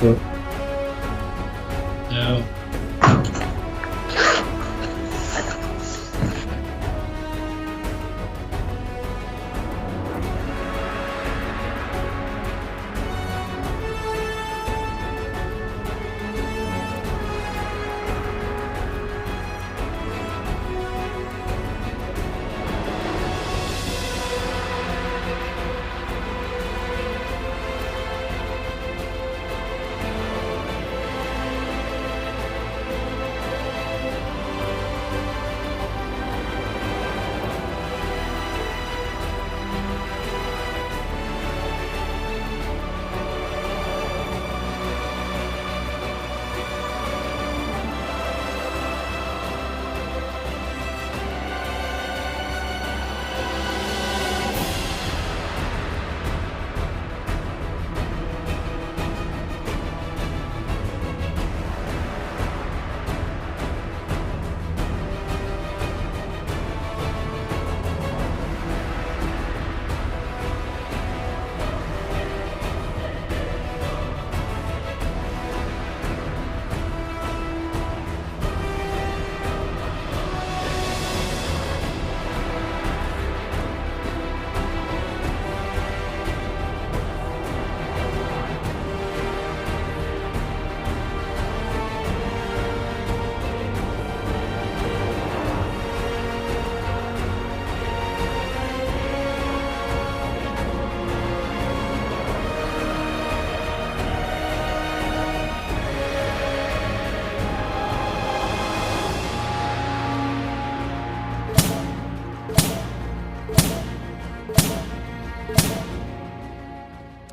Well, No.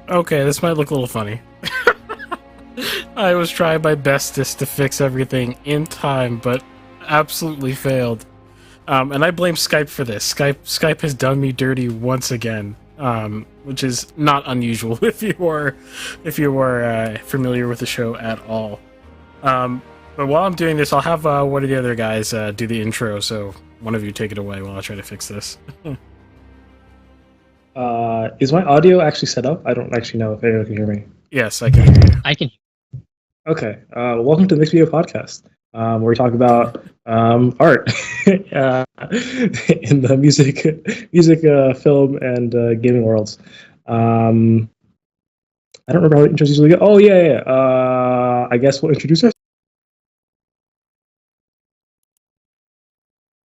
Okay, this might look a little funny. I was trying my bestest to fix everything in time, but absolutely failed. And I blame Skype for this. Skype has done me dirty once again, which is not unusual if you were familiar with the show at all. But while I'm doing this, I'll have one of the other guys do the intro. So one of you take it away while I try to fix this. is my audio actually set up? I don't actually know if anyone can hear me. Yes, I can hear you. I can. Okay. Welcome to the Mixed Video Podcast, where we talk about art in the music, film, and gaming worlds. I don't remember how the intros usually go. Oh yeah. I guess we'll introduce ourselves.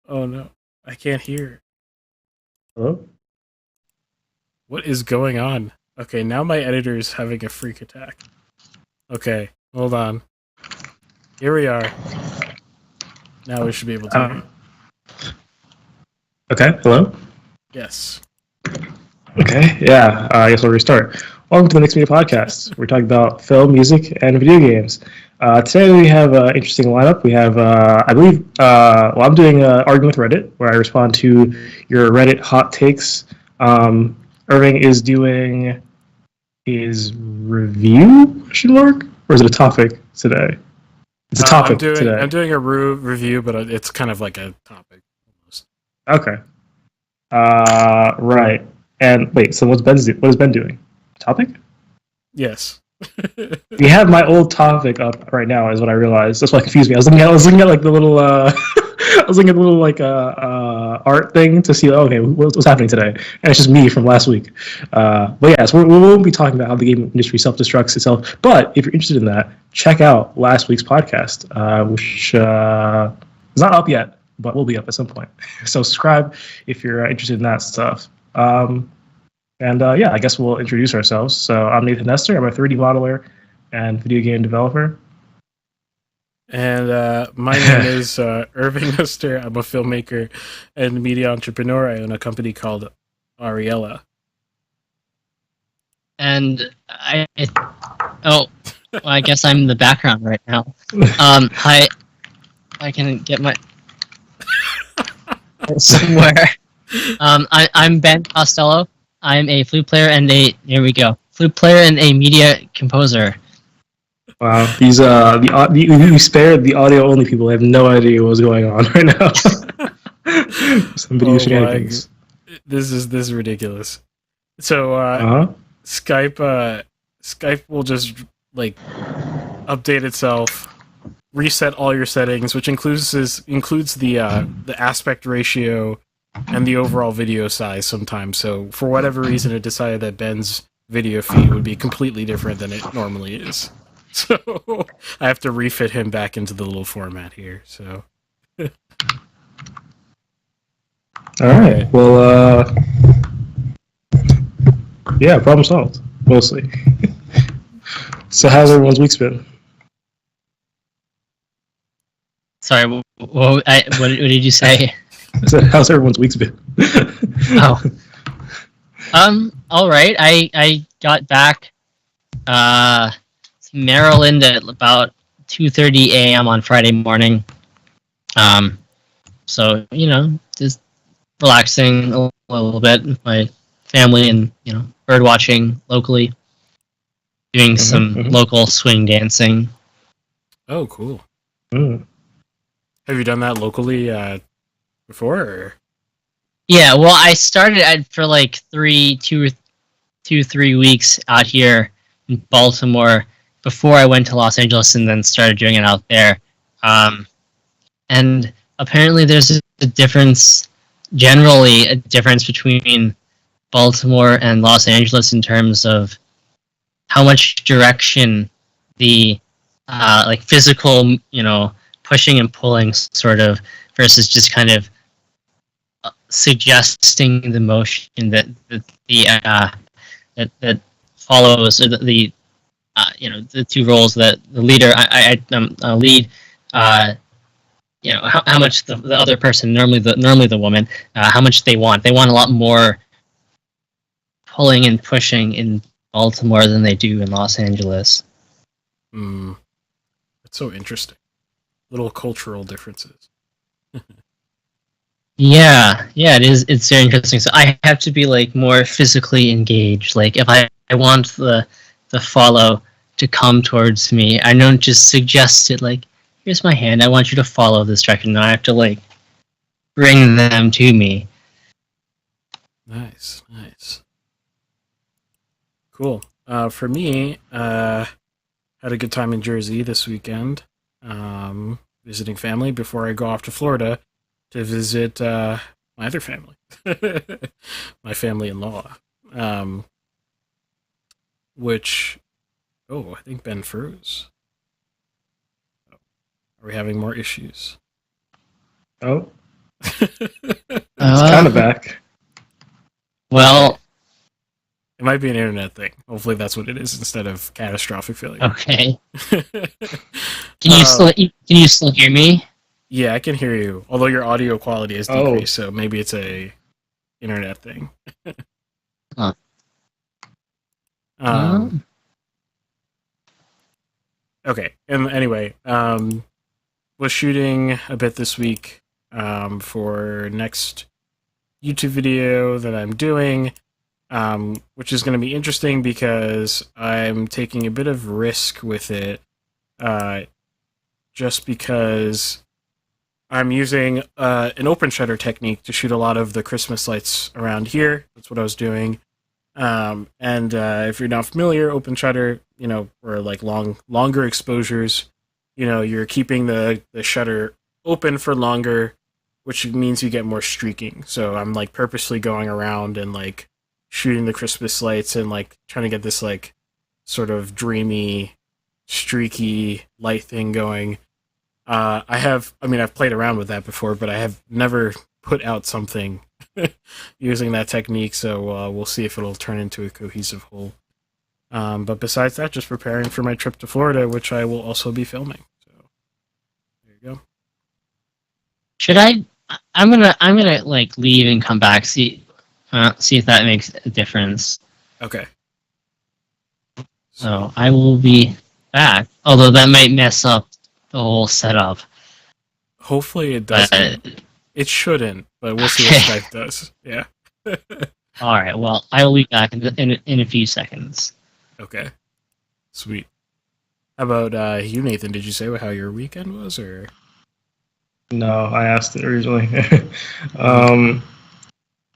Oh no, I can't hear. Hello. What is going on? Okay, now my editor's having a freak attack. Okay, hold on. Here we are. Now we should be able to. Okay. Hello. Yes. Okay. Yeah. I guess we'll restart. Welcome to the Mixed Media Podcast. We're talking about film, music, and video games. Today we have an interesting lineup. We have, I believe, I'm doing Arguing with Reddit, where I respond to your Reddit hot takes. Irving is doing his review, question mark? Or is it a topic today? It's a topic today. I'm doing a review, but it's kind of like a topic. Almost. Okay. Right. And wait, so what is Ben doing? Topic? Yes. We have my old topic up right now, is what I realized. That's what confused me. I was looking at like the little art thing to see, okay, what's happening today, and it's just me from last week. But yeah, so we won't be talking about how the game industry self-destructs itself. But if you're interested in that, check out last week's podcast, which is not up yet, but will be up at some point. So subscribe if you're interested in that stuff. Yeah, I guess we'll introduce ourselves. So I'm Nathan Nestor. I'm a 3D modeler and video game developer. And my name is Irving Nestor. I'm a filmmaker and media entrepreneur. I own a company called Ariella. And I guess I'm in the background right now. Hi, I can get my somewhere. I'm Ben Costello. I'm a flute player and flute player and a media composer. Wow, these you spared the audio only people. I have no idea what's going on right now. Some video shenanigans. This is ridiculous. So Skype will just like update itself, reset all your settings, which includes the aspect ratio and the overall video size sometimes. So for whatever reason, it decided that Ben's video feed would be completely different than it normally is. So I have to refit him back into the little format here. So. All right. Well, yeah, problem solved mostly. So how's everyone's week's been? Sorry, what did you say? I said, how's everyone's week's been? Oh. All right. I got back to Maryland at about 2:30 a.m. on Friday morning. So, just relaxing a little bit with my family and, bird watching locally, doing some local swing dancing. Oh, cool. Mm. Have you done that locally before? Or? Yeah, well, I started for like 3 weeks out here in Baltimore before I went to Los Angeles and then started doing it out there. And apparently there's a difference, generally a difference between Baltimore and Los Angeles in terms of how much direction the like physical, pushing and pulling sort of versus just kind of suggesting the motion that follows or the two roles that the leader lead how much the other person, normally the woman, how much they want a lot more pulling and pushing in Baltimore than they do in Los Angeles. That's so interesting. Little cultural differences. Yeah, it is. It's very interesting. So I have to be like more physically engaged. Like if I want the follow to come towards me, I don't just suggest it. Like, here's my hand. I want you to follow this direction. And I have to like bring them to me. Nice. Cool. For me, had a good time in Jersey this weekend, visiting family before I go off to Florida to visit my other family, my family-in-law, which, I think Ben froze. Are we having more issues? Oh. It's kind of back. Well, it might be an internet thing. Hopefully that's what it is instead of catastrophic failure. Okay. Can you still hear me? Yeah, I can hear you. Although your audio quality is decreased, so maybe it's a internet thing. Huh. Okay. And anyway, was shooting a bit this week for next YouTube video that I'm doing, which is going to be interesting because I'm taking a bit of risk with it, just because I'm using an open shutter technique to shoot a lot of the Christmas lights around here. That's what I was doing. And if you're not familiar, open shutter, or like longer exposures, you're keeping the shutter open for longer, which means you get more streaking. So I'm like purposely going around and like shooting the Christmas lights and like trying to get this like sort of dreamy, streaky light thing going. I've played around with that before, but I have never put out something using that technique, so we'll see if it'll turn into a cohesive whole. But besides that, just preparing for my trip to Florida, which I will also be filming. So there you go. Should I? I'm gonna like leave and come back. See if that makes a difference. Okay. So I will be back. Although that might mess up the whole setup. Hopefully it doesn't. It shouldn't, but we'll see what Skype does. Yeah. All right. Well, I will be back in a few seconds. Okay. Sweet. How about you, Nathan? Did you say how your weekend was, or? No, I asked it originally.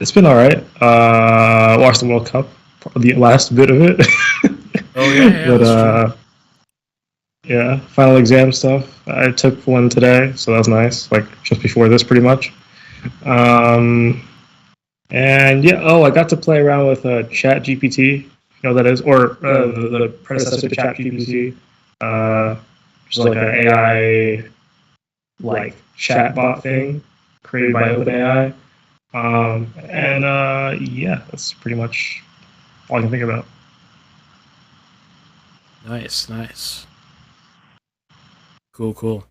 It's been all right. Watched the World Cup, the last bit of it. Oh yeah, but Yeah, final exam stuff. I took one today, so that was nice. Like just before this, pretty much. Um, and yeah, I got to play around with Chat GPT. You know what that is, or the predecessor to Chat GPT, which is like an AI like chatbot thing created by OpenAI. And yeah, that's pretty much all I can think about. Nice. Cool.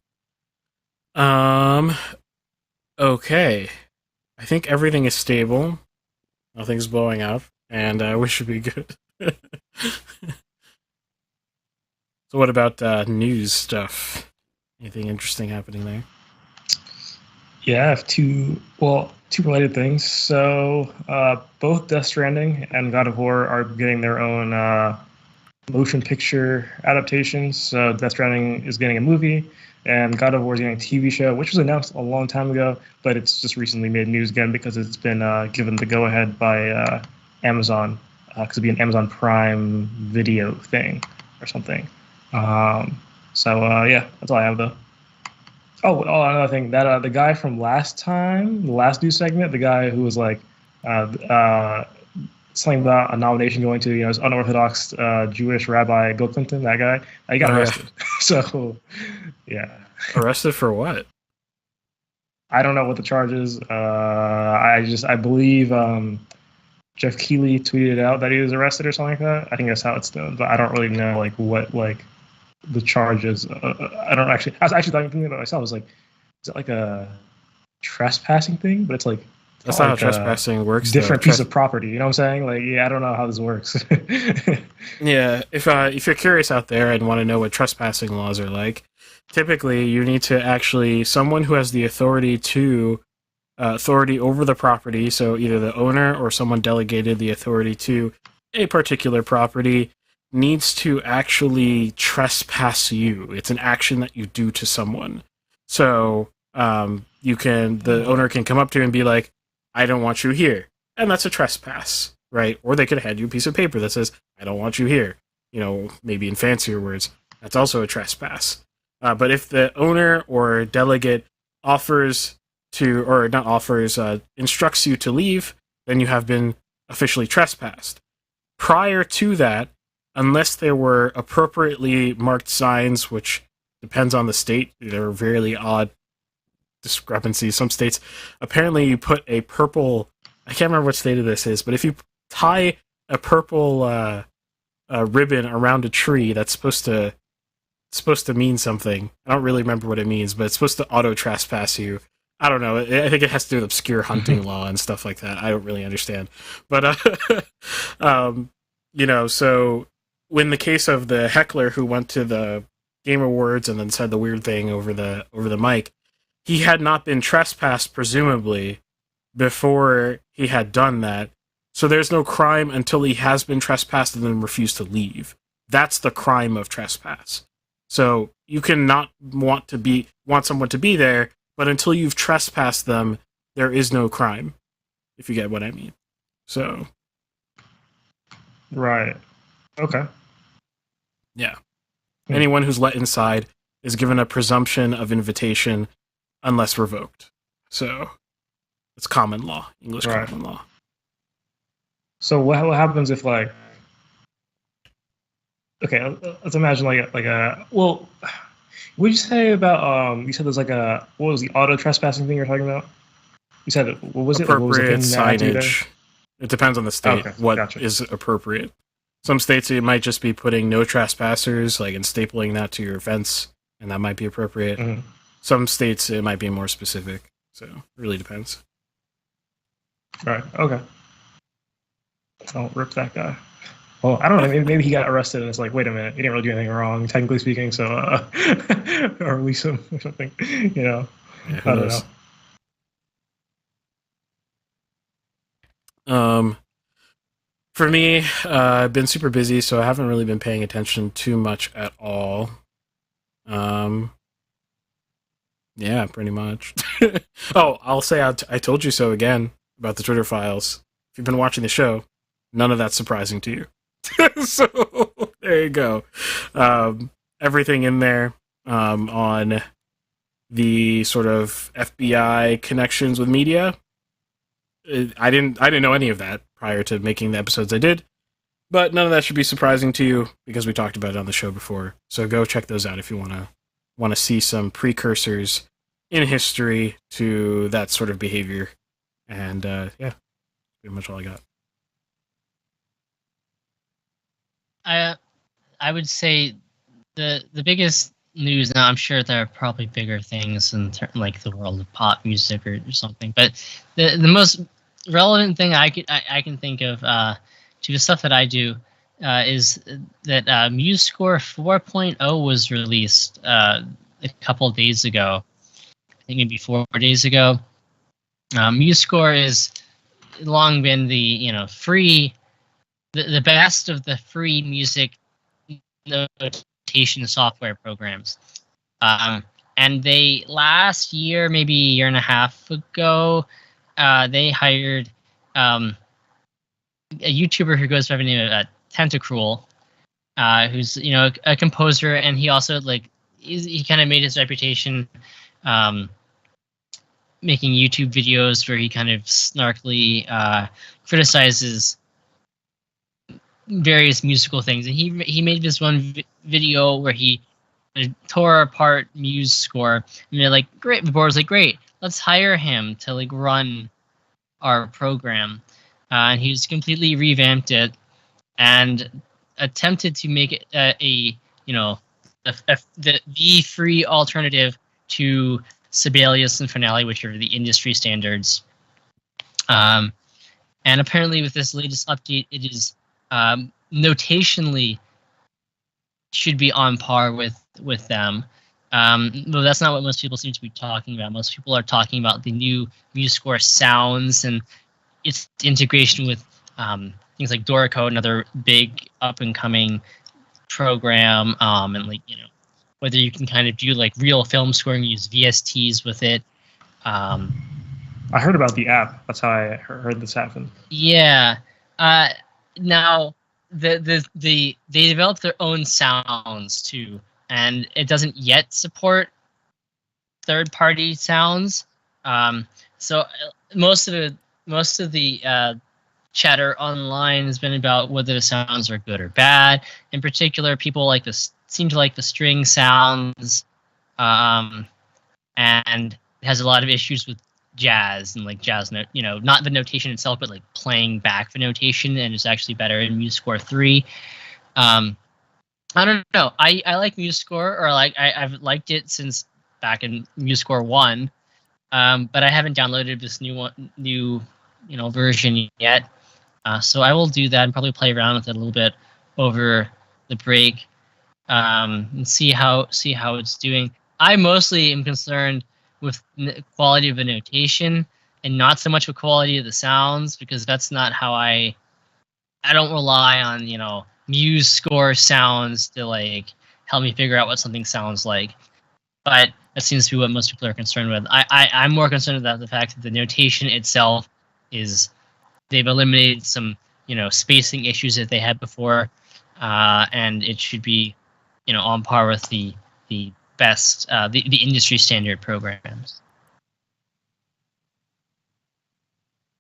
Um, okay. I think everything is stable. Nothing's blowing up, and we should be good. So what about news stuff? Anything interesting happening there? Yeah, I have two related things. So both Death Stranding and God of War are getting their own motion picture adaptations. So Death Stranding is getting a movie, and God of War is getting a TV show, which was announced a long time ago, but it's just recently made news again because it's been given the go-ahead by Amazon, because it'd be an Amazon Prime Video thing or something. Yeah, that's all I have though. Another thing that the guy from the last news segment, the guy who was like something about a nomination going to his unorthodox Jewish rabbi Bill Clinton, that guy, he got arrested. So yeah, arrested for what? I don't know what the charge is. I believe Jeff Keighley tweeted out that he was arrested or something like that. I think that's how it's done, but I don't really know what the charges. I don't actually. I was actually thinking about myself. I was like, is it like a trespassing thing? But it's like that's not how trespassing works. Different piece of property. You know what I'm saying? Like, yeah, I don't know how this works. Yeah, if you're curious out there and want to know what trespassing laws are like, typically you need to actually someone who has the authority over the property. So either the owner or someone delegated the authority to a particular property needs to actually trespass you. It's an action that you do to someone. So the owner can come up to you and be like, I don't want you here. And that's a trespass, right? Or they could hand you a piece of paper that says, I don't want you here. Maybe in fancier words, that's also a trespass. But if the owner or delegate instructs you to leave, then you have been officially trespassed. Prior to that, unless there were appropriately marked signs, which depends on the state, there are very odd discrepancies. Some states, apparently you put a purple, I can't remember what state of this is, but if you tie a purple ribbon around a tree, that's supposed to mean something. I don't really remember what it means, but it's supposed to auto-trespass you. I don't know. I think it has to do with obscure hunting law and stuff like that. I don't really understand. But, so in the case of the heckler who went to the Game Awards and then said the weird thing over the mic, he had not been trespassed, presumably, before he had done that. So there's no crime until he has been trespassed and then refused to leave. That's the crime of trespass. So you can not want someone to be there, but until you've trespassed them, there is no crime, if you get what I mean. So. Right. Okay. Yeah. Anyone who's let inside is given a presumption of invitation unless revoked. So it's common law, English common law. So what happens if okay, let's imagine what did you say about you said there's what was the auto trespassing thing you're talking about? You said what was it? Appropriate signage. It depends on the state is appropriate. Some states it might just be putting no trespassers, and stapling that to your fence, and that might be appropriate. Mm-hmm. Some states it might be more specific. So it really depends. Right. Okay. Don't rip that guy. Well, I don't know. Maybe he got arrested, and it's like, wait a minute, he didn't really do anything wrong, technically speaking. So, or release him or something. Yeah, I don't know. For me, I've been super busy, so I haven't really been paying attention too much at all. Yeah, pretty much. I'll say I told you so again about the Twitter files. If you've been watching the show, none of that's surprising to you. So there you go. everything in there on the sort of FBI connections with media. I didn't know any of that prior to making the episodes I did, but none of that should be surprising to you because we talked about it on the show before. So go check those out if you want to see some precursors in history to that sort of behavior. And yeah, pretty much all I got. I would say the biggest news now. I'm sure there are probably bigger things in like the world of pop music or something, but the most relevant thing I can think of to the stuff that I do is that MuseScore 4.0 was released a couple of days ago. I think maybe 4 days ago. MuseScore is long been the free, the best of the free music notation software programs. And they last year, maybe a year and a half ago, they hired a YouTuber who goes by the name of Tentacruel, who's a composer, and he also he kind of made his reputation making YouTube videos where he kind of snarkily criticizes various musical things. And he made this one video where he tore apart MuseScore, and they're like, great. The board was like, great, let's hire him to run our program. And he's completely revamped it and attempted to make it the free alternative to Sibelius and Finale, which are the industry standards. And apparently with this latest update, it is notationally should be on par with them. But that's not what most people seem to be talking about. Most people are talking about the new MuseScore sounds and its integration with things like Dorico, another big up-and-coming program, and whether you can kind of do real film scoring, use VSTs with it. I heard about the app. That's how I heard this happen. Yeah. Now, they developed their own sounds too, and it doesn't yet support third-party sounds. So most of the chatter online has been about whether the sounds are good or bad. In particular, people seem to like the string sounds, and it has a lot of issues with jazz and jazz note, not the notation itself, but playing back the notation, and it's actually better in MuseScore 3. I don't know. I like MuseScore, or I've liked it since back in MuseScore 1, but I haven't downloaded this new version yet. So I will do that and probably play around with it a little bit over the break, and see how it's doing. I mostly am concerned with the quality of the notation and not so much with quality of the sounds, because that's not how I don't rely on MuseScore sounds to help me figure out what something sounds like. But that seems to be what most people are concerned with. I'm more concerned about the fact that the notation itself is, they've eliminated some spacing issues that they had before, and it should be on par with the best the industry standard programs.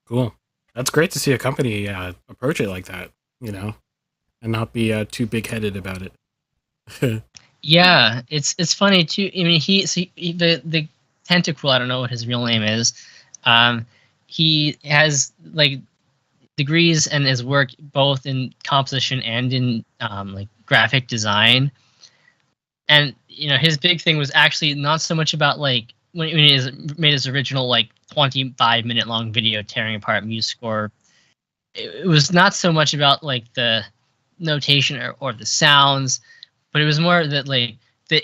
Cool. That's great to see a company approach it like that, and not be too big-headed about it. Yeah, it's funny too. I mean, the Tentacruel, I don't know what his real name is. He has degrees and has worked both in composition and in graphic design. And his big thing was actually not so much about when he made his original 25-minute long video tearing apart MuseScore. It was not so much about the notation or the sounds, but it was more that the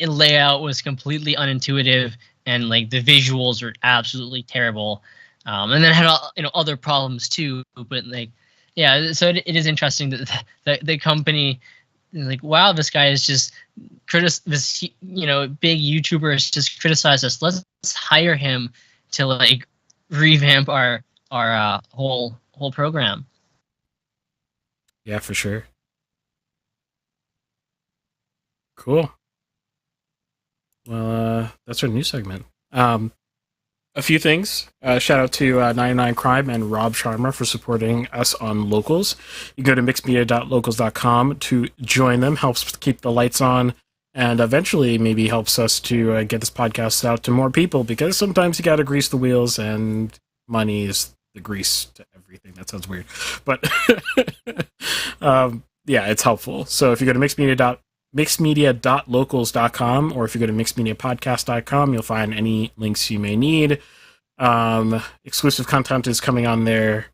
layout was completely unintuitive, and the visuals were absolutely terrible. And then it had other problems too. But yeah, so it is interesting that the company, wow, this guy is just this big YouTuber has just criticized us. Let's hire him to revamp our whole program. Yeah, for sure. Cool. Well, that's our new segment. A few things. Shout out to 99 Crime and Rob Sharma for supporting us on Locals. You can go to mixedmedia.locals.com to join them. Helps keep the lights on, and eventually maybe helps us to get this podcast out to more people, because sometimes you got to grease the wheels, and money is the grease to everything. That sounds weird, but yeah, it's helpful. So if you go to mixedmedia.locals.com, or if you go to mixedmediapodcast.com, you'll find any links you may need. Exclusive content is coming on there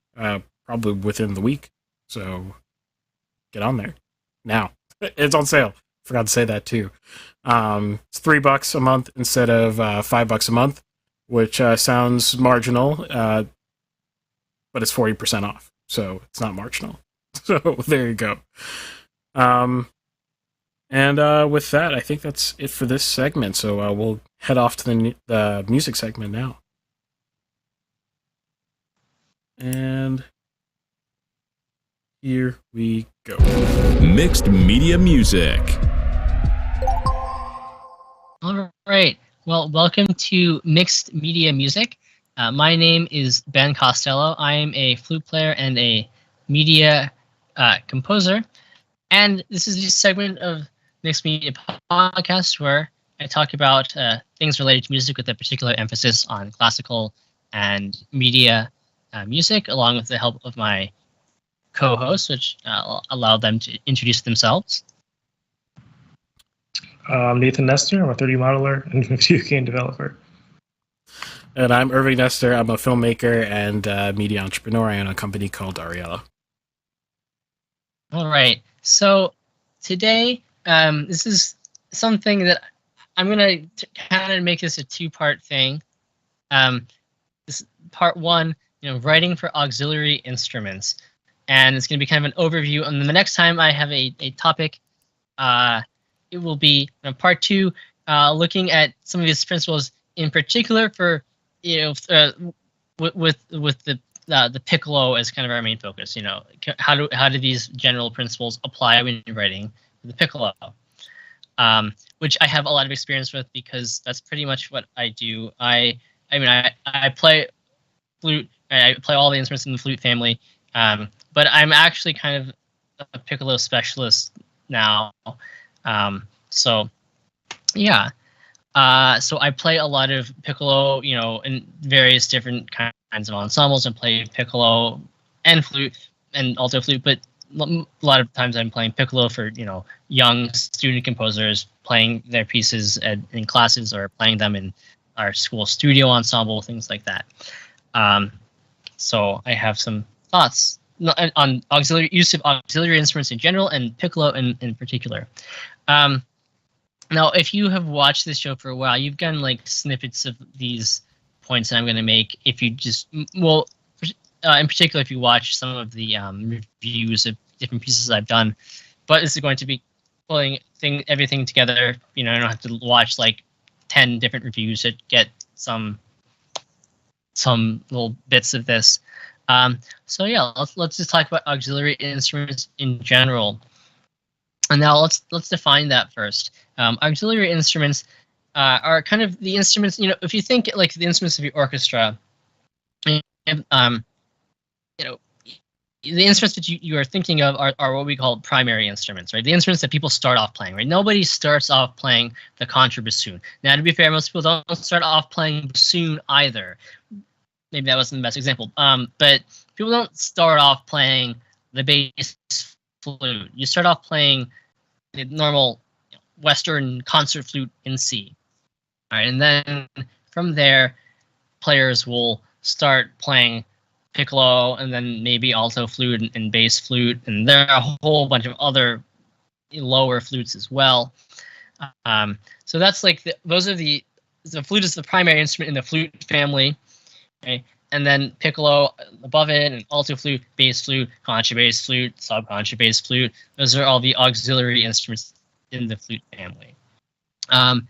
probably within the week, so get on there now. It's on sale. Forgot to say that too. It's $3 a month instead of $5 a month, which sounds marginal, but it's 40% off, so it's not marginal. So there you go. And with that, I think that's it for this segment. So we'll head off to the music segment now. And here we go. Mixed Media Music. All right. Well, welcome to Mixed Media Music. My name is Ben Costello. I am a flute player and a media composer. And this is a segment of Mixed Media Podcast where I talk about things related to music with a particular emphasis on classical and media music, along with the help of my co-hosts, which allow them to introduce themselves. I'm Nathan Nestor. I'm a 3D modeler and video game developer. And I'm Irving Nestor. I'm a filmmaker and media entrepreneur. I own a company called AWR. All right. So today, this is something that I'm going to kind of make this a two-part thing. This part one, writing for auxiliary instruments. And it's going to be kind of an overview. And then the next time I have a topic, it will be part two, looking at some of these principles in particular for, with the piccolo as kind of our main focus. How do these general principles apply when you're writing the piccolo? Which I have a lot of experience with, because that's pretty much what I do. I play flute. I play all the instruments in the flute family, but I'm actually kind of a piccolo specialist now. So yeah. So I play a lot of piccolo, in various different kinds of ensembles, and play piccolo and flute and alto flute. But a lot of times I'm playing piccolo for, young student composers playing their pieces in classes, or playing them in our school studio ensemble, things like that. So I have some thoughts on use of auxiliary instruments in general, and piccolo in particular. Now, if you have watched this show for a while, you've gotten snippets of these points that I'm going to make. If you just, in particular, if you watch some of the reviews of different pieces I've done, but this is going to be pulling everything together. I don't have to watch 10 different reviews to get some little bits of this. So yeah, let's just talk about auxiliary instruments in general. And now let's define that first. Auxiliary instruments are kind of the instruments. If you think the instruments of your orchestra, the instruments that you are thinking of are what we call primary instruments, right? The instruments that people start off playing, right? Nobody starts off playing the contrabassoon. Now, to be fair, most people don't start off playing bassoon either. Maybe that wasn't the best example. But people don't start off playing the bass flute. You start off playing the normal Western concert flute in C. All right, and then from there, players will start playing piccolo, and then maybe alto flute and bass flute, and there are a whole bunch of other lower flutes as well. So that's those are the flute is the primary instrument in the flute family, okay? And then piccolo above it, and alto flute, bass flute, contrabass flute, subcontrabass flute. Those are all the auxiliary instruments in the flute family. And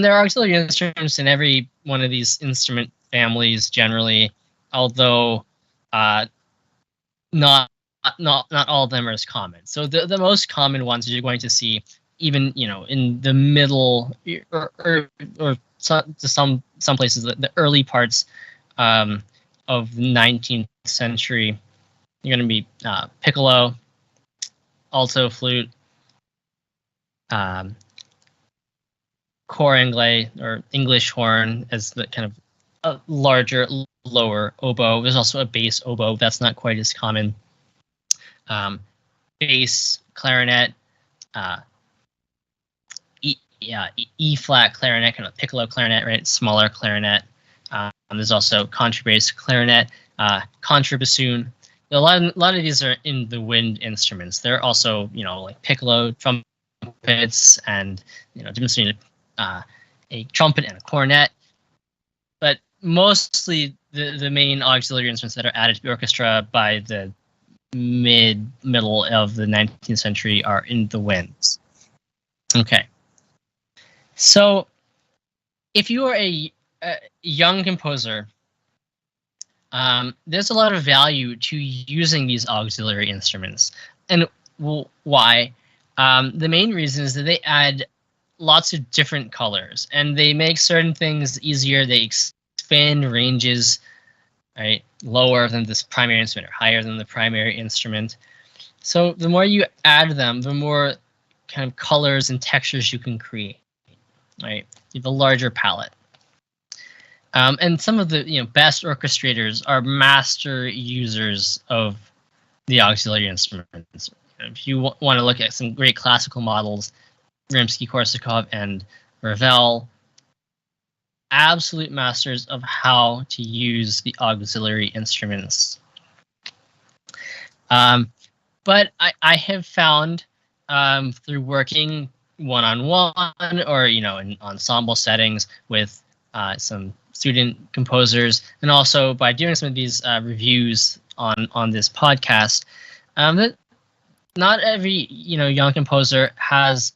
there are auxiliary instruments in every one of these instrument families generally, although not all of them are as common. So the most common ones you're going to see even in the middle or to some places the early parts of the 19th century, you're going to be piccolo, alto flute, cor anglais or English horn as the kind of a larger lower oboe. There's also a bass oboe that's not quite as common. Bass clarinet, E flat clarinet, kind of piccolo clarinet, right? Smaller clarinet. There's also contrabass clarinet, contrabassoon. A lot of these are in the wind instruments. They're also like piccolo, trumpets, and difference between a trumpet and a cornet. But mostly the main auxiliary instruments that are added to the orchestra by the middle of the 19th century are in the winds. Okay. So if you are a young composer, there's a lot of value to using these auxiliary instruments. And why? The main reason is that they add lots of different colors, and they make certain things easier. They expand ranges, right? Lower than this primary instrument or higher than the primary instrument. So the more you add them, the more kind of colors and textures you can create, right? You have a larger palette. And some of the best orchestrators are master users of the auxiliary instruments. If you want to look at some great classical models, Rimsky-Korsakov and Ravel, absolute masters of how to use the auxiliary instruments. But I have found through working one-on-one or in ensemble settings with some student composers, and also by doing some of these reviews on this podcast, that not every young composer has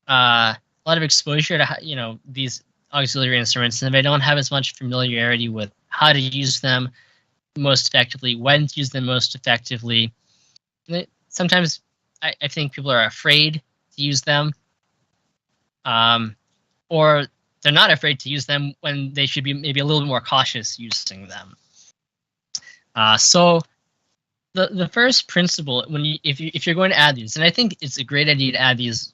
a lot of exposure to these auxiliary instruments, and they don't have as much familiarity with how to use them most effectively, when to use them most effectively. Sometimes I think people are afraid to use them, or they're not afraid to use them when they should be maybe a little bit more cautious using them. So the first principle, if you're going to add these, and I think it's a great idea to add these,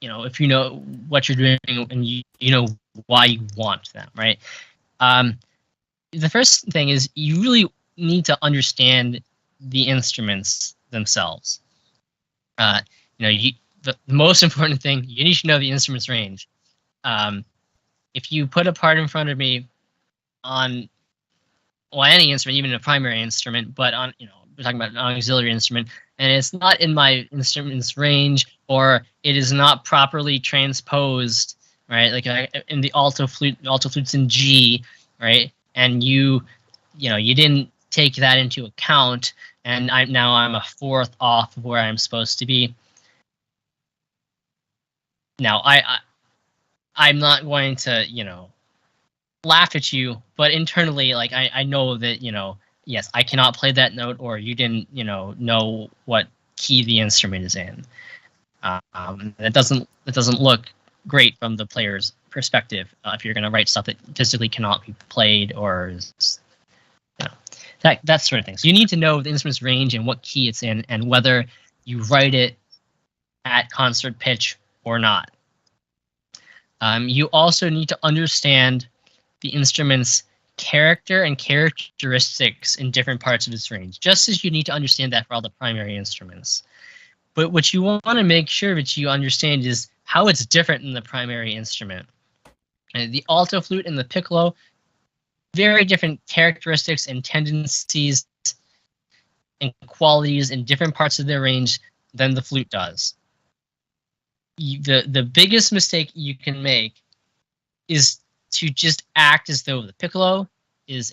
if you know what you're doing and you know why you want them, right? The first thing is you really need to understand the instruments themselves. The most important thing, you need to know the instrument's range. If you put a part in front of me on any instrument, even a primary instrument, but on we're talking about an auxiliary instrument, and it's not in my instrument's range, or it is not properly transposed, right? Like in the alto flute's in G, right? And you didn't take that into account, and I'm a fourth off of where I'm supposed to be. Now I'm not going to laugh at you, but internally, like I know that yes, I cannot play that note, or you didn't know what key the instrument is in. It doesn't look great from the player's perspective if you're going to write stuff that physically cannot be played, or that sort of thing. So you need to know the instrument's range and what key it's in, and whether you write it at concert pitch or not. You also need to understand the instrument's character and characteristics in different parts of its range, just as you need to understand that for all the primary instruments. But what you want to make sure that you understand is how it's different than the primary instrument. And the alto flute and the piccolo, very different characteristics and tendencies and qualities in different parts of their range than the flute does. The biggest mistake you can make is to just act as though the piccolo is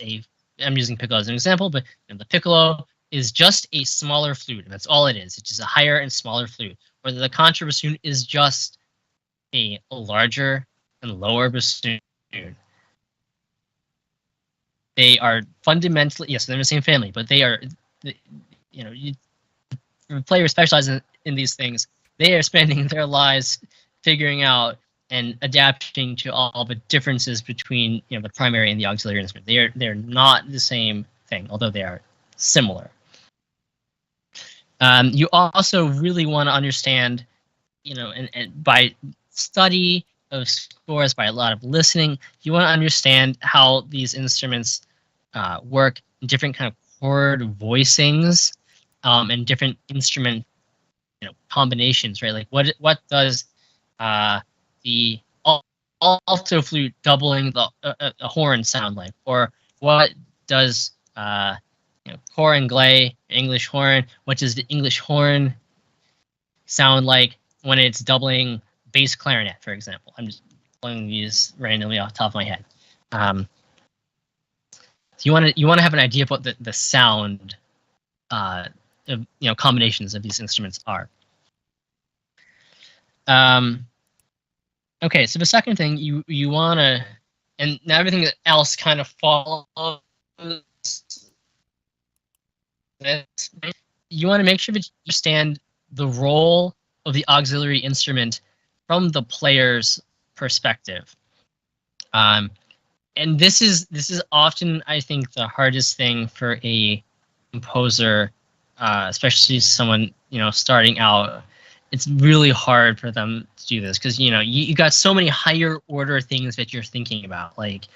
I'm using piccolo as an example, but the piccolo is just a smaller flute, and that's all it is. It's just a higher and smaller flute. Or the contrabassoon is just a larger and lower bassoon. They are fundamentally, yes, they're in the same family, but they are, players specialize in these things. they are spending their lives figuring out and adapting to all the differences between the primary and the auxiliary instrument. They're not the same thing, although they are similar. You also really want to understand, and by study of scores, by a lot of listening, you want to understand how these instruments work in different kind of chord voicings and different instrument combinations, right? Like what does the alto flute doubling a horn sound like, or what does cor anglais, English horn, what does the English horn sound like when it's doubling bass clarinet, for example? I'm just pulling these randomly off the top of my head. So you want to have an idea of what the sound of combinations of these instruments are. Okay, so the second thing you want to, and now everything else kind of follows this, you want to make sure that you understand the role of the auxiliary instrument from the player's perspective. And this is often, I think, the hardest thing for a composer, especially someone starting out. It's really hard for them to do this because you got so many higher order things that you're thinking about, like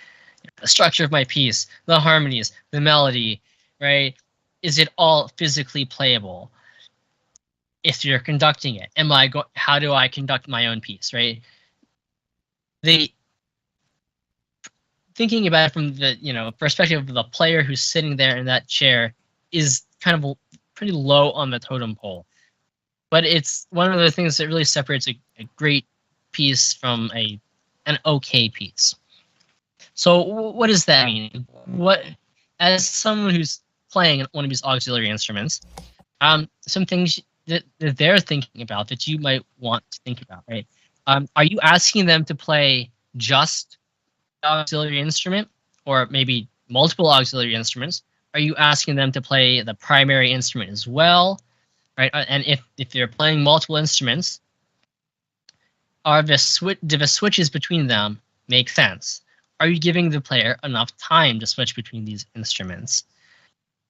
the structure of my piece, the harmonies, the melody, right? Is it all physically playable? If you're conducting it, how do I conduct my own piece, right? Thinking about it from the perspective of the player who's sitting there in that chair is kind of pretty low on the totem pole. But it's one of the things that really separates a great piece from an okay piece. So what does that mean? As someone who's playing one of these auxiliary instruments, some things that they're thinking about that you might want to think about, right? Are you asking them to play just auxiliary instrument, or maybe multiple auxiliary instruments? Are you asking them to play the primary instrument as well? Right, and if they're playing multiple instruments, do the switches between them make sense? Are you giving the player enough time to switch between these instruments?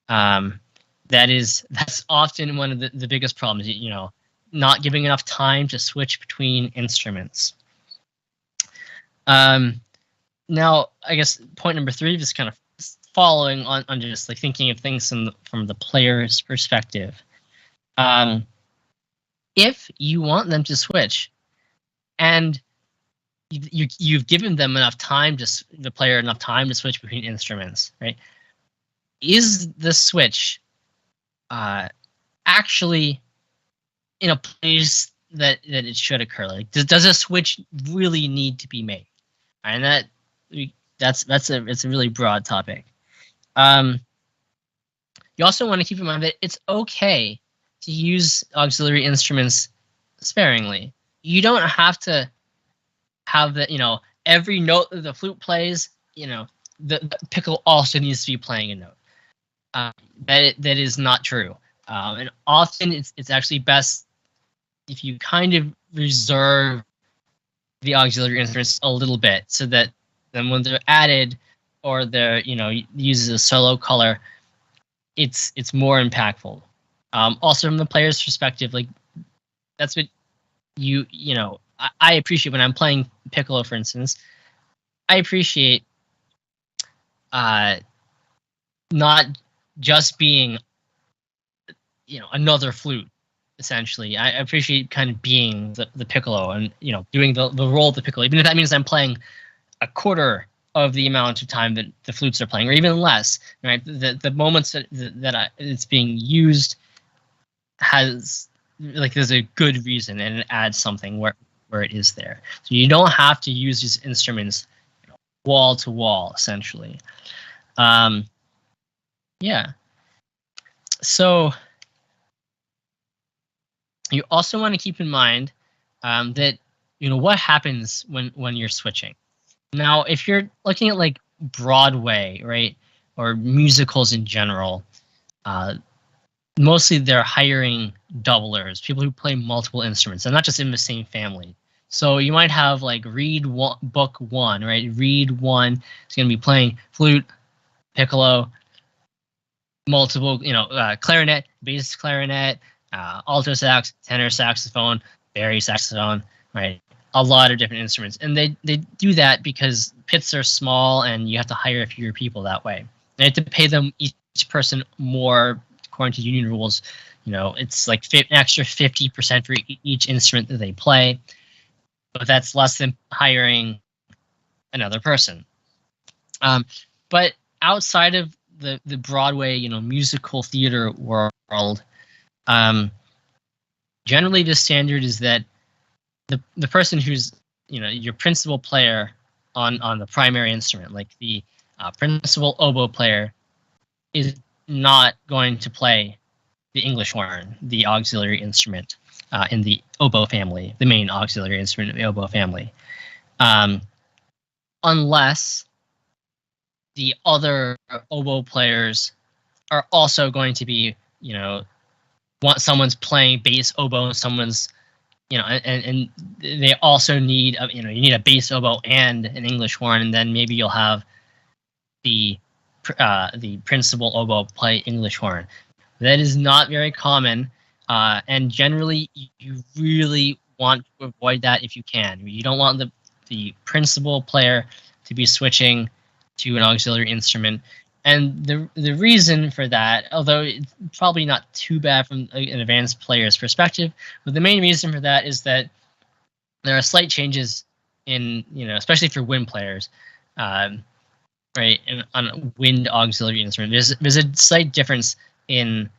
That's often one of the biggest problems. Not giving enough time to switch between instruments. Now, I guess point number 3 is kind of following on just like thinking of things from the player's perspective. If you want them to switch, and you've given them enough time the player enough time to switch between instruments, right? Is the switch actually in a place that it should occur? Like, does a switch really need to be made? And it's a really broad topic. You also want to keep in mind that it's okay to use auxiliary instruments sparingly. You don't have to have every note that the flute plays, the piccolo also needs to be playing a note. That is not true. And often it's actually best if you kind of reserve the auxiliary instruments a little bit, so that then when they're added or they're uses a solo color, it's more impactful. Also from the player's perspective, like that's what I appreciate when I'm playing piccolo, for instance. I appreciate not just being another flute. Essentially, I appreciate kind of being the piccolo and doing the role of the piccolo, even if that means I'm playing a quarter of the amount of time that the flutes are playing, or even less. Right, the moments that it's being used there's a good reason, and it adds something where it is there. So you don't have to use these instruments wall to wall, essentially. Yeah. So you also want to keep in mind that what happens when you're switching. Now, if you're looking at like Broadway, right, or musicals in general, mostly they're hiring doublers, people who play multiple instruments, and not just in the same family. So you might have like book one, right? Reed 1 is going to be playing flute, piccolo, multiple, clarinet, bass clarinet, alto sax, tenor saxophone, bari saxophone, right? A lot of different instruments. And they do that because pits are small and you have to hire fewer people that way. And you have to pay them each person more according to union rules. It's like an extra 50% for each instrument that they play. But that's less than hiring another person. But outside of the Broadway, musical theater world, generally the standard is that the person who's your principal player on the primary instrument, like the principal oboe player, is not going to play the English horn, the auxiliary instrument in the oboe family, the main auxiliary instrument of the oboe family, unless the other oboe players are also going to be, someone's playing bass oboe and someone's, and they also need, you need a bass oboe and an English horn, and then maybe you'll have the principal oboe play English horn. That is not very common, and generally you really want to avoid that if you can. You don't want the principal player to be switching to an auxiliary instrument. And the reason for that, although it's probably not too bad from an advanced player's perspective, but the main reason for that is that there are slight changes in, especially for wind players, right, on a wind auxiliary instrument. There's a slight difference in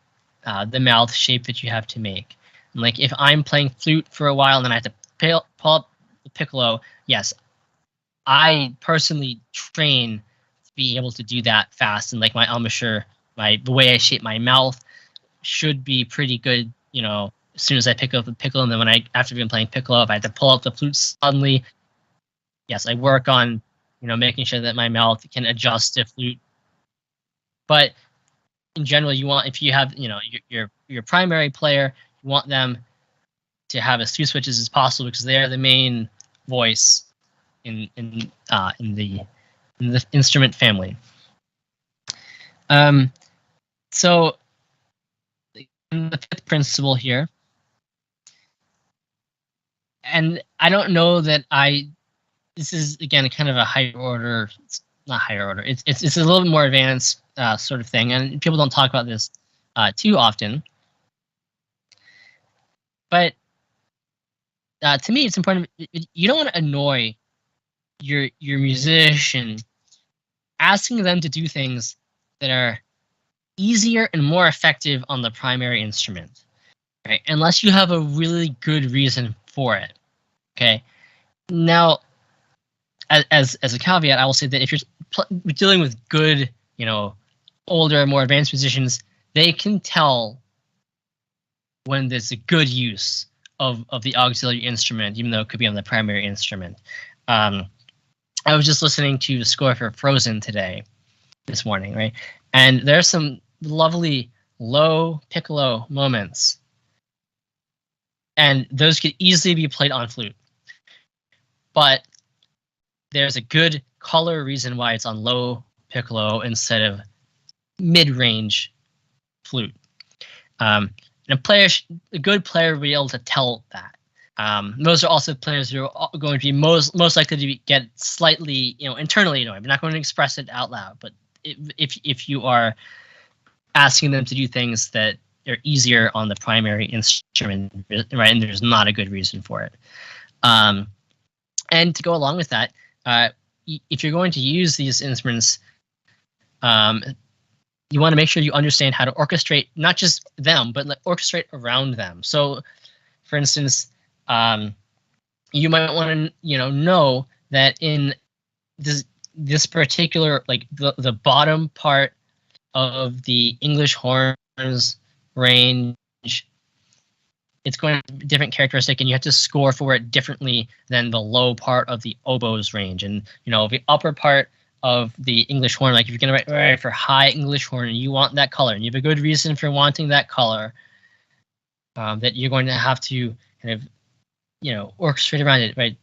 the mouth shape that you have to make. And like if I'm playing flute for a while and then I have to pull up the piccolo, yes, I personally train to be able to do that fast, and like my embouchure, the way I shape my mouth should be pretty good, as soon as I pick up the piccolo. And then after being playing piccolo, if I have to pull up the flute suddenly, yes, I work on, making sure that my mouth can adjust to flute. But in general, you want, if you have, your primary player, you want them to have as few switches as possible because they are the main voice in the instrument family. So the fifth principle here, and I don't know that this is again kind of a higher order. It's not higher order. It's a little bit more advanced sort of thing, and people don't talk about this too often. But to me, it's important. You don't want to annoy your musician, asking them to do things that are easier and more effective on the primary instrument, right? Unless you have a really good reason for it. Okay. Now, as a caveat, I will say that if you're dealing with good, older, more advanced musicians, they can tell when there's a good use of the auxiliary instrument, even though it could be on the primary instrument. I was just listening to the score for Frozen this morning, right? And there's some lovely low piccolo moments, and those could easily be played on flute. But there's a good color reason why it's on low piccolo instead of mid-range flute. And a good player will be able to tell that. Those are also players who are going to be most likely to get slightly, internally annoyed. I'm not going to express it out loud, but if you are asking them to do things that are easier on the primary instrument, right, and there's not a good reason for it. And to go along with that, if you're going to use these instruments, you want to make sure you understand how to orchestrate not just them, but orchestrate around them. So, for instance, you might want to know that in this particular, like the bottom part of the English horns range, it's going to be a different characteristic, and you have to score for it differently than the low part of the oboes range. And the upper part of the English horn, like if you're going to write for high English horn and you want that color, and you have a good reason for wanting that color, that you're going to have to kind of, orchestrate around it, right?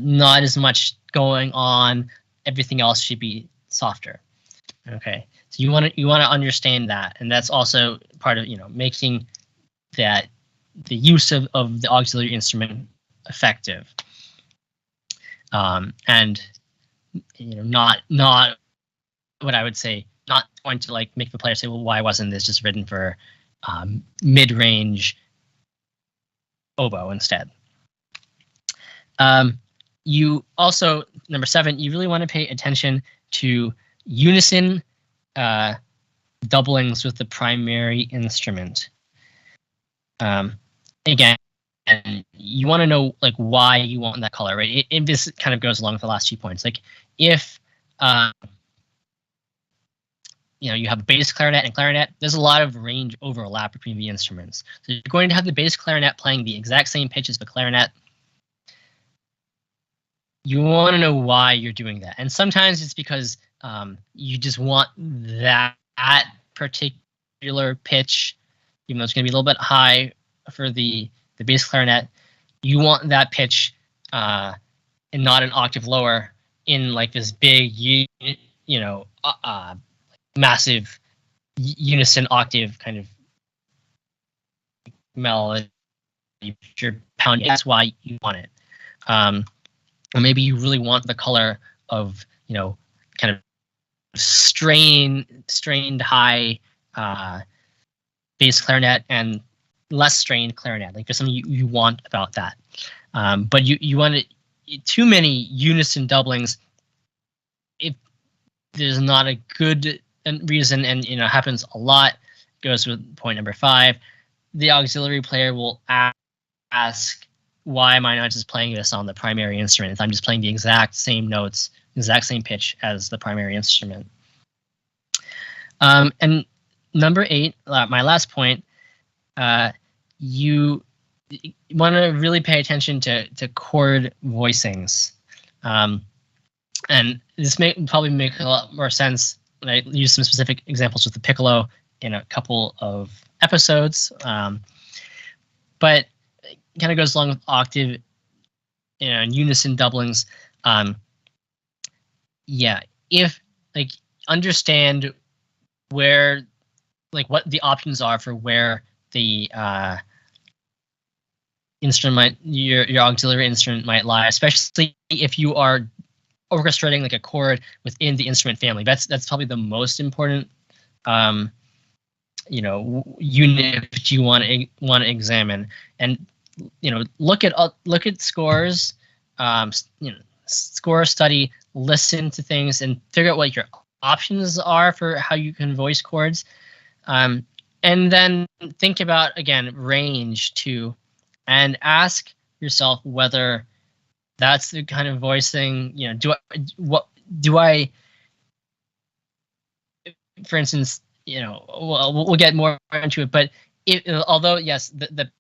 Not as much going on. Everything else should be softer. Okay, so you want to understand that, and that's also part of making that the use of the auxiliary instrument effective, and not what I would say, not going to like make the player say, well, why wasn't this just written for mid-range oboe instead? You also, number 7, you really want to pay attention to unison doublings with the primary instrument. Again, you want to know like why you want that color, right? This kind of goes along with the last 2 points. Like if you have bass clarinet and clarinet, there's a lot of range overlap between the instruments. So you're going to have the bass clarinet playing the exact same pitch as the clarinet. You want to know why you're doing that. And sometimes it's because you just want that particular pitch, even though it's going to be a little bit high for the bass clarinet. You want that pitch and not an octave lower in like this big, massive unison octave kind of melody. You're pounding. That's why you want it. Or maybe you really want the color of, kind of strained high bass clarinet and less strained clarinet. Like there's something you want about that. But you want too many unison doublings. If there's not a good reason, and happens a lot, goes with point number 5. The auxiliary player will ask, why am I not just playing this on the primary instrument if I'm just playing the exact same notes, exact same pitch as the primary instrument? And number 8, my last point, you want to really pay attention to chord voicings. And this may probably make a lot more sense when I use some specific examples with the piccolo in a couple of episodes. But kind of goes along with octave, and unison doublings. If like understand where, like what the options are for where the instrument, your auxiliary instrument might lie, especially if you are orchestrating like a chord within the instrument family. That's probably the most important unit that you want to examine. And look at scores, score, study, listen to things, and figure out what your options are for how you can voice chords. And then think about, again, range too, and ask yourself whether that's the kind of voicing, do I, for instance, we'll get more into it, but although, yes, the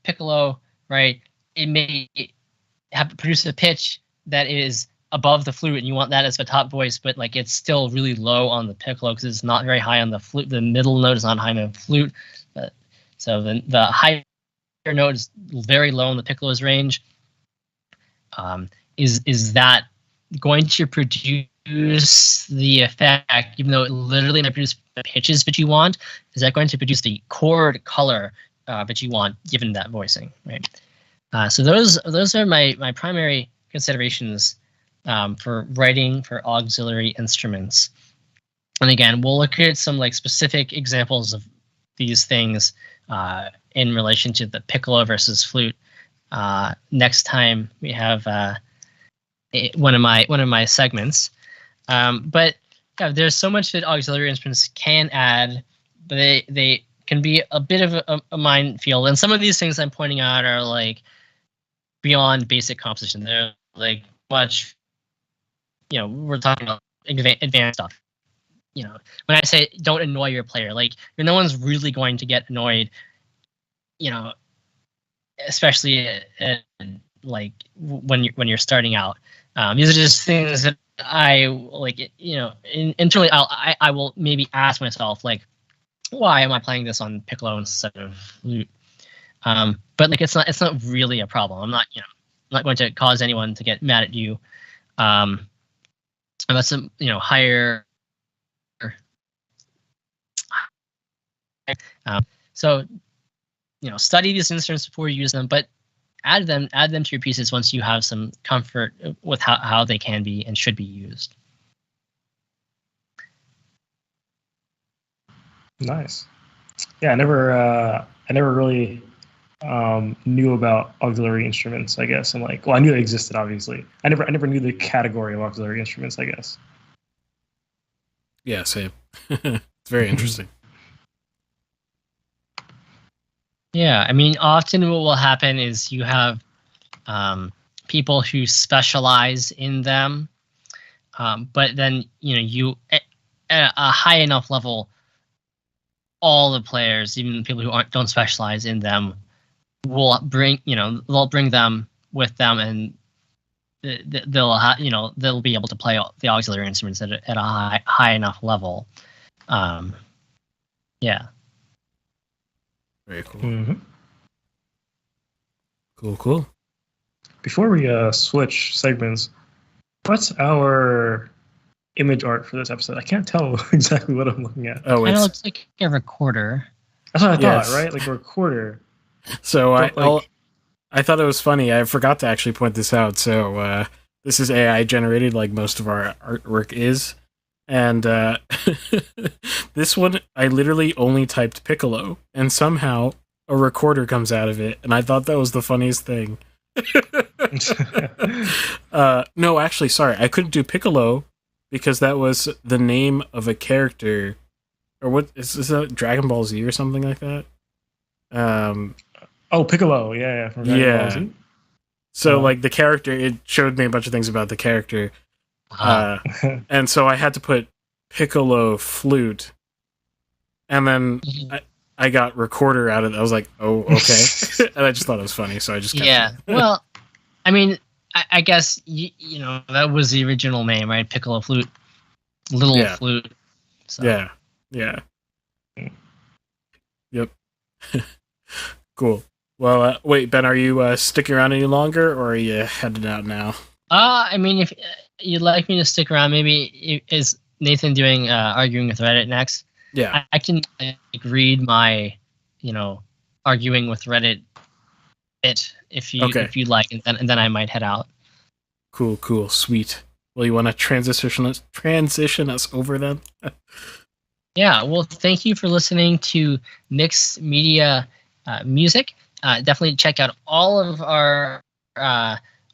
piccolo, right, it may produce a pitch that is above the flute, and you want that as the top voice, but like it's still really low on the piccolo because it's not very high on the flute. The middle note is not high on the flute, so the higher note is very low on the piccolo's range. Is that going to produce the effect, even though it literally might produce the pitches that you want? Is that going to produce the chord color that you want given that voicing, right? So those are my primary considerations for writing for auxiliary instruments. And again, we'll look at some like specific examples of these things in relation to the piccolo versus flute next time we have one of my segments. But yeah, there's so much that auxiliary instruments can add, but they can be a bit of a minefield. And some of these things I'm pointing out are like beyond basic composition. They're like much, we're talking about advanced stuff. When I say don't annoy your player, like no one's really going to get annoyed, especially like when you're starting out. These are just things that I like, internally I will maybe ask myself, like, why am I playing this on piccolo instead of flute? But like it's not really a problem. I'm not going to cause anyone to get mad at you. About some higher. So study these instruments before you use them, but add them to your pieces once you have some comfort with how they can be and should be used. Nice. Yeah, I never really knew about auxiliary instruments, I guess. And like, well, I knew they existed, obviously. I never knew the category of auxiliary instruments, I guess. Yeah, same. It's very interesting. Yeah, I mean, often what will happen is you have people who specialize in them, but then you at a high enough level, all the players, even people who don't specialize in them, will bring they'll bring them with them, and they'll be able to play the auxiliary instruments at a high enough level. Yeah. Very cool. Mm-hmm. Cool. Before we switch segments, what's our image art for this episode? I can't tell exactly what I'm looking at. Oh, It looks like a recorder. That's what I thought, Yes. right? Like a recorder. So But, I thought it was funny. I forgot to actually point this out. So this is AI generated, like most of our artwork is. And this one, I literally only typed piccolo, and somehow a recorder comes out of it, and I thought that was the funniest thing. No, actually, sorry, I couldn't do piccolo because that was the name of a character, or what is that, Dragon Ball Z or something like that? Oh, Piccolo, yeah, from Dragon Ball Z. So like the character, it showed me a bunch of things about the character. And so I had to put piccolo flute, and then I got recorder out of it. I was like, oh, okay. And I just thought it was funny, so I just kept it. Well, I mean, I guess that was the original name, right? Piccolo flute, little flute. So. Yeah. Yep. Cool. Well, wait, Ben, are you sticking around any longer, or are you headed out now? I mean, if you'd like me to stick around, maybe is Nathan doing arguing with Reddit next? Yeah. I can read my, arguing with Reddit bit if you like, and then I might head out. Cool, sweet. Well, you want to transition us over then? Yeah. Well, thank you for listening to Mixed Media Music. Definitely check out all of our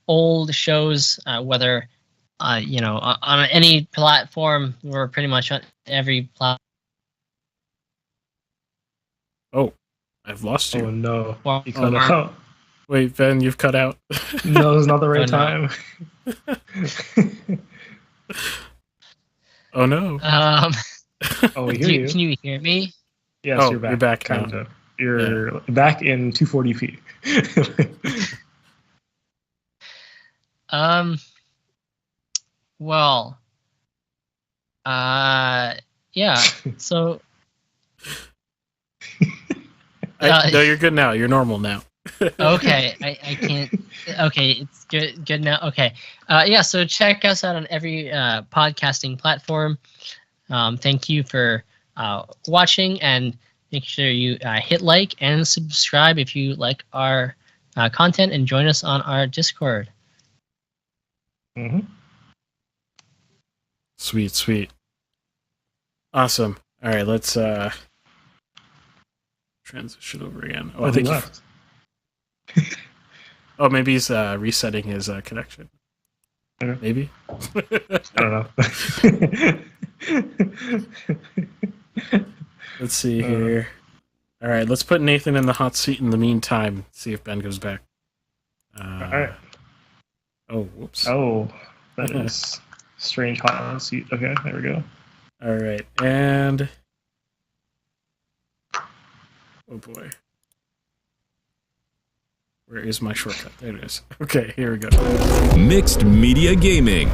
old shows, whether on any platform. We're pretty much on every platform. Oh, I've lost you. Oh no, Well, you cut out. Wait, Ben, you've cut out. No, it's not the right time. Oh no. Oh, we hear you. Can you hear me? Yes, you're back. Kind of. You're back in 240p. Well. Yeah. So. No, you're good now. You're normal now. Okay, I can't. Okay, it's good now. Okay, yeah. So check us out on every podcasting platform. Thank you for watching, and make sure you hit like and subscribe if you like our content, and join us on our Discord. Mm-hmm. Sweet. Awesome. All right, let's transition over again. Oh, I think left. Oh, maybe he's resetting his connection. Maybe. I don't know. Let's see here. All right, let's put Nathan in the hot seat in the meantime. See if Ben goes back. All right. Oh, whoops. Oh, that is strange hot seat. Okay, there we go. All right, and oh boy, where is my shortcut? There it is. Okay, here we go. Mixed Media Gaming.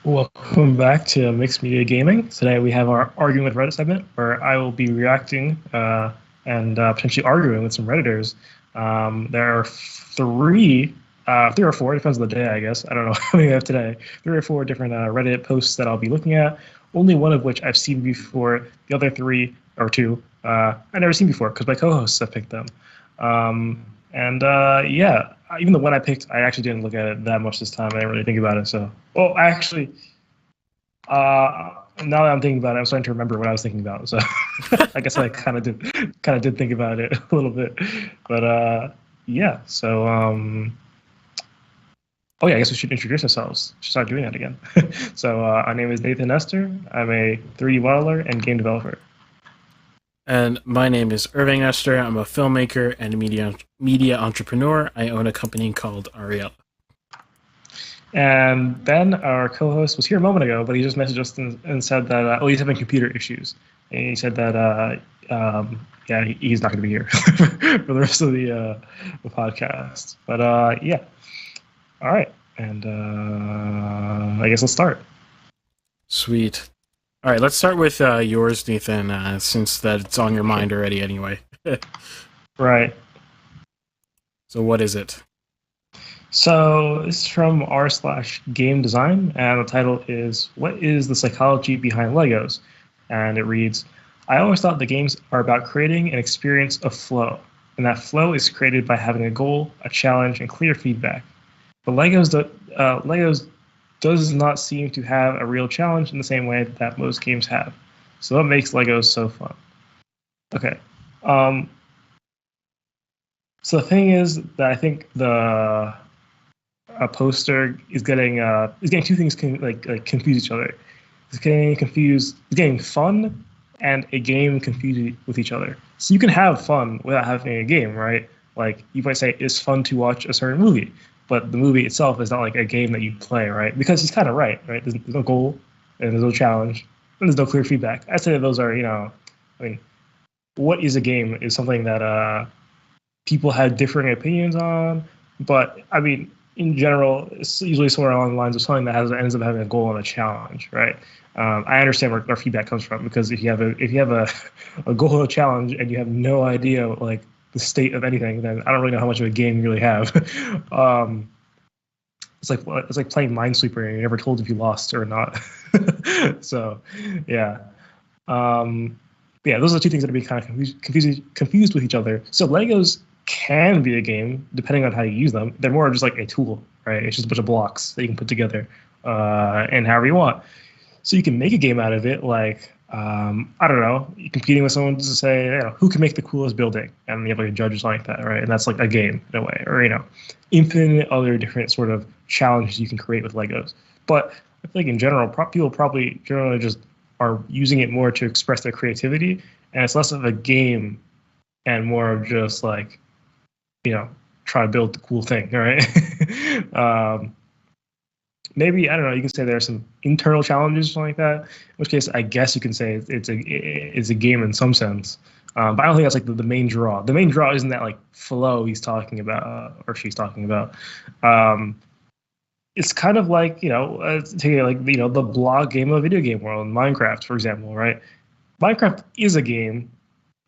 Welcome back to Mixed Media Gaming. Today we have our Arguing with Reddit segment where I will be reacting and potentially arguing with some Redditors. There are three or four, depends on the day, I guess. I don't know how many we have today. 3 or 4 different Reddit posts that I'll be looking at, only one of which I've seen before. The other 3 or 2 I've never seen before because my co-hosts have picked them. Yeah, even the one I picked, I actually didn't look at it that much this time. I didn't really think about it. So, well, actually, now that I'm thinking about it, I'm starting to remember what I was thinking about. So, I guess I kind of did think about it a little bit. But yeah. So, oh yeah, I guess we should introduce ourselves. Should start doing that again. So, my name is Nathan Nestor. I'm a 3D modeler and game developer. And my name is Irving Nestor. I'm a filmmaker and a media entrepreneur. I own a company called Ariella. And Ben, our co-host, was here a moment ago, but he just messaged us and said that he's having computer issues. And he said that yeah, he's not going to be here for the rest of the podcast. But yeah, all right, and I guess let's start. Sweet. All right, let's start with yours, Nathan, since that's on your mind already anyway. Right. So what is it? So this is from r/game design, and the title is "What is the psychology behind Legos?" And it reads, "I always thought the games are about creating an experience of flow, and that flow is created by having a goal, a challenge, and clear feedback. But Legos does not seem to have a real challenge in the same way that most games have. So what makes Legos so fun?" Okay. So the thing is that I think the poster is getting 2 things confuse each other. It's getting fun and a game confused with each other. So you can have fun without having a game, right? Like you might say it's fun to watch a certain movie, but the movie itself is not like a game that you play, right? Because he's kind of right? There's no goal, and there's no challenge, and there's no clear feedback. I'd say that those are, I mean, what is a game is something that people have differing opinions on, but I mean, in general, it's usually somewhere along the lines of something that ends up having a goal and a challenge, right? I understand where feedback comes from, because if you have a goal or a challenge and you have no idea like the state of anything, then I don't really know how much of a game you really have. It's like playing Minesweeper and you're never told if you lost or not. So, yeah. Yeah, those are the 2 things that are being kind of confused with each other. So Legos can be a game depending on how you use them. They're more just like a tool, right? It's just a bunch of blocks that you can put together and however you want. So you can make a game out of it, like I don't know, you're competing with someone to say, who can make the coolest building, and you have like a judge or something like that, right? And that's like a game in a way, or infinite other different sort of challenges you can create with Legos. But I feel like in general, people probably generally just are using it more to express their creativity, and it's less of a game and more of just like, try to build the cool thing, right? Maybe, I don't know, you can say there are some internal challenges or something like that, in which case I guess you can say it's a game in some sense. But I don't think that's like the main draw. The main draw isn't that like flow he's talking about or she's talking about. It's kind of like, taking like, the blog game of a video game world, Minecraft, for example, right? Minecraft is a game,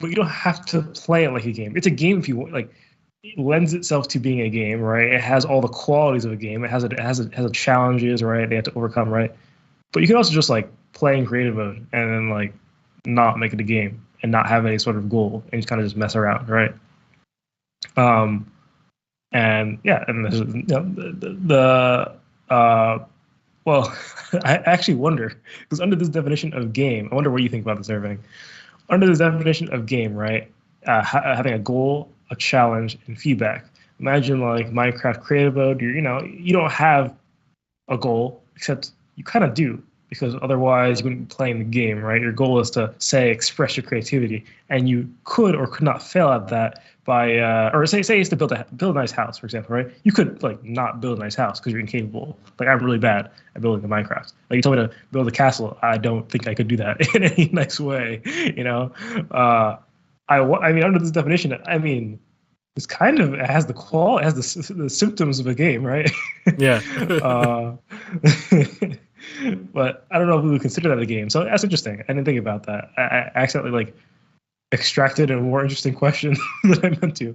but you don't have to play it like a game. It's a game if you want, like, it lends itself to being a game, right? It has all the qualities of a game. It has challenges, right? They have to overcome, right? But you can also just like play in creative mode and then like not make it a game and not have any sort of goal and kind of just mess around, right? And yeah, and there's, well, I actually wonder, because under this definition of game, I wonder what you think about this, Irving. Under this definition of game, right? Having a goal, a challenge, and feedback. Imagine like Minecraft creative mode. You don't have a goal, except you kind of do, because otherwise you wouldn't be playing the game, right? Your goal is to express your creativity, and you could or could not fail at that by, or say it's to build a nice house, for example, right? You could like not build a nice house because you're incapable. Like I'm really bad at building a Minecraft. Like you told me to build a castle, I don't think I could do that in any nice way, I mean, under this definition, I mean, it's kind of, it has the symptoms of a game, right? Yeah. But I don't know if we would consider that a game. So that's interesting. I didn't think about that. I accidentally like extracted a more interesting question than I meant to.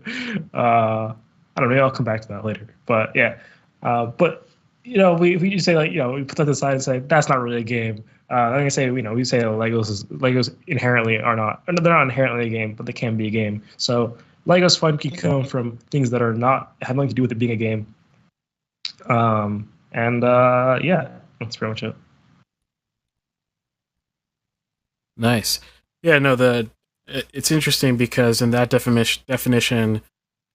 I don't know. Maybe I'll come back to that later. But yeah. But we just say like we put that aside and say that's not really a game. I'm gonna say we say Legos inherently are not. They're not inherently a game, but they can be a game. So Legos fun can come from things that are not have nothing to do with it being a game. Yeah, that's pretty much it. Nice. Yeah, no, it's interesting because in that definition,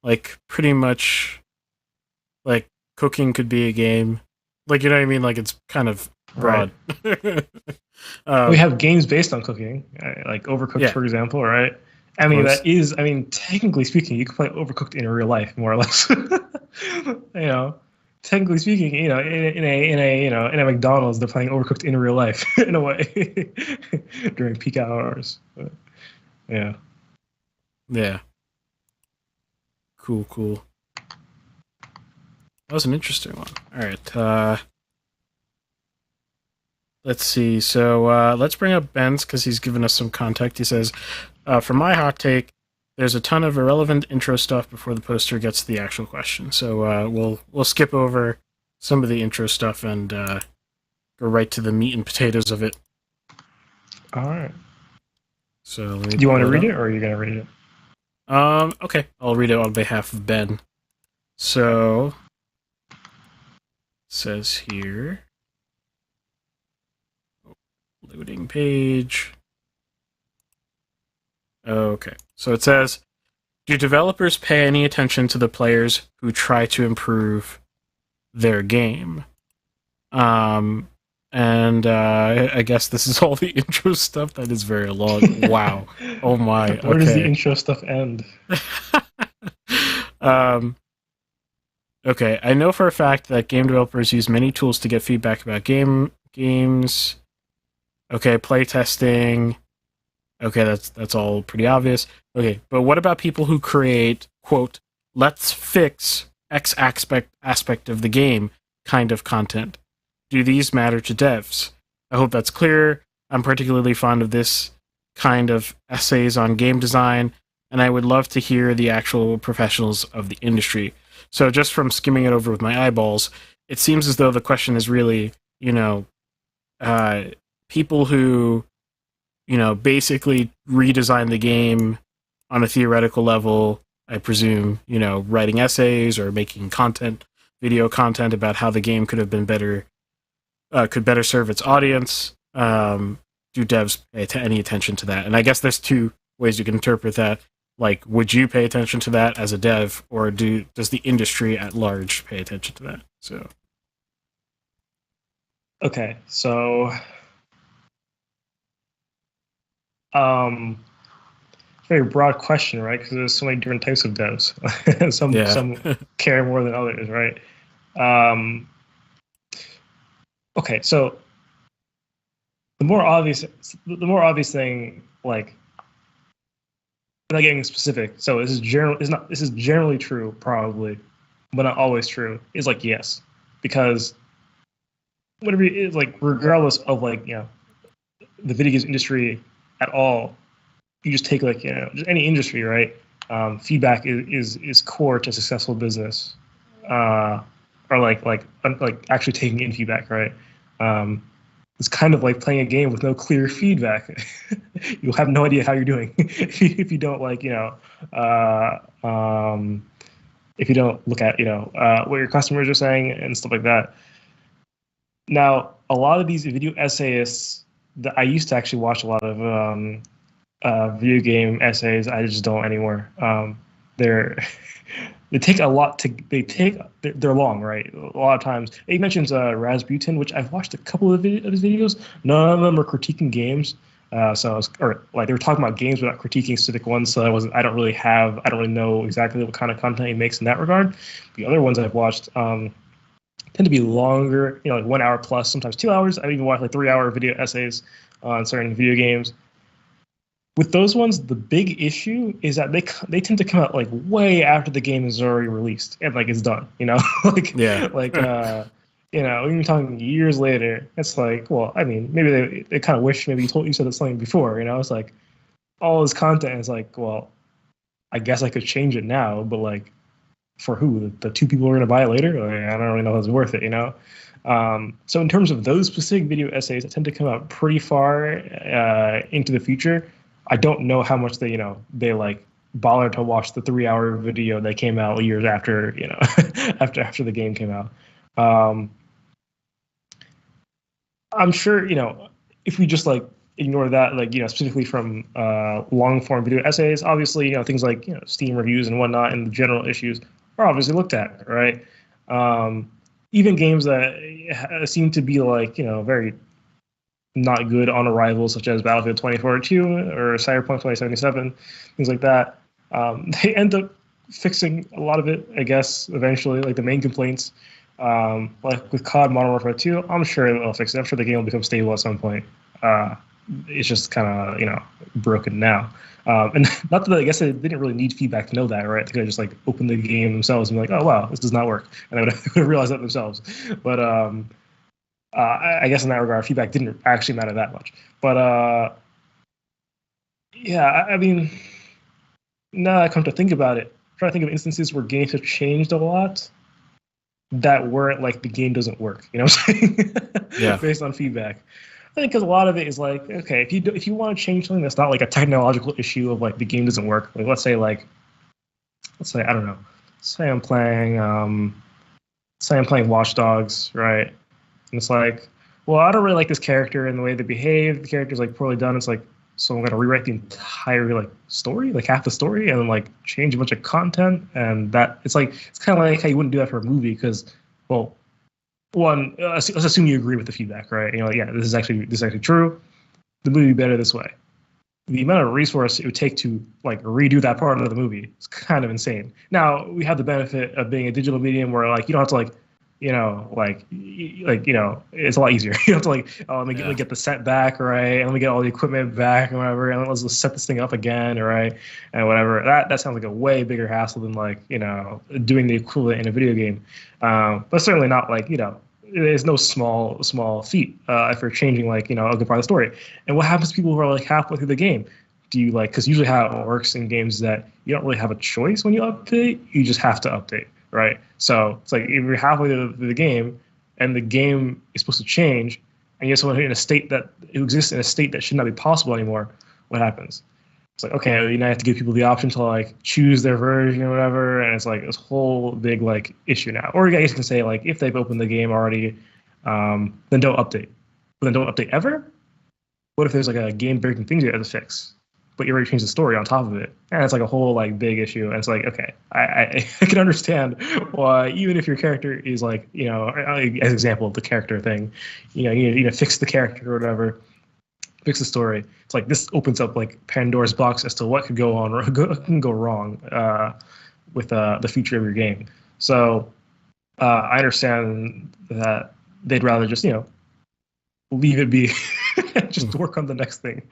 like pretty much, like cooking could be a game. Like you know what I mean? Like it's kind of broad. Right. We have games based on cooking, like Overcooked, for example, right? I mean, technically speaking, you can play Overcooked in real life, more or less. Technically speaking, in a McDonald's, they're playing Overcooked in real life in a way during peak hours. But, yeah. Yeah. Cool. That was an interesting one. All right. Let's see. So let's bring up Ben's because he's given us some context. He says, for my hot take, there's a ton of irrelevant intro stuff before the poster gets to the actual question. So we'll skip over some of the intro stuff and go right to the meat and potatoes of it. All right. So do you want to read it, or are you going to read it? Okay. I'll read it on behalf of Ben. So it says here. Loading page. Okay. So it says, do developers pay any attention to the players who try to improve their game? I guess this is all the intro stuff. That is very long. Wow. Oh my. Okay. Where does the intro stuff end? Okay. I know for a fact that game developers use many tools to get feedback about games. Okay, playtesting. Okay, that's all pretty obvious. Okay, but what about people who create, quote, let's fix X aspect of the game kind of content? Do these matter to devs? I hope that's clear. I'm particularly fond of this kind of essays on game design, and I would love to hear the actual professionals of the industry. So just from skimming it over with my eyeballs, it seems as though the question is really, people who, basically redesign the game on a theoretical level, I presume, writing essays or making video content about how the game could have been better, could better serve its audience. Do devs pay any attention to that? And I guess there's two ways you can interpret that. Like, would you pay attention to that as a dev, or does the industry at large pay attention to that? So. Okay, so very broad question, right? Because there's so many different types of devs. Some care more than others, right? Okay, so the more obvious thing, like, without getting specific, so this is generally true, probably, but not always true. Is like yes, because whatever it is, like, regardless of like the video games industry at all, you just take like just any industry, right? Feedback is core to successful business, or like actually taking in feedback, right? It's kind of like playing a game with no clear feedback. You'll have no idea how you're doing if you don't if you don't look at what your customers are saying and stuff like that. Now, a lot of these video essayists that I used to actually watch a lot of video game essays. I just don't anymore. They take a lot they're long, right? A lot of times. He mentions Rasputin, which I've watched a couple of his videos. None of them are critiquing games. They were talking about games without critiquing specific ones. So I don't really know exactly what kind of content he makes in that regard. The other ones I've watched tend to be longer, like 1 hour plus, sometimes 2 hours. I've even watched like 3-hour video essays on certain video games. With those ones, the big issue is that they tend to come out like way after the game is already released and like it's done, when you're talking years later, it's like, well, I mean, maybe they kind of wish maybe you said something before, it's like all this content is like, well, I guess I could change it now, but like for who? The two people who are going to buy it later? Like, I don't really know if it's worth it, So in terms of those specific video essays that tend to come out pretty far into the future, I don't know how much they like bother to watch the 3-hour video that came out years after, after the game came out. I'm sure, if we just like ignore that, like, specifically from long form video essays, obviously, things like, Steam reviews and whatnot and the general issues are obviously looked at, right? Even games that seem to be like, very not good on arrival, such as Battlefield 2042 or Cyberpunk 2077, things like that, they end up fixing a lot of it, I guess, eventually, like the main complaints. Like with COD Modern Warfare 2, I'm sure it'll fix it. I'm sure the game will become stable at some point. It's just kind of, broken now. And not that I guess they didn't really need feedback to know that, right? They could have just like opened the game themselves and be like, oh, wow, this does not work. And they would have realized that themselves. But I guess in that regard, feedback didn't actually matter that much. But yeah, I mean, now I come to think about it, I'm trying to think of instances where games have changed a lot that weren't like the game doesn't work, what I'm saying? Yeah. Based on feedback. I think because a lot of it is like, okay, if you want to change something that's not like a technological issue of like the game doesn't work, like let's say I don't know, say I'm playing Watch Dogs, right? And it's like, well, I don't really like this character and the way they behave. The character's like poorly done. It's like, so I'm gonna rewrite the entire like story, like half the story, and then like change a bunch of content. And that it's kind of like how you wouldn't do that for a movie because, well, one, let's assume you agree with the feedback, right? And you're like, yeah, this is actually true. The movie would be better this way. The amount of resource it would take to like redo that part of the movie is kind of insane. Now we have the benefit of being a digital medium where like you don't have to like, it's a lot easier. You don't have to like, oh, let me get the set back, right? And let me get all the equipment back or whatever, and let's just set this thing up again, right? And whatever. That sounds like a way bigger hassle than like, doing the equivalent in a video game. But certainly not like, there's no small feat if you're changing like, a good part of the story. And what happens to people who are like halfway through the game? Do you like, because usually how it works in games is that you don't really have a choice when you update, you just have to update. Right, so it's like if you're halfway through the game, and the game is supposed to change, and you have someone in a state that exists in a state that should not be possible anymore. What happens? It's like, okay, you now have to give people the option to like choose their version or whatever, and it's like this whole big like issue now. Or you guys can say like if they've opened the game already, then don't update. But then don't update ever. What if there's like a game breaking thing you have to fix? But you already changed the story on top of it, and it's like a whole like big issue. And it's like, okay, I can understand why even if your character is like, as example of the character thing, you need to fix the character or whatever, fix the story. It's like this opens up like Pandora's box as to what could go on or can go wrong with the future of your game. So I understand that they'd rather just leave it be. Just work on the next thing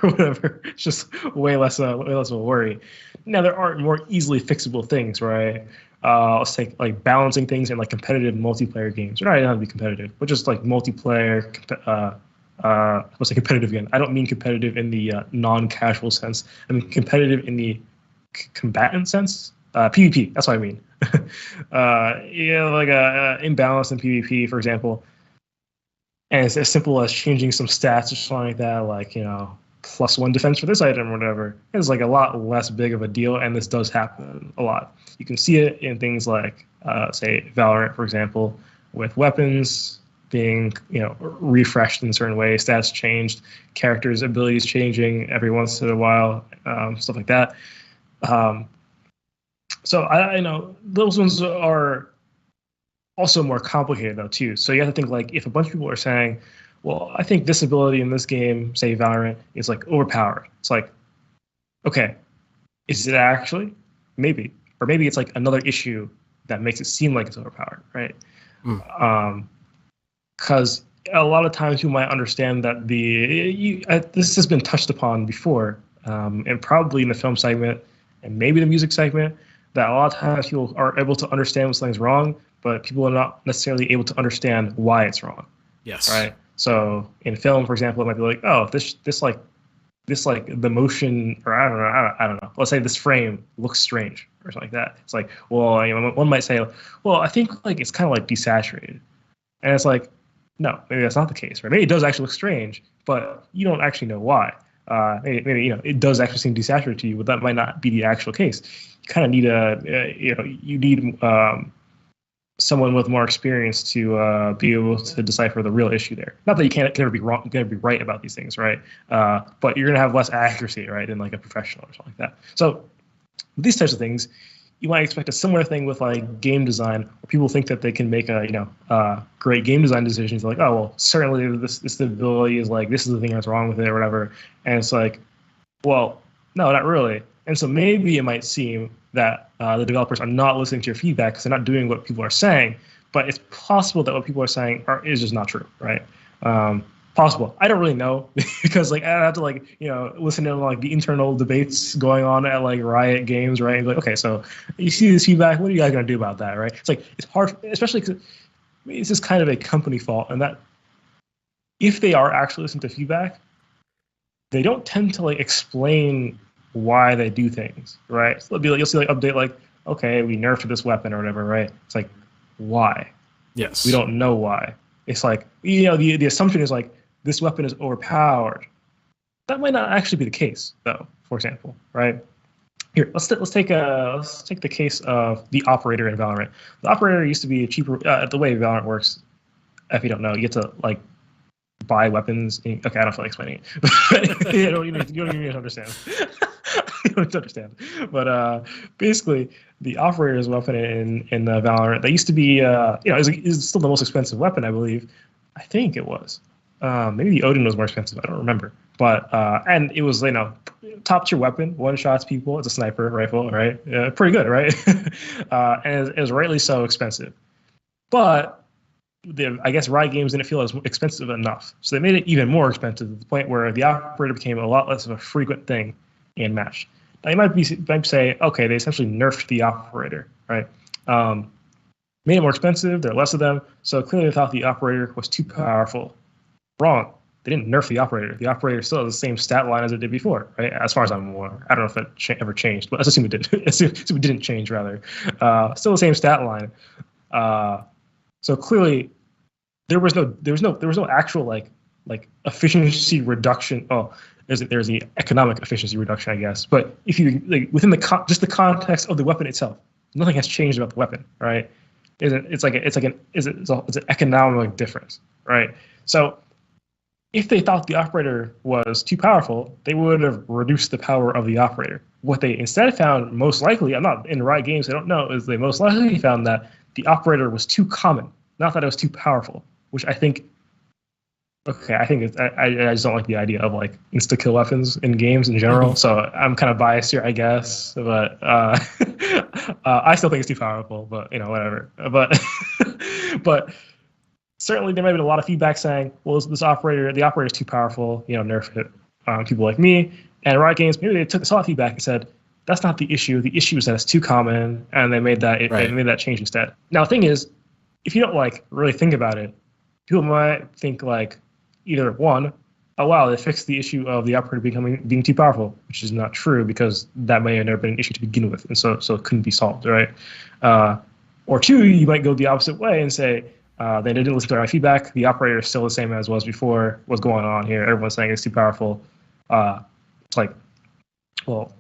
or whatever. It's just way less of a worry. Now there are more easily fixable things, right? Let's take like balancing things in like competitive multiplayer games. Or not, it doesn't have to be competitive, but just like multiplayer. Let's say competitive again. I don't mean competitive in the non-casual sense. I mean competitive in the combatant sense. PvP. That's what I mean. Like a imbalance in PvP, for example. And it's as simple as changing some stats or something like that, like, +1 defense for this item or whatever. It's like a lot less big of a deal, and this does happen a lot. You can see it in things like, say, Valorant, for example, with weapons being, refreshed in a certain way, stats changed, characters' abilities changing every once in a while, stuff like that. So I know those ones are also more complicated though too. So you have to think like if a bunch of people are saying, well, I think this ability in this game, say Valorant, is like overpowered. It's like, okay, is it actually? Maybe. Or maybe it's like another issue that makes it seem like it's overpowered, right? Because a lot of times you might understand that this has been touched upon before, and probably in the film segment and maybe the music segment, that a lot of times people are able to understand when something's wrong, but people are not necessarily able to understand why it's wrong. Yes. Right. So in film, for example, it might be like, oh, this like the motion, or I don't know. Let's say this frame looks strange or something like that. It's like, well, one might say, well, I think like it's kind of like desaturated, and it's like, no, maybe that's not the case, right? Maybe it does actually look strange, but you don't actually know why. Maybe it does actually seem desaturated to you, but that might not be the actual case. You kind of need you need someone with more experience to be able to decipher the real issue there. Not that you can never be wrong, you can never be right about these things, right? But you're gonna have less accuracy, right, than like a professional or something like that. So with these types of things, you might expect a similar thing with like game design, where people think that they can make great game design decisions. Like, oh well, certainly this ability is like, this is the thing that's wrong with it or whatever. And it's like, well, no, not really. And so maybe it might seem that the developers are not listening to your feedback because they're not doing what people are saying. But it's possible that what people are saying is just not true, right? Possible. I don't really know because like I have to listen to like the internal debates going on at like Riot Games, right? Like, okay, so you see this feedback, what are you guys gonna do about that, right? It's like it's hard, especially because it's just kind of a company fault, and that if they are actually listening to feedback, they don't tend to like explain why they do things, right? So it'll be like, you'll see like update like, okay, we nerfed this weapon or whatever, right? It's like, why? Yes. We don't know why. It's like, the assumption is like, this weapon is overpowered. That might not actually be the case, though. For example, right? Here, let's take the case of the operator in Valorant. The operator used to be a cheaper. The way Valorant works, if you don't know, you get to like buy weapons. Okay, I don't feel like explaining it. you don't even need to understand. You don't need to understand. But basically, the operator's weapon in Valorant, that used to be is still the most expensive weapon, I believe. I think it was. Maybe the Odin was more expensive. I don't remember. But and it was top tier weapon, one shots people. It's a sniper rifle, right? Pretty good, right? And it was rightly so expensive. But I guess Riot Games didn't feel it was expensive enough, so they made it even more expensive to the point where the operator became a lot less of a frequent thing in match. Now you might say, okay, they essentially nerfed the operator, right? Made it more expensive. There are less of them, so clearly they thought the operator was too powerful. Wrong. They didn't nerf the operator. The operator still has the same stat line as it did before, right? As far as I'm aware. I don't know if that ever changed, but let's assume it did. assume it didn't change, rather. Still the same stat line. So clearly, there was no actual like efficiency reduction. Oh, there's the economic efficiency reduction, I guess. But if you within just the context of the weapon itself, nothing has changed about the weapon, right? It's an economic difference, right? So if they thought the operator was too powerful, they would have reduced the power of the operator. What they instead found, most likely, I'm not in Riot Games, I don't know, is they most likely found that the operator was too common, not that it was too powerful, which I think, I just don't like the idea of like insta-kill weapons in games in general, so I'm kind of biased here, I guess, but I still think it's too powerful, but whatever. But certainly, there might have been a lot of feedback saying, well, the operator is too powerful, nerf it. People like me. And Riot Games, maybe they saw feedback and said, that's not the issue. The issue is that it's too common, and they made that change instead. Now, the thing is, if you don't really think about it, people might think either one, oh wow, they fixed the issue of the operator being too powerful, which is not true because that may have never been an issue to begin with, and so it couldn't be solved, right? Or two, you might go the opposite way and say, they didn't listen to our feedback. The operator is still the same as was before. What's going on here? Everyone's saying it's too powerful. It's like, well,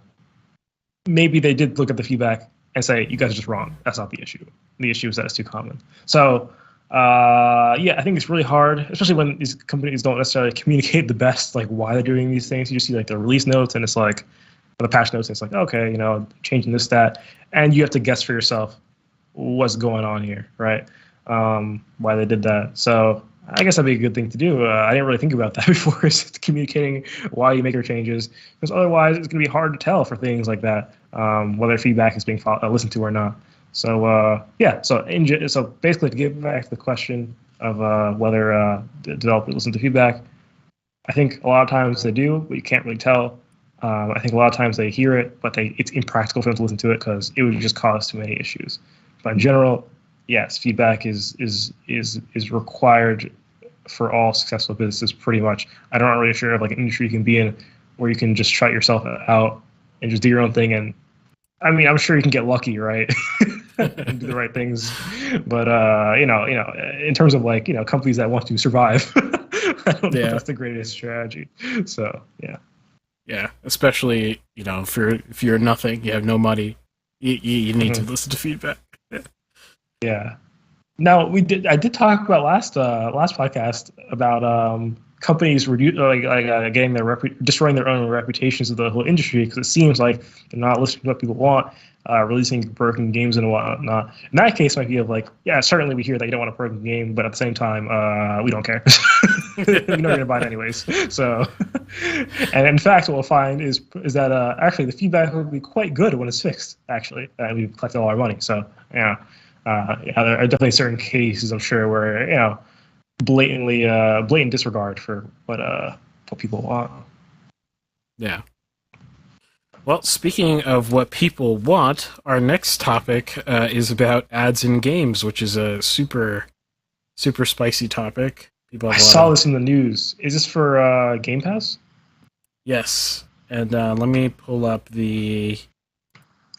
maybe they did look at the feedback and say, you guys are just wrong. That's not the issue. The issue is that it's too common. So, I think it's really hard, especially when these companies don't necessarily communicate the best, why they're doing these things. You just see the release notes and it's the patch notes, and it's okay, changing this, that, and you have to guess for yourself what's going on here, right? Why they did that. So I guess that'd be a good thing to do. I didn't really think about that before, is communicating why you make your changes, because otherwise it's going to be hard to tell for things like that, whether feedback is being listened to or not. So so basically, to get back to the question of whether the developers listen to feedback, I think a lot of times they do, but you can't really tell. I think a lot of times they hear it, but it's impractical for them to listen to it because it would just cause too many issues. But in general, yes, feedback is required for all successful businesses, pretty much. I'm not really sure of like an industry you can be in where you can just try yourself out and just do your own thing. And I mean, I'm sure you can get lucky, right? And do the right things, but in terms of like companies that want to survive, I don't know if that's the greatest strategy. So yeah, especially if you're nothing, you have no money, you need to listen to feedback. Yeah. Now I did talk about last podcast about companies getting destroying their own reputations of the whole industry because it seems like they're not listening to what people want, releasing broken games and whatnot. In that case, might be of like, yeah, certainly we hear that you don't want a broken game, but at the same time, we don't care. You're going to buy it anyways. So, and in fact, what we'll find is that actually the feedback will be quite good when it's fixed. Actually, and we've collected all our money. So yeah. There are definitely certain cases, I'm sure, where blatant disregard for what people want. Yeah. Well, speaking of what people want, our next topic is about ads in games, which is a super spicy topic. I saw this in the news. Is this for Game Pass? Yes. And let me pull up the.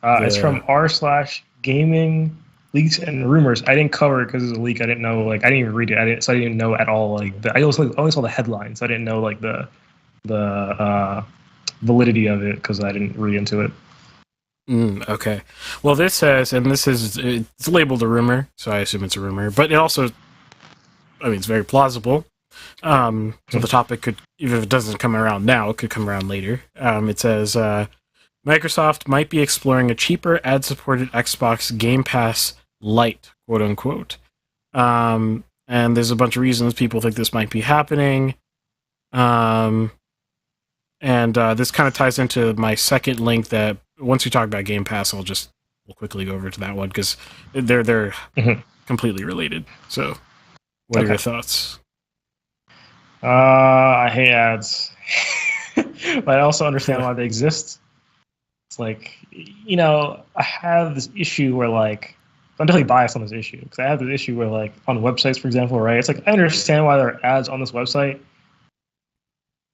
It's from r/gaming. Leaks and rumors. I didn't cover it because it was a leak. I didn't know. Like, I didn't even read it. I didn't even know at all. Like, I only saw the headlines. I didn't know like the validity of it because I didn't read into it. Okay. Well, this says, and it's labeled a rumor, so I assume it's a rumor. But it also, I mean, it's very plausible. So the topic could, even if it doesn't come around now, it could come around later. It says Microsoft might be exploring a cheaper ad-supported Xbox Game Pass Lite, quote unquote. And there's a bunch of reasons people think this might be happening. And this kind of ties into my second link that once we talk about Game Pass, we'll quickly go over to that one because they're completely related. So, what are your thoughts? I hate ads, but I also understand why they exist. It's like, I have this issue where like I'm definitely biased on this issue because I have this issue where like on websites, for example, right? It's like I understand why there are ads on this website,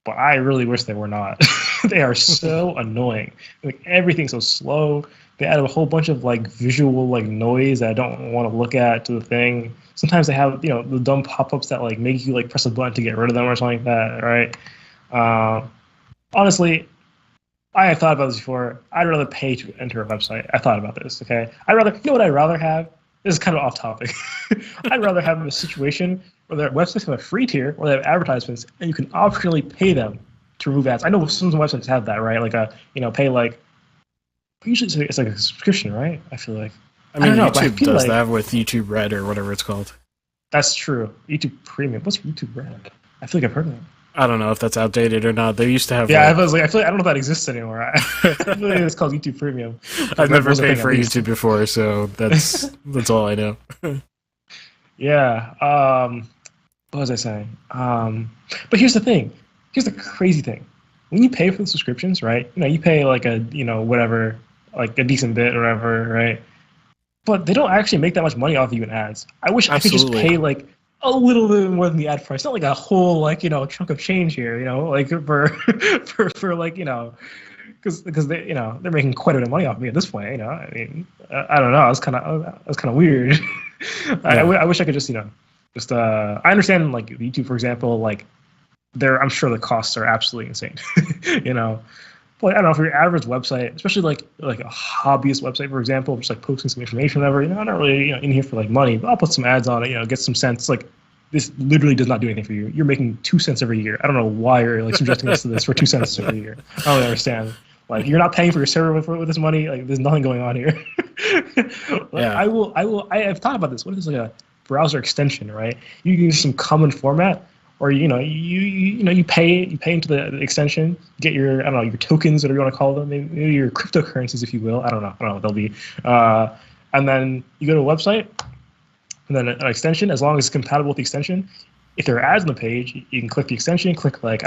but I really wish they were not. They are so annoying. Like everything's so slow. They add a whole bunch of like visual like noise that I don't want to look at to the thing. Sometimes they have the dumb pop-ups that like make you like press a button to get rid of them or something like that, right? Honestly, I have thought about this before. I'd rather pay to enter a website. I thought about this, okay? What I'd rather have? This is kind of off topic. I'd rather have a situation where their websites have a free tier, where they have advertisements, and you can optionally pay them to remove ads. I know some websites have that, right? Like pay like. Usually it's like a subscription, right? I feel like. I mean, don't know, YouTube does that with YouTube Red or whatever it's called. That's true. YouTube Premium. What's YouTube Red? I feel like I've heard of that. I don't know if that's outdated or not. They used to have. Yeah, I feel like I don't know if that exists anymore. I feel like it's called YouTube Premium. I've never paid for YouTube before, so that's all I know. Yeah. What was I saying? But here's the thing. Here's the crazy thing. When you pay for the subscriptions, right? You pay like a whatever, like a decent bit or whatever, right? But they don't actually make that much money off of you in ads. I wish I could just pay like a little bit more than the ad price, not like a whole chunk of change here, like for like because they they're making quite a bit of money off me at this point, I mean I don't know, it's kind of weird. Yeah. I wish I could just I understand like YouTube, for example, like I'm sure the costs are absolutely insane, But I don't know, for your average website, especially like a hobbyist website, for example, just like posting some information, whatever. I'm not really in here for like money, but I'll put some ads on it. Get some cents. Like this literally does not do anything for you. You're making 2 cents every year. I don't know why you're like subjecting us to this for 2 cents every year. I don't really understand. Like you're not paying for your server with this money. Like there's nothing going on here. Yeah. I have thought about this. What if it's like a browser extension, right? You can use some common format. Or you pay into the extension, get your your tokens, whatever you want to call them, maybe your cryptocurrencies, if you will. I don't know what they'll be. And then you go to a website, and then an extension. As long as it's compatible with the extension, if there are ads on the page, you can click the extension, click the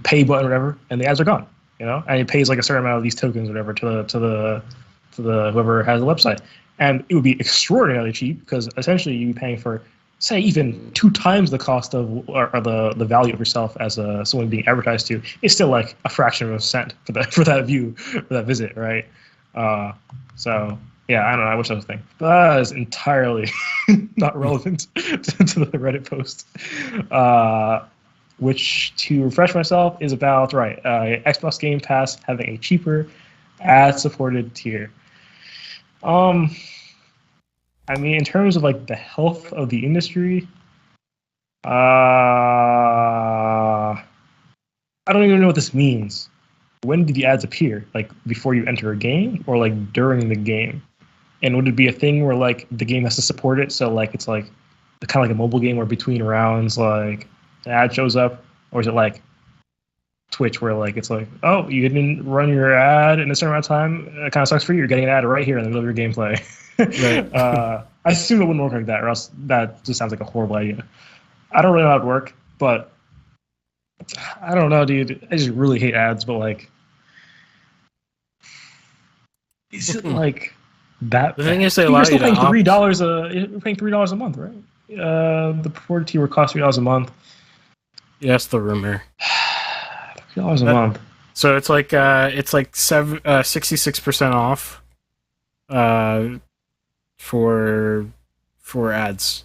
pay button, or whatever, and the ads are gone. And it pays like a certain amount of these tokens, or whatever, to the whoever has the website. and it would be extraordinarily cheap because essentially you'd be paying for, say, even 2 times the cost of or the value of yourself as someone being advertised to. It's still like a fraction of a cent for that view, for that visit, right? So yeah, I don't know. I wish that was a thing. But that is entirely not relevant to the Reddit post. Which, to refresh myself, is about Xbox Game Pass having a cheaper ad-supported tier. I mean, in terms of like the health of the industry, I don't even know what this means. When do the ads appear? Like before you enter a game, or like during the game? And would it be a thing where like the game has to support it? So like it's like kind of like a mobile game where between rounds like an ad shows up, or is it like Twitch where like it's like, oh, you didn't run your ad in a certain amount of time, it kind of sucks for you. You're getting an ad right here in the middle of your gameplay. Right. I assume it wouldn't work like that, or else that just sounds like a horrible idea. I don't really know how it would work, but I don't know, dude. I just really hate ads, but like, is it like that? The thing is, they allow you to paying $3. You're paying $3 a month, right? The purported tier would cost $3 a month. Yeah, that's the rumor. $3 a month. So it's like 66% off for ads,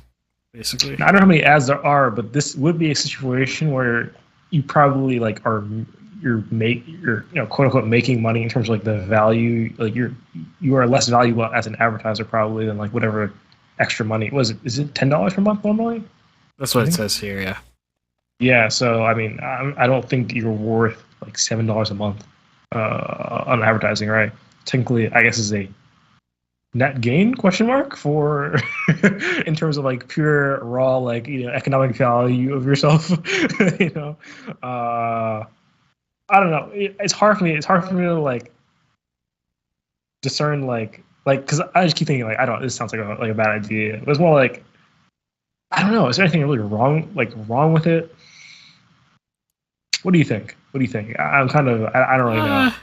basically. I don't know how many ads there are, but this would be a situation where you probably like you're quote unquote making money in terms of like the value. Like you are less valuable as an advertiser probably than like whatever extra money is it $10 per month normally? That's what it says here. Yeah. Yeah. So I mean, I don't think you're worth like $7 a month on advertising, right? Technically, I guess is a net gain question mark for in terms of like pure raw like economic value of yourself. I don't know. It's hard for me to like discern like because I just keep thinking like this sounds like a bad idea. It was more like I don't know. Is there anything really wrong with it? What do you think? I'm kind of I don't really know.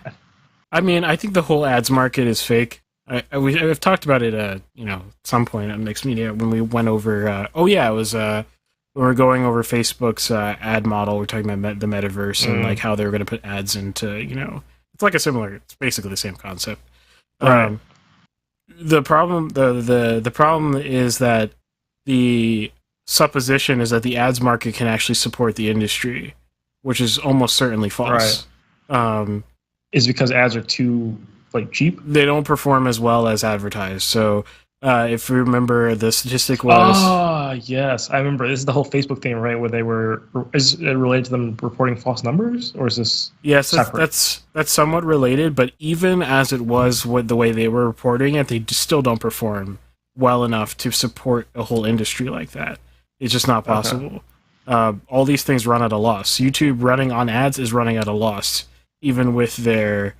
I mean, I think the whole ads market is fake. I've talked about it at some point on Mixed Media when we went over. It was we were going over Facebook's ad model. We're talking about the metaverse and like how they were going to put ads into it's like it's basically the same concept. Right. The problem the problem is that the supposition is that the ads market can actually support the industry, which is almost certainly false. Right. Is because ads are too like cheap? They don't perform as well as advertised. So if you remember, the statistic was... yes. I remember. This is the whole Facebook thing, right? Where is it related to them reporting false numbers? Or is this that's somewhat related, but even as it was with the way they were reporting it, they still don't perform well enough to support a whole industry like that. It's just not possible. Okay. All these things run at a loss. YouTube running on ads is running at a loss, even with their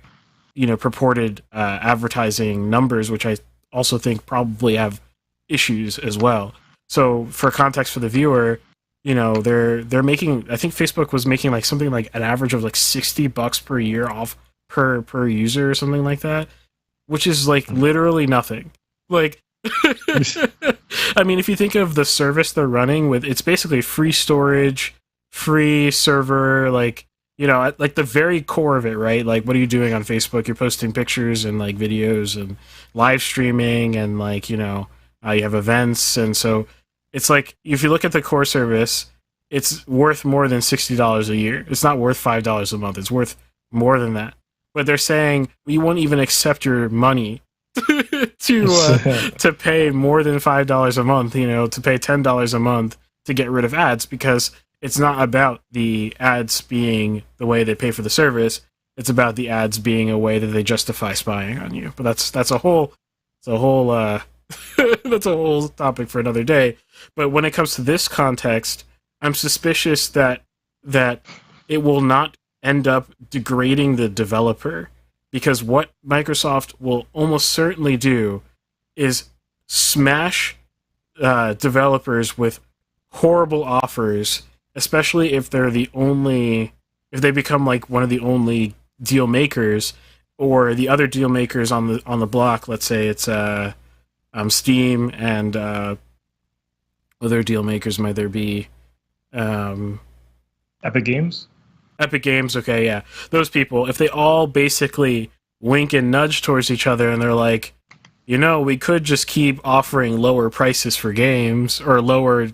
purported advertising numbers, which I also think probably have issues as well. So for context for the viewer, they're making, I think Facebook was making like something like an average of like $60 per year off per user or something like that, which is like literally nothing. Like I mean, if you think of the service they're running with, it's basically free storage, free server, like like the very core of it, right? Like, what are you doing on Facebook? You're posting pictures and like videos and live streaming and like, you have events. And so it's like, if you look at the core service, it's worth more than $60 a year. It's not worth $5 a month. It's worth more than that. But they're saying we won't even accept your money to pay more than $5 a month, to pay $10 a month to get rid of ads, because it's not about the ads being the way they pay for the service. It's about the ads being a way that they justify spying on you. But that's a whole that's a whole topic for another day. But when it comes to this context, I'm suspicious that it will not end up degrading the developer, because what Microsoft will almost certainly do is smash developers with horrible offers, especially if they're if they become like one of the only deal makers, or the other deal makers on the block. Let's say it's Steam and other deal makers might there be? Epic Games. Epic Games, okay, yeah. Those people, if they all basically wink and nudge towards each other and they're like, we could just keep offering lower prices for games or lower,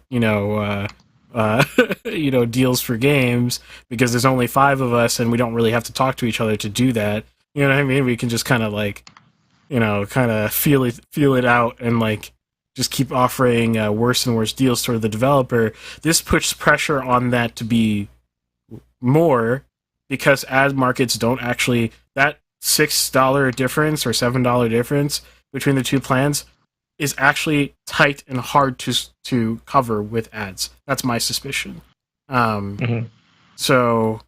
deals for games because there's only 5 of us and we don't really have to talk to each other to do that. You know what I mean? We can just kind of like, kind of feel it out and like just keep offering worse and worse deals toward the developer. This puts pressure on that to be more because ad markets don't actually, that $6 difference or $7 difference between the two plans is actually tight and hard to cover with ads. That's my suspicion. So,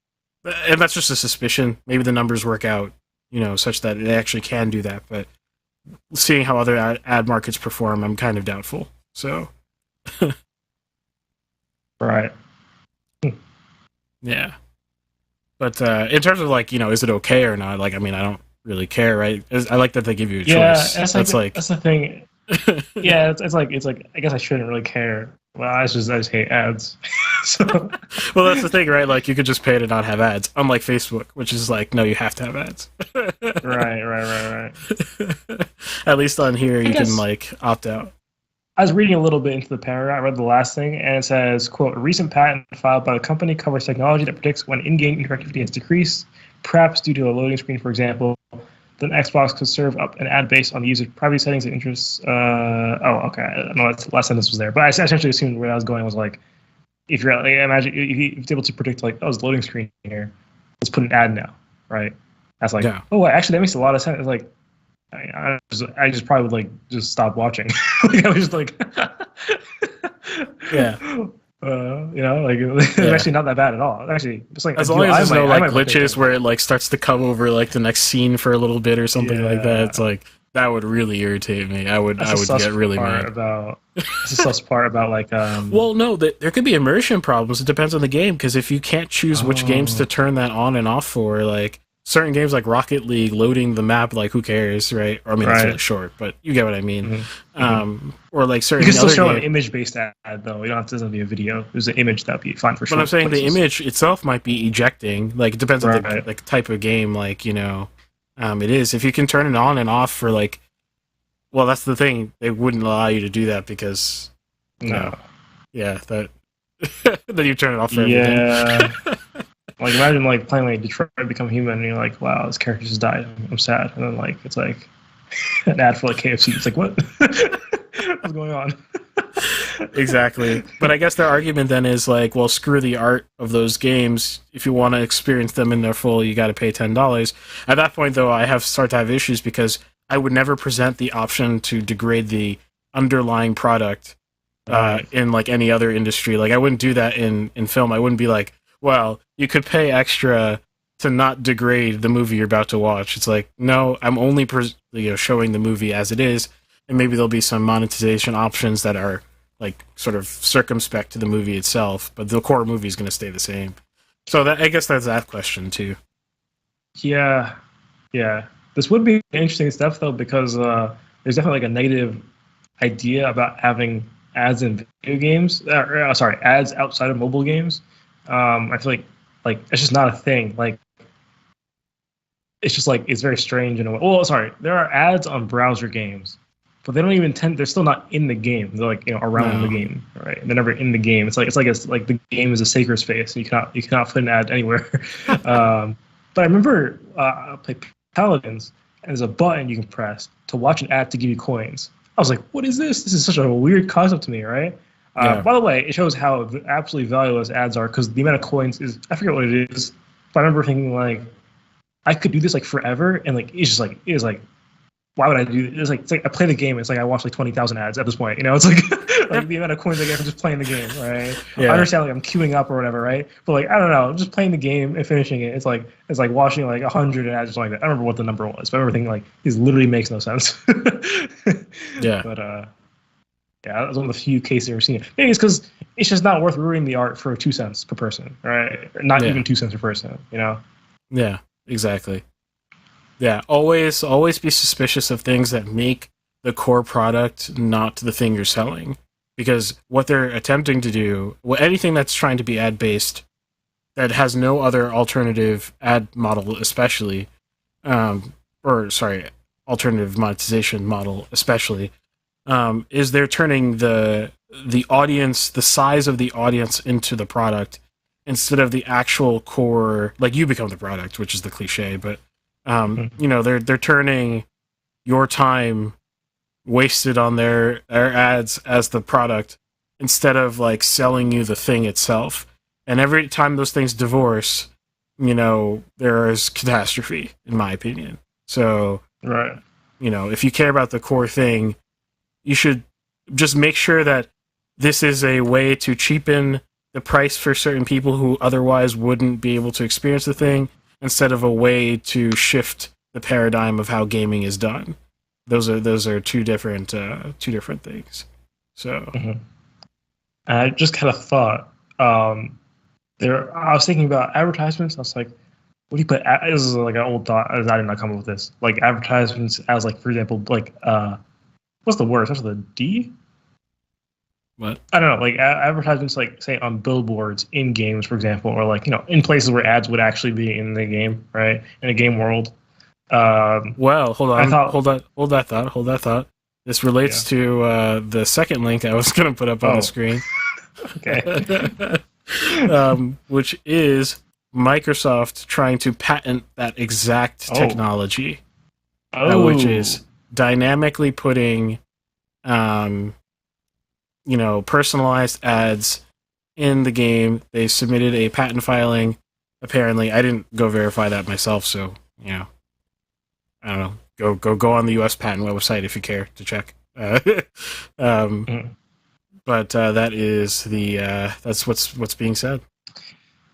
and that's just a suspicion. Maybe the numbers work out, such that it actually can do that. But seeing how other ad markets perform, I'm kind of doubtful. So, right. Yeah. But in terms of like, is it okay or not? Like, I mean, I don't really care, right? I like that they give you a choice. Yeah, that's the thing. Yeah, it's like I guess I shouldn't really care. Well, I just hate ads. So. Well, that's the thing, right? Like, you could just pay to not have ads, unlike Facebook, which is like, no, you have to have ads. Right. At least on here, you can like opt out. I was reading a little bit into the paragraph. I read the last thing, and it says, quote, a recent patent filed by the company covers technology that predicts when in-game interactivity has decreased, perhaps due to a loading screen, for example. Then Xbox could serve up an ad based on the user's privacy settings and interests. Okay. I know that last sentence was there. But I essentially assumed where I was going was like, if you're like, imagine if you're able to predict like, it's loading screen here, let's put an ad now, right? That's like, actually, that makes a lot of sense. It's like, I just probably would like just stop watching. Like, I was just like, yeah. It's actually not that bad at all. Actually, it's like as long as there's no like glitches where it like starts to come over like the next scene for a little bit or something like that. It's like that would really irritate me. I would get really mad. That's the sus part about like. Well, no, there could be immersion problems. It depends on the game because if you can't choose which games to turn that on and off for, like. Certain games like Rocket League loading the map, like who cares, right? Or I mean, it's really short, but you get what I mean. Or like certain. You can still show an image-based ad, though. You don't have to be a video. There's an image that'd be fine for sure. But I'm saying the image itself might be ejecting. Like it depends on the like type of game. Like it is. If you can turn it on and off for like, well, that's the thing. They wouldn't allow you to do that because, then you turn it off for everything. Yeah. Like imagine like playing like Detroit Become Human and you're like, wow, this character just died. I'm sad. And then like it's like an ad for like KFC. It's like what? What's going on? Exactly. But I guess their argument then is like, well, screw the art of those games. If you want to experience them in their full, you got to pay $10. At that point, though, I start to have issues because I would never present the option to degrade the underlying product in like any other industry. Like I wouldn't do that in film. I wouldn't be like, well, you could pay extra to not degrade the movie you're about to watch. It's like, no, I'm only showing the movie as it is, and maybe there'll be some monetization options that are like sort of circumspect to the movie itself, but the core movie is going to stay the same. So I guess that's that question too. Yeah. This would be interesting stuff though, because there's definitely like a negative idea about having ads in video games. Ads outside of mobile games. I feel like it's just not a thing. Like it's just like it's very strange in a way. Oh, sorry, there are ads on browser games, but they don't even they're still not in the game. They're like around the game, right? They're never in the game. It's like the game is a sacred space. You cannot put an ad anywhere. But I remember I played Paladins, and there's a button you can press to watch an ad to give you coins. I was like, what is this? This is such a weird concept to me, right? By the way, it shows how absolutely valueless ads are because the amount of coins is, I forget what it is, but I remember thinking like, I could do this like forever, and like it's like, why would I do this? It's like I play the game. It's like I watch like 20,000 ads at this point. It's like like the amount of coins I get from just playing the game, right? Yeah. I understand like I'm queuing up or whatever, right? But like I don't know, just playing the game and finishing it. It's like watching like 100 ads or something like that. I don't remember what the number was, but I remember thinking like this literally makes no sense. Yeah. But yeah, that was one of the few cases I've ever seen. Maybe it's because it's just not worth ruining the art for 2 cents per person, right? Or not even 2 cents per person, Yeah, exactly. Yeah, always be suspicious of things that make the core product, not the thing you're selling. Because what they're attempting to do, anything that's trying to be ad-based, that has no other alternative ad model, especially, alternative monetization model, especially, is they're turning the audience, the size of the audience into the product instead of the actual core. Like, you become the product, which is the cliche, but they're turning your time wasted on their ads as the product instead of like selling you the thing itself. And every time those things divorce, there is catastrophe, in my opinion. So, right. If you care about the core thing, you should just make sure that this is a way to cheapen the price for certain people who otherwise wouldn't be able to experience the thing, instead of a way to shift the paradigm of how gaming is done. Those are two different things. So, I just kind of thought I was thinking about advertisements. I was like, what do you put? This is like an old thought. I did not come up with this. Like advertisements as like, for example, like what's the word? What's the D? What? I don't know. Like advertisements, like say on billboards in games, for example, or like in places where ads would actually be in the game, right? In a game world. Well, hold on. Hold that thought. This relates to the second link I was going to put up on the screen. Okay. Which is Microsoft trying to patent that exact technology, which is dynamically putting, personalized ads in the game. They submitted a patent filing. Apparently, I didn't go verify that myself, so I don't know. Go on the U.S. patent website if you care to check. But that is that's what's being said.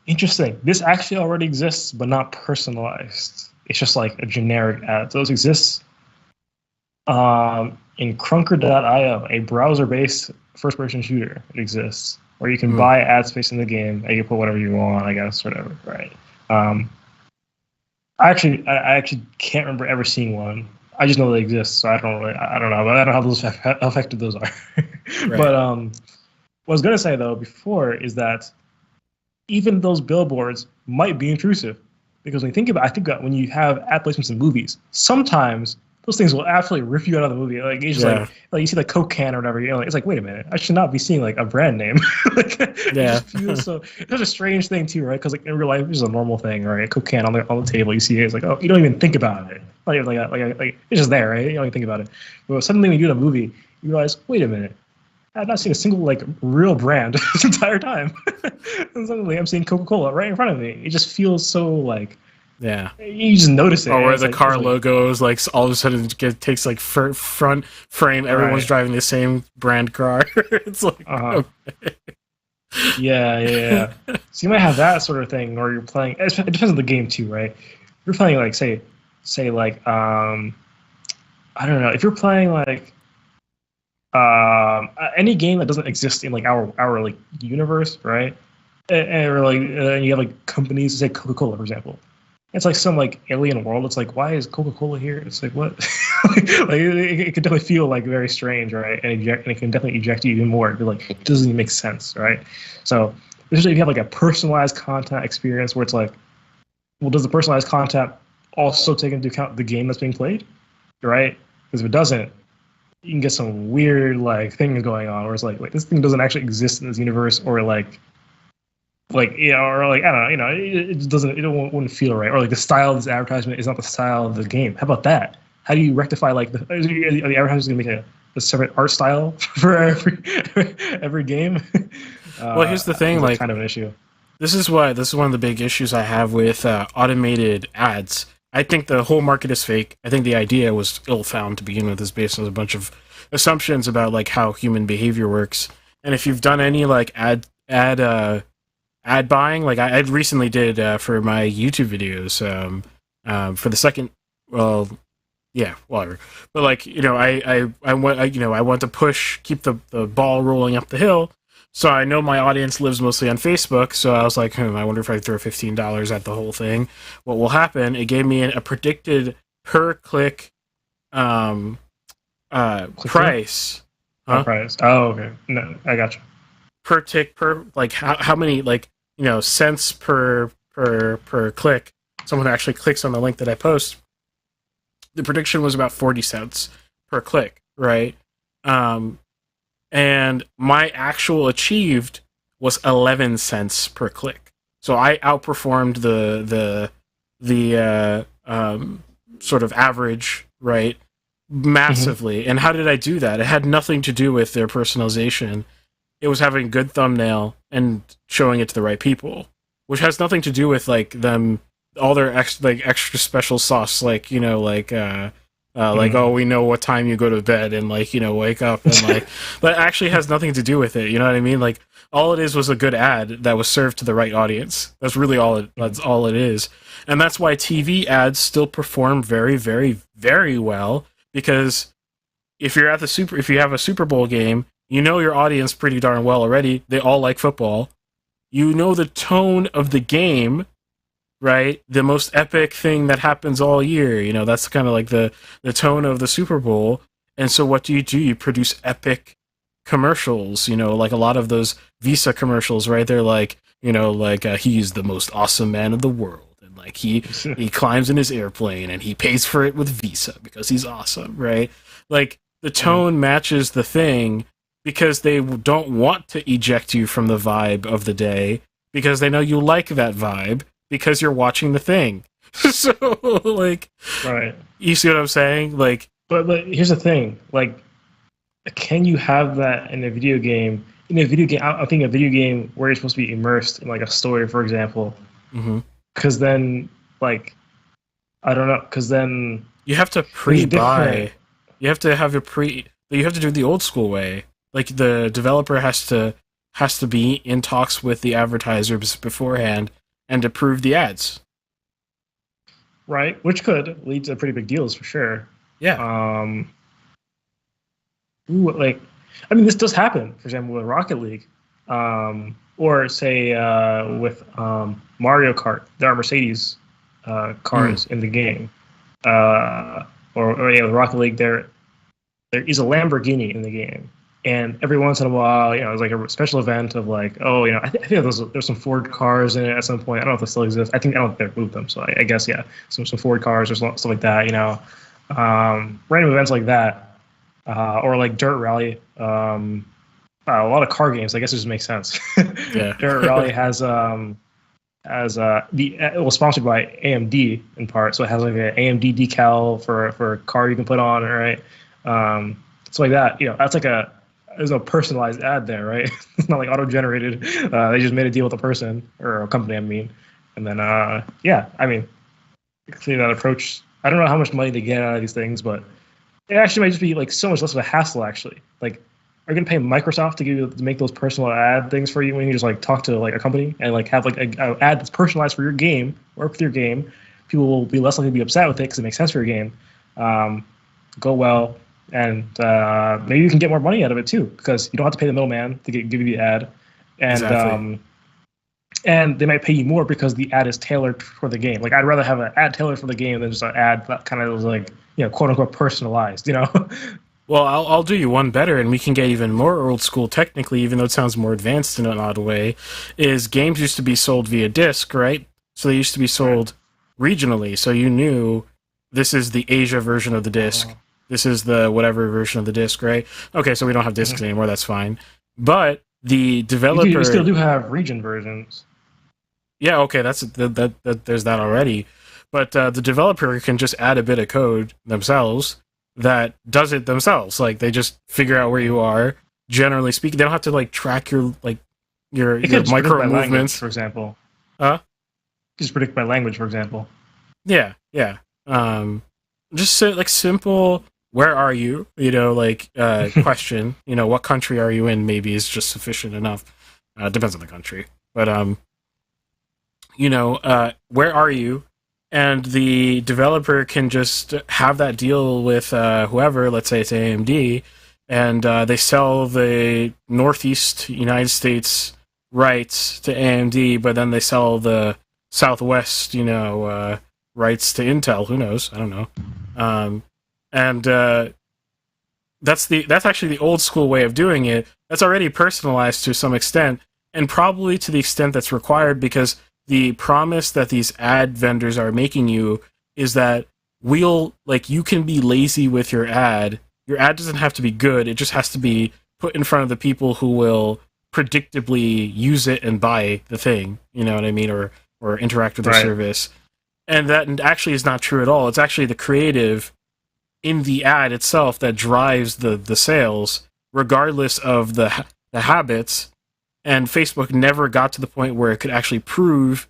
Interesting. This actually already exists, but not personalized. It's just like a generic ad. Those exist in Crunker.io, a browser-based first-person shooter. It exists, where you can buy ad space in the game and you can put whatever you want, I guess, whatever. Right. I actually can't remember ever seeing one. I just know they exist, so I don't know. But I don't know how effective those are. Right. But what I was gonna say though before is that even those billboards might be intrusive, because when you think about, when you have ad placements in movies, sometimes those things will absolutely rip you out of the movie. Like it's just like you see the Coke can or whatever. It's like, wait a minute, I should not be seeing like a brand name. It just feels so. It's such a strange thing too, right? Because like in real life, it's a normal thing, right? A Coke can on the table, you see it. It's like, oh, you don't even think about it. Like it's just there, right? You don't even think about it. But suddenly when you do it in a movie, you realize, wait a minute, I've not seen a single like real brand this entire time. And suddenly I'm seeing Coca-Cola right in front of me. It just feels so like. Yeah, you just notice it. Or where the car logos, like all of a sudden takes like front frame. Everyone's driving the same brand car. It's like, okay. Yeah. So you might have that sort of thing, or you're playing. It depends on the game too, right? You're playing like say like I don't know. If you're playing like any game that doesn't exist in like our like universe, right? And you have like companies, say Coca-Cola, for example. It's like some like alien world. It's like, why is Coca-Cola here? It's like, what? it can definitely feel like very strange, right? And it can definitely eject you even more. It'd be like, it doesn't even make sense, right? So usually if you have like a personalized content experience where it's like, well, does the personalized content also take into account the game that's being played, right? Because if it doesn't, you can get some weird like things going on where it's like this thing doesn't actually exist in this universe, or like or like I don't know, it doesn't, wouldn't feel right, or like the style of this advertisement is not the style of the game. How about that? How do you rectify like are the advertisers gonna make a separate art style for every game? Well, here's the thing, like kind of an issue. This is one of the big issues I have with automated ads. I think the whole market is fake. I think the idea was ill-found to begin with. Is based on a bunch of assumptions about like how human behavior works. And if you've done any like ad buying, like I recently did for my YouTube videos, for the second, whatever. But like I want to keep the ball rolling up the hill. So I know my audience lives mostly on Facebook. So I was like, I wonder if I throw $15 at the whole thing, what will happen? It gave me a predicted per click price. Huh? Price. Oh, okay. No, I got you. Per tick, per like how many cents per click. Someone actually clicks on the link that I post. The prediction was about 40 cents per click, right? And my actual achieved was 11 cents per click. So I outperformed the sort of average, right, massively. And how did I do that? It had nothing to do with their personalization. It was having a good thumbnail and showing it to the right people, which has nothing to do with like them, all their extra special sauce, like oh, we know what time you go to bed and wake up and but it actually has nothing to do with it. You know what I mean? Like all it is was a good ad that was served to the right audience. That's really that's all it is. And that's why TV ads still perform very, very, very well, because if you have a Super Bowl game, you know your audience pretty darn well already. They all like football. You know the tone of the game, right? The most epic thing that happens all year. That's kind of like the tone of the Super Bowl. And so what do? You produce epic commercials, like a lot of those Visa commercials, right? They're like, he's the most awesome man in the world. And like he climbs in his airplane and he pays for it with Visa because he's awesome, right? Like the tone matches the thing, because they don't want to eject you from the vibe of the day, because they know you like that vibe, because you're watching the thing. So, right. You see what I'm saying? Like, but here's the thing. Like, can you have that in a video game? In a video game, I think a video game where you're supposed to be immersed in like a story, for example. Because then, I don't know. Because then you have to pre-buy. You have to have you have to do it the old school way. Like the developer has to be in talks with the advertisers beforehand and approve the ads. Right, which could lead to pretty big deals for sure. Yeah. This does happen. For example, with Rocket League, or say with Mario Kart, there are Mercedes cars in the game. With Rocket League, there is a Lamborghini in the game. And every once in a while, it's like a special event of I think there's some Ford cars in it at some point. I don't know if they still exist. I don't think they've moved them. So I guess, yeah, some Ford cars or stuff like that, random events like that. Or like Dirt Rally. A lot of car games, I guess it just makes sense. Yeah. Dirt Rally has it was sponsored by AMD in part. So it has like an AMD decal for a car you can put on, right? It's like that. That's there's no personalized ad there, right? It's not like auto-generated. They just made a deal with a person, or a company, I mean. And then, clearly that approach, I don't know how much money they get out of these things, but it actually might just be so much less of a hassle, actually. Are you going to pay Microsoft to make those personal ad things for you when you just talk to a company and have an ad that's personalized for your game, work with your game? People will be less likely to be upset with it because it makes sense for your game. Go well. And maybe you can get more money out of it too, because you don't have to pay the middleman to give you the ad, and exactly. And they might pay you more because the ad is tailored for the game. I'd rather have an ad tailored for the game than just an ad that kind of was quote unquote personalized. Well, I'll do you one better, and we can get even more old school. Technically, even though it sounds more advanced in an odd way, is games used to be sold via disc, right? So they used to be sold regionally, so you knew this is the Asia version of the disc. This is the whatever version of the disc, right? Okay, so we don't have discs anymore. That's fine. But the developer, you still do have region versions. Yeah, okay, there's that already. But the developer can just add a bit of code themselves that does it themselves. They just figure out where you are. Generally speaking, they don't have to track your micro movements, for example. Just predict by language, for example. Yeah. Just simple. Where are you? Question. What country are you in? Maybe is just sufficient enough. Depends on the country, but where are you? And the developer can just have that deal with whoever. Let's say it's AMD, and they sell the Northeast United States rights to AMD, but then they sell the Southwest, rights to Intel. Who knows? I don't know. And that's actually the old school way of doing it. That's already personalized to some extent, and probably to the extent that's required, because the promise that these ad vendors are making you is that you can be lazy with your ad. Your ad doesn't have to be good. It just has to be put in front of the people who will predictably use it and buy the thing. You know what I mean? Or interact with the service. And that actually is not true at all. It's actually the creative in the ad itself that drives the sales, regardless of the habits. And Facebook never got to the point where it could actually prove,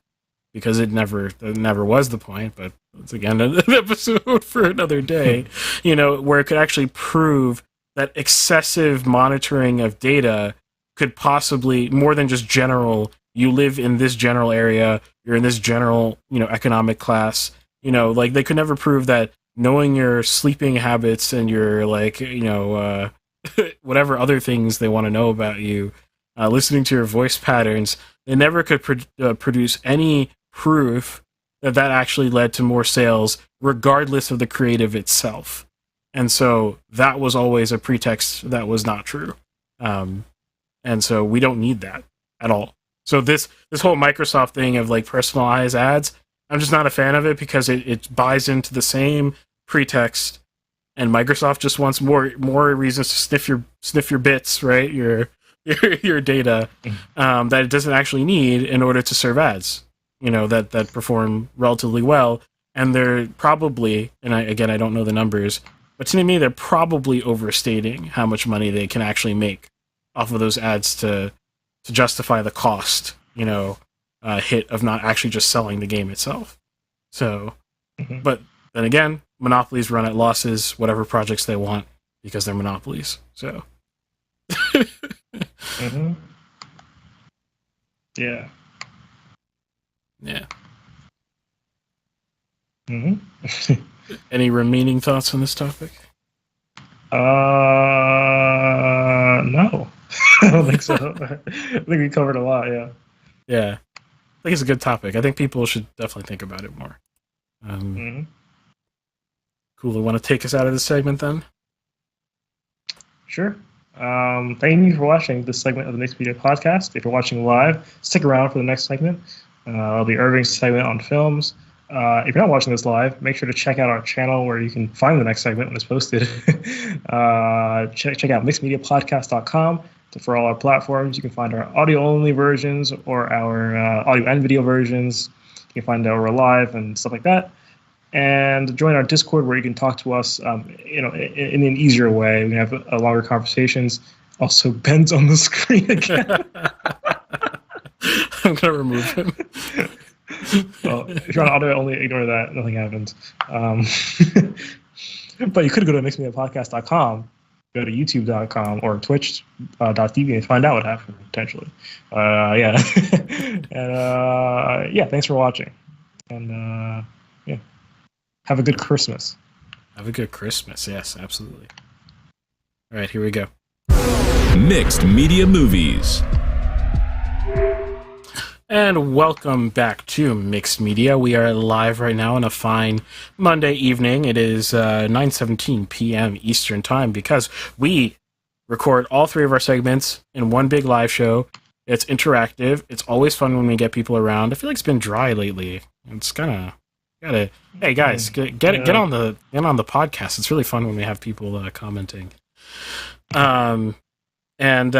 because it never was the point, but it's again an episode for another day, where it could actually prove that excessive monitoring of data could possibly, more than just general, you live in this general area, you're in this general, economic class, they could never prove that knowing your sleeping habits and your, whatever other things they want to know about you, listening to your voice patterns, they never could produce any proof that actually led to more sales, regardless of the creative itself. And so that was always a pretext that was not true. And so we don't need that at all. So this whole Microsoft thing of personalized ads, I'm just not a fan of it, because it buys into the same pretext, and Microsoft just wants more reasons to sniff your bits, right? Your data that it doesn't actually need in order to serve ads, that perform relatively well. And they're probably, and I don't know the numbers, but to me they're probably overstating how much money they can actually make off of those ads to justify the cost, hit of not actually just selling the game itself. So, but then again, monopolies run at losses, whatever projects they want, because they're monopolies. So. Yeah. Yeah. Any remaining thoughts on this topic? No. I don't think so. I think we covered a lot, yeah. Yeah. I think it's a good topic. I think people should definitely think about it more. Cool. You want to take us out of this segment then? Sure. Thank you for watching this segment of the Mixed Media Podcast. If you're watching live, stick around for the next segment. It'll be Irving's segment on films. If you're not watching this live, make sure to check out our channel where you can find the next segment when it's posted. Check out mixedmediapodcast.com for all our platforms. You can find our audio-only versions or our audio and video versions. You can find out we're live and stuff like that. And join our Discord where you can talk to us, in an easier way. We have longer conversations. Also, Ben's on the screen again. I'm gonna remove him. Well, if you're on audio only, ignore that. Nothing happens. But you could go to mixedmediapodcast.com, go to youtube.com or twitch.tv and find out what happened potentially. Yeah. And thanks for watching. And have a good Christmas. Have a good Christmas. Yes, absolutely. All right, here we go. Mixed Media Movies. And welcome back to Mixed Media. We are live right now on a fine Monday evening. It is 9:17 p.m. Eastern Time, because we record all three of our segments in one big live show. It's interactive. It's always fun when we get people around. I feel like it's been dry lately. It's kind of gotta. Hey guys, get on the podcast. It's really fun when we have people commenting. And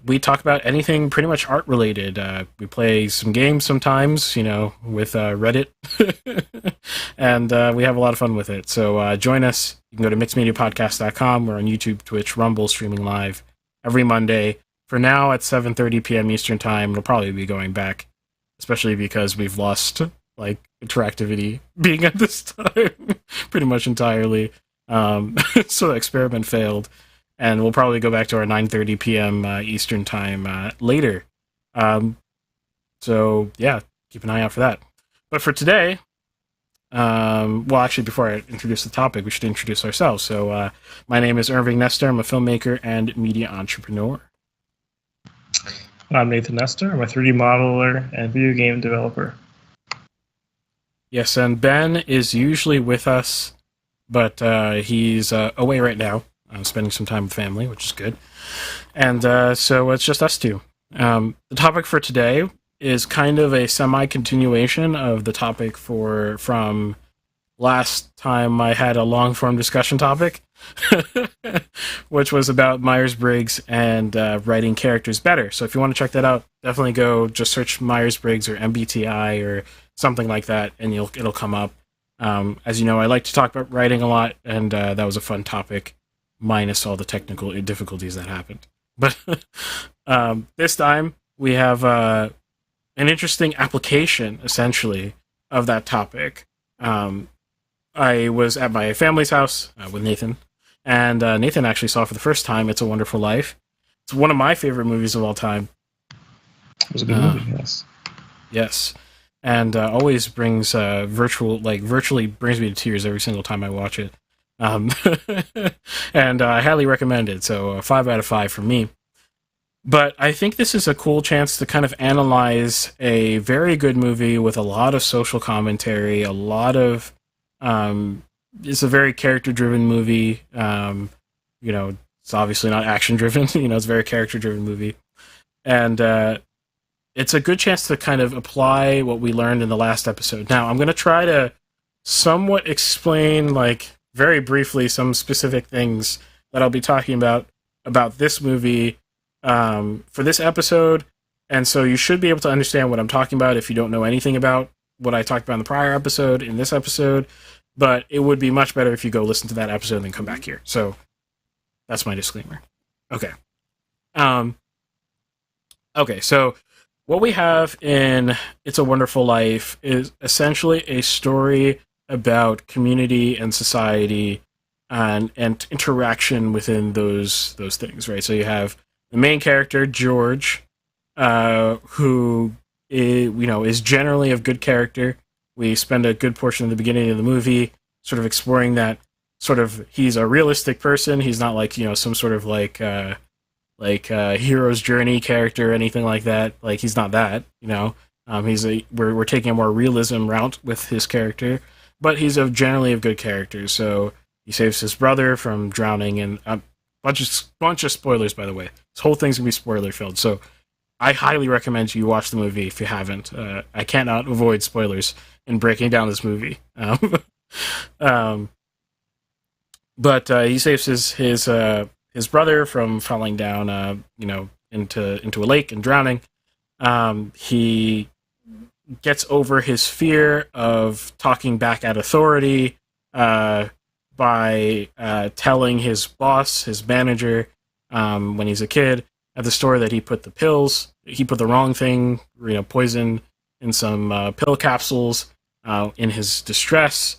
we talk about anything pretty much art related. We play some games sometimes, with Reddit, and we have a lot of fun with it. So join us. You can go to mixedmediapodcast.com. We're on YouTube, Twitch, Rumble, streaming live every Monday. For now, at 7:30 p.m. Eastern Time. It'll probably be going back, especially because we've lost interactivity being at this time pretty much entirely. So the experiment failed. And we'll probably go back to our 9:30 p.m. Eastern Time later. So, yeah, keep an eye out for that. But for today, actually, before I introduce the topic, we should introduce ourselves. So, my name is Irving Nestor. I'm a filmmaker and media entrepreneur. I'm Nathan Nestor. I'm a 3D modeler and video game developer. Yes, and Ben is usually with us, but he's away right now. spending some time with family, which is good. And so it's just us two. The topic for today is kind of a semi-continuation of the topic from last time I had a long-form discussion topic, which was about Myers-Briggs and writing characters better. So if you want to check that out, definitely go just search Myers-Briggs or MBTI or something like that, and it'll come up. As you know, I like to talk about writing a lot, and that was a fun topic, minus all the technical difficulties that happened. But this time, we have an interesting application, essentially, of that topic. I was at my family's house with Nathan, and Nathan actually saw for the first time It's a Wonderful Life. It's one of my favorite movies of all time. It was a good movie, yes. Yes. And always brings virtually brings me to tears every single time I watch it. And I highly recommend it, so 5 out of 5 for me. But I think this is a cool chance to kind of analyze a very good movie with a lot of social commentary, a lot of it's a very character-driven movie. It's obviously not action-driven. It's a very character-driven movie. And it's a good chance to kind of apply what we learned in the last episode. Now, I'm going to try to somewhat explain, very briefly, some specific things that I'll be talking about this movie for this episode. And so you should be able to understand what I'm talking about if you don't know anything about what I talked about in the prior episode, in this episode. But it would be much better if you go listen to that episode and then come back here. So that's my disclaimer. Okay. Okay, so what we have in It's a Wonderful Life is essentially a story about community and society and interaction within those things, right? So you have the main character, George, who is generally of good character. We spend a good portion of the beginning of the movie sort of exploring that he's a realistic person. He's not some sort of hero's journey character or anything like that. He's not that, we're taking a more realism route with his character, but he's generally of good character. So he saves his brother from drowning, and a bunch of spoilers, by the way. This whole thing's gonna be spoiler filled. So I highly recommend you watch the movie if you haven't. I cannot avoid spoilers in breaking down this movie. But he saves his brother from falling down, into a lake and drowning. He gets over his fear of talking back at authority by telling his boss, his manager, when he's a kid at the store that he put the wrong thing, poison in some pill capsules in his distress.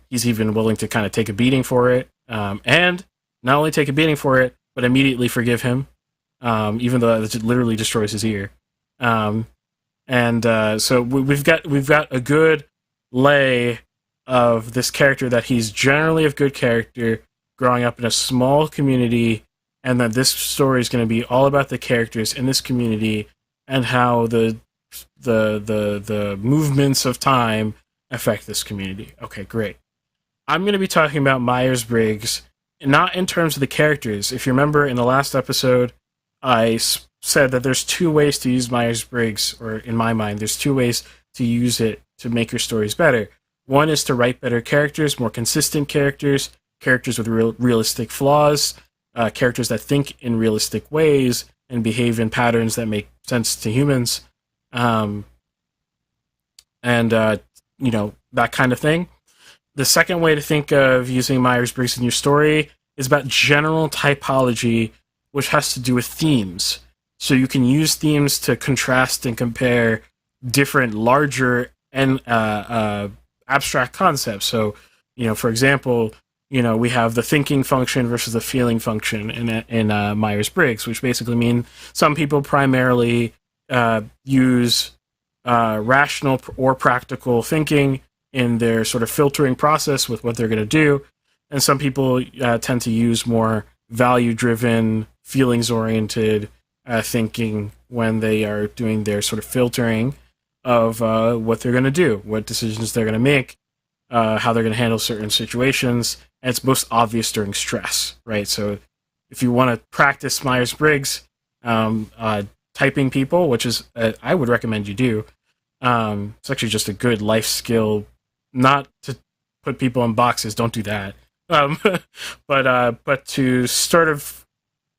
He's even willing to kind of take a beating for it, and not only take a beating for it, but immediately forgive him, even though it literally destroys his ear. So we've got a good lay of this character, that he's generally of good character, growing up in a small community, and that this story is going to be all about the characters in this community and how the movements of time affect this community. Okay, great. I'm going to be talking about Myers-Briggs, not in terms of the characters. If you remember in the last episode, I said that there's 2 ways to use Myers-Briggs, or in my mind, there's 2 ways to use it to make your stories better. One is to write better characters, more consistent characters with realistic flaws, characters that think in realistic ways and behave in patterns that make sense to humans, that kind of thing. The second way to think of using Myers-Briggs in your story is about general typology, which has to do with themes. So you can use themes to contrast and compare different larger and abstract concepts. So, for example, we have the thinking function versus the feeling function in Myers-Briggs, which basically mean some people primarily use rational or practical thinking in their sort of filtering process with what they're going to do, and some people tend to use more value-driven, feelings-oriented thinking when they are doing their sort of filtering of what they're going to do, what decisions they're going to make, how they're going to handle certain situations, and it's most obvious during stress, right? So if you want to practice Myers-Briggs typing people, which is I would recommend you do. It's actually just a good life skill, not to put people in boxes. Don't do that. But to sort of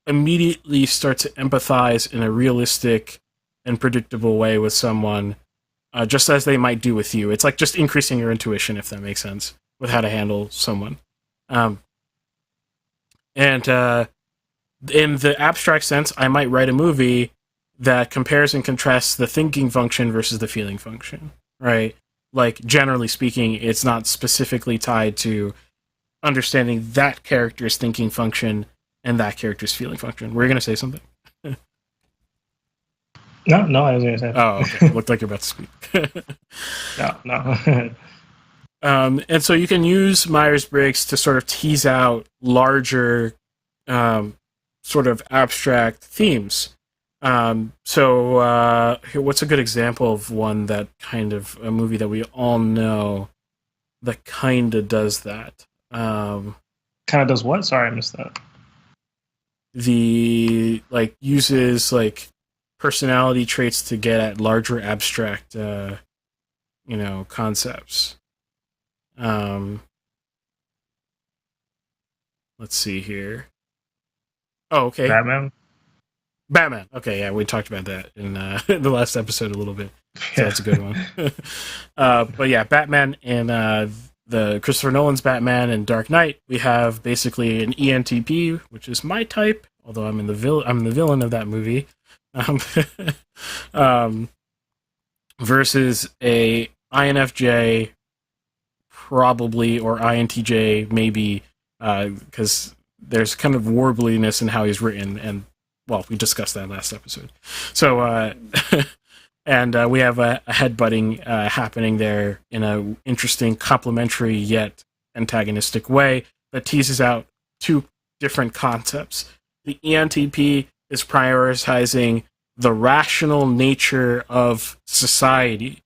immediately start to empathize in a realistic and predictable way with someone, just as they might do with you. It's like just increasing your intuition, if that makes sense, with how to handle someone. And in the abstract sense, I might write a movie that compares and contrasts the thinking function versus the feeling function, right? Like, generally speaking, it's not specifically tied to understanding that character's thinking function and that character's feeling function. Were you going to say something? No, I was going to say. Oh, okay. Looked like you're about to speak. No. And so you can use Myers-Briggs to sort of tease out larger sort of abstract themes. So what's a good example of one that kind of a movie that we all know that kind of does that? Kind of does what? Sorry, I missed that. Uses personality traits to get at larger abstract concepts. Let's see here. Oh, okay. Batman. Okay, yeah, we talked about that in the last episode a little bit. So that's a good one. But yeah, Batman and the Christopher Nolan's Batman and Dark Knight, we have basically an ENTP, which is my type, although I'm the villain of that movie, versus a INFJ, probably, or INTJ, maybe, because there's kind of warbliness in how he's written, and well, we discussed that last episode. So, and we have a headbutting happening there in an interesting, complementary yet antagonistic way that teases out two different concepts. The ENTP is prioritizing the rational nature of society.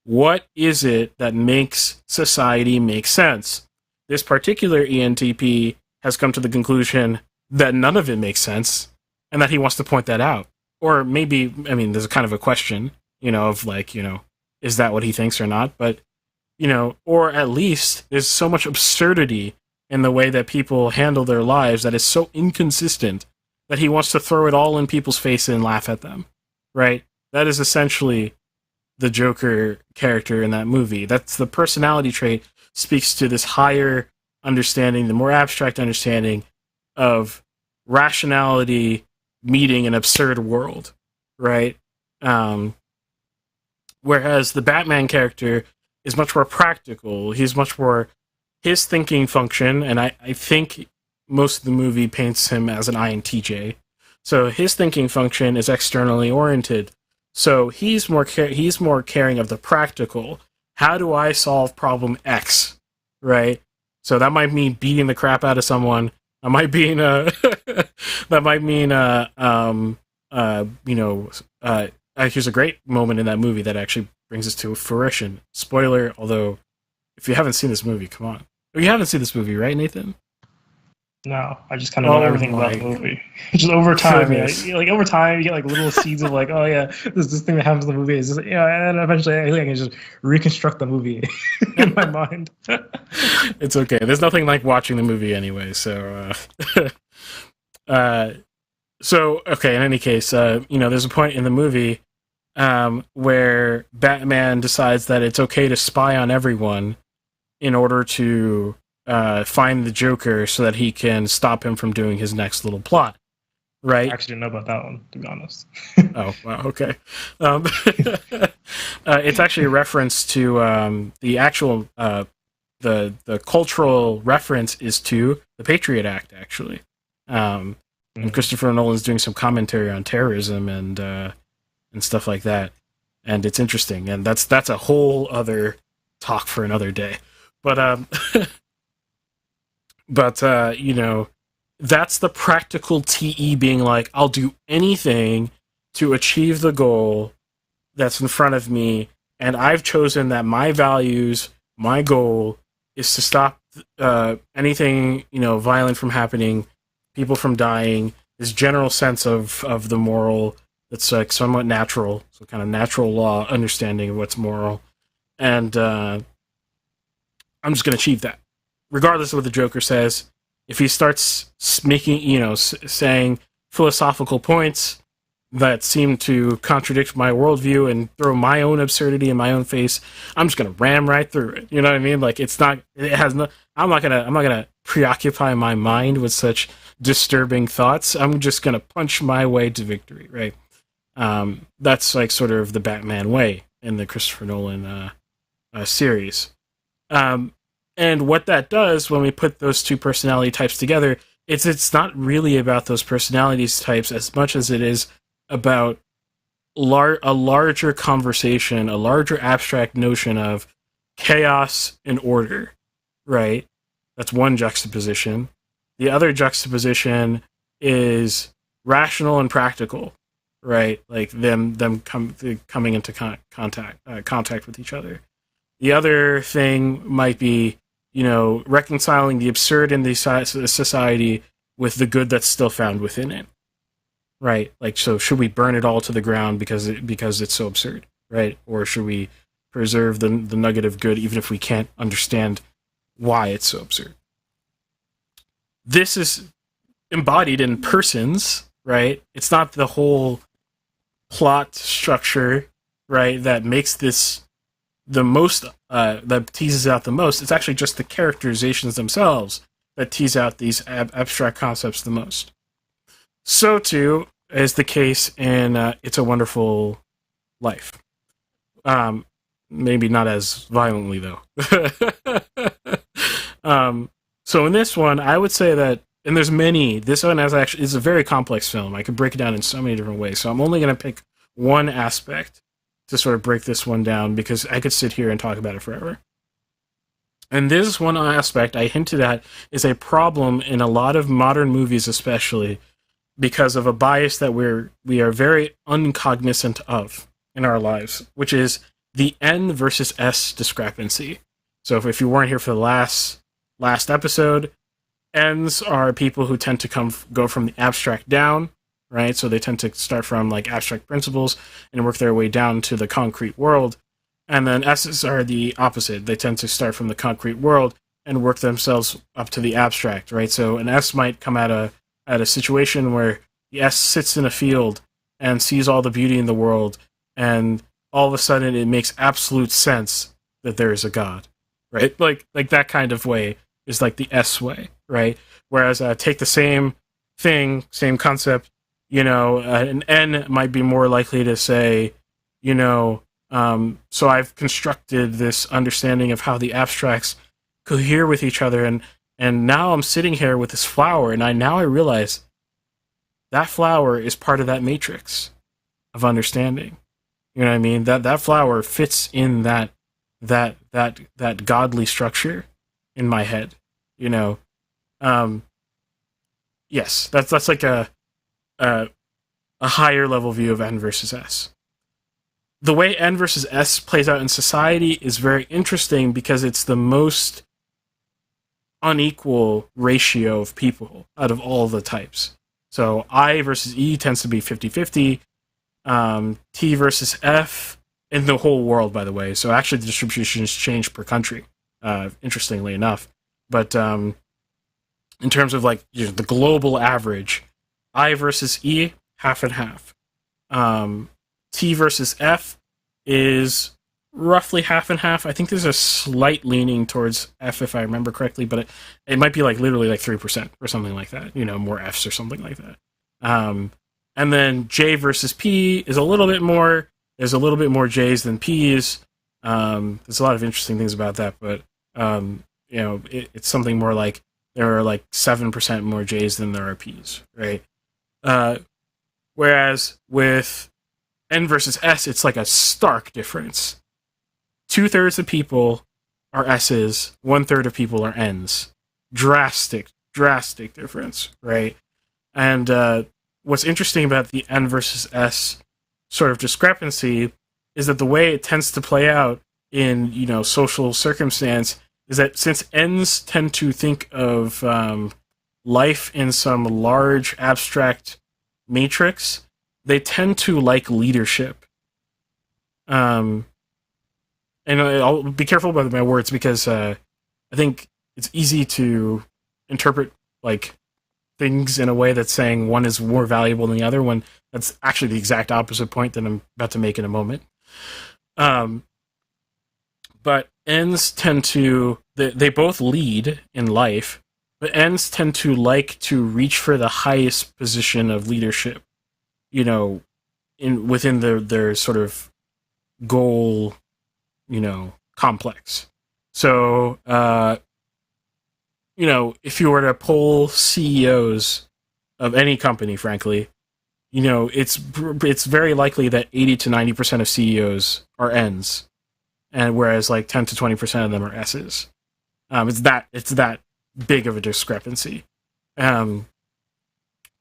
What is it that makes society make sense? This particular ENTP has come to the conclusion that none of it makes sense, and that he wants to point that out. Or maybe, there's a kind of a question, of is that what he thinks or not? But, or at least there's so much absurdity in the way that people handle their lives that is so inconsistent that he wants to throw it all in people's face and laugh at them, right? That is essentially the Joker character in that movie. That's the personality trait, speaks to this higher understanding, the more abstract understanding of rationality meeting an absurd world, right? Whereas the Batman character is much more practical. He's much more his thinking function, and I think most of the movie paints him as an INTJ. So his thinking function is externally oriented. So he's more caring of the practical. How do I solve problem X, right? So that might mean beating the crap out of someone. That might mean here's a great moment in that movie that actually brings us to fruition. Spoiler, although if you haven't seen this movie, come on. Oh, you haven't seen this movie, right, Nathan? No, I just kind of know everything about the movie. Just over time, over time, you get little seeds of oh yeah, this thing that happens in the movie is just, and eventually I think I can just reconstruct the movie in my mind. It's okay. There's nothing like watching the movie anyway. So, okay. In any case, there's a point in the movie where Batman decides that it's okay to spy on everyone in order to find the Joker so that he can stop him from doing his next little plot, right? I actually didn't know about that one, to be honest. Oh, wow, okay. It's actually a reference to the actual the cultural reference is to the Patriot Act, actually. And Christopher Nolan's doing some commentary on terrorism and stuff like that, and it's interesting, and that's a whole other talk for another day. But that's the practical TE being like, I'll do anything to achieve the goal that's in front of me, and I've chosen that my values, my goal, is to stop anything, violent from happening, people from dying, this general sense of the moral that's like somewhat natural, so kind of natural law understanding of what's moral, and I'm just going to achieve that, regardless of what the Joker says. If he starts making, saying philosophical points that seem to contradict my worldview and throw my own absurdity in my own face, I'm just gonna ram right through it. You know what I mean? Like I'm not gonna preoccupy my mind with such disturbing thoughts. I'm just gonna punch my way to victory, right? That's like sort of the Batman way in the Christopher Nolan series. And what that does when we put those two personality types together, it's not really about those personalities types as much as it is about a larger conversation, a larger abstract notion of chaos and order, right? That's one juxtaposition. The other juxtaposition is rational and practical, right? Like them coming into contact with each other. The other thing might be, reconciling the absurd in the society with the good that's still found within it, right? Like, so should we burn it all to the ground because it's so absurd, right? Or should we preserve the nugget of good even if we can't understand why it's so absurd? This is embodied in persons, right? It's not the whole plot structure, right, that makes this the most, that teases out the most. It's actually just the characterizations themselves that tease out these abstract concepts the most. So too is the case in It's a Wonderful Life. Maybe not as violently though. So in this one, I would say that, and there's many. This one is a very complex film. I could break it down in so many different ways. So I'm only going to pick one aspect to sort of break this one down, because I could sit here and talk about it forever. And this one aspect I hinted at is a problem in a lot of modern movies, especially because of a bias that we are very uncognizant of in our lives, which is the N versus S discrepancy. So if you weren't here for the last episode, N's are people who tend to go from the abstract down, right? So they tend to start from like abstract principles and work their way down to the concrete world. And then S's are the opposite. They tend to start from the concrete world and work themselves up to the abstract, right? So an S might come at a situation where the S sits in a field and sees all the beauty in the world, and all of a sudden it makes absolute sense that there is a God, right? Like that kind of way is like the S way, right? Whereas take the same thing, same concept, an N might be more likely to say, so I've constructed this understanding of how the abstracts cohere with each other, and now I'm sitting here with this flower, and I realize that flower is part of that matrix of understanding. You know what I mean? That flower fits in that godly structure in my head. Yes, that's like a higher level view of N versus S. The way N versus S plays out in society is very interesting because it's the most unequal ratio of people out of all the types. So I versus E tends to be 50-50. T versus F in the whole world, by the way. So actually the distributions change per country, interestingly enough. But in terms of like the global average, I versus E, half and half. T versus F is roughly half and half. I think there's a slight leaning towards F if I remember correctly, but it might be like literally like 3% or something like that. More Fs or something like that. And then J versus P is a little bit more. There's a little bit more J's than P's. There's a lot of interesting things about that, but it's something more like there are like 7% more J's than there are P's, right? Whereas with N versus S, it's like a stark difference. 2/3 of people are S's, 1/3 of people are N's. Drastic difference, right? And what's interesting about the N versus S sort of discrepancy is that the way it tends to play out in social circumstance is that since N's tend to think of life in some large abstract matrix, they tend to like leadership. And I'll be careful about my words because I think it's easy to interpret like things in a way that's saying one is more valuable than the other when that's actually the exact opposite point that I'm about to make in a moment. But N's tend to, they both lead in life, but N's tend to like to reach for the highest position of leadership, within their sort of goal, complex. So, if you were to poll CEOs of any company, frankly, it's very likely that 80 to 90% of CEOs are N's, and whereas like 10 to 20% of them are S's. It's that big of a discrepancy.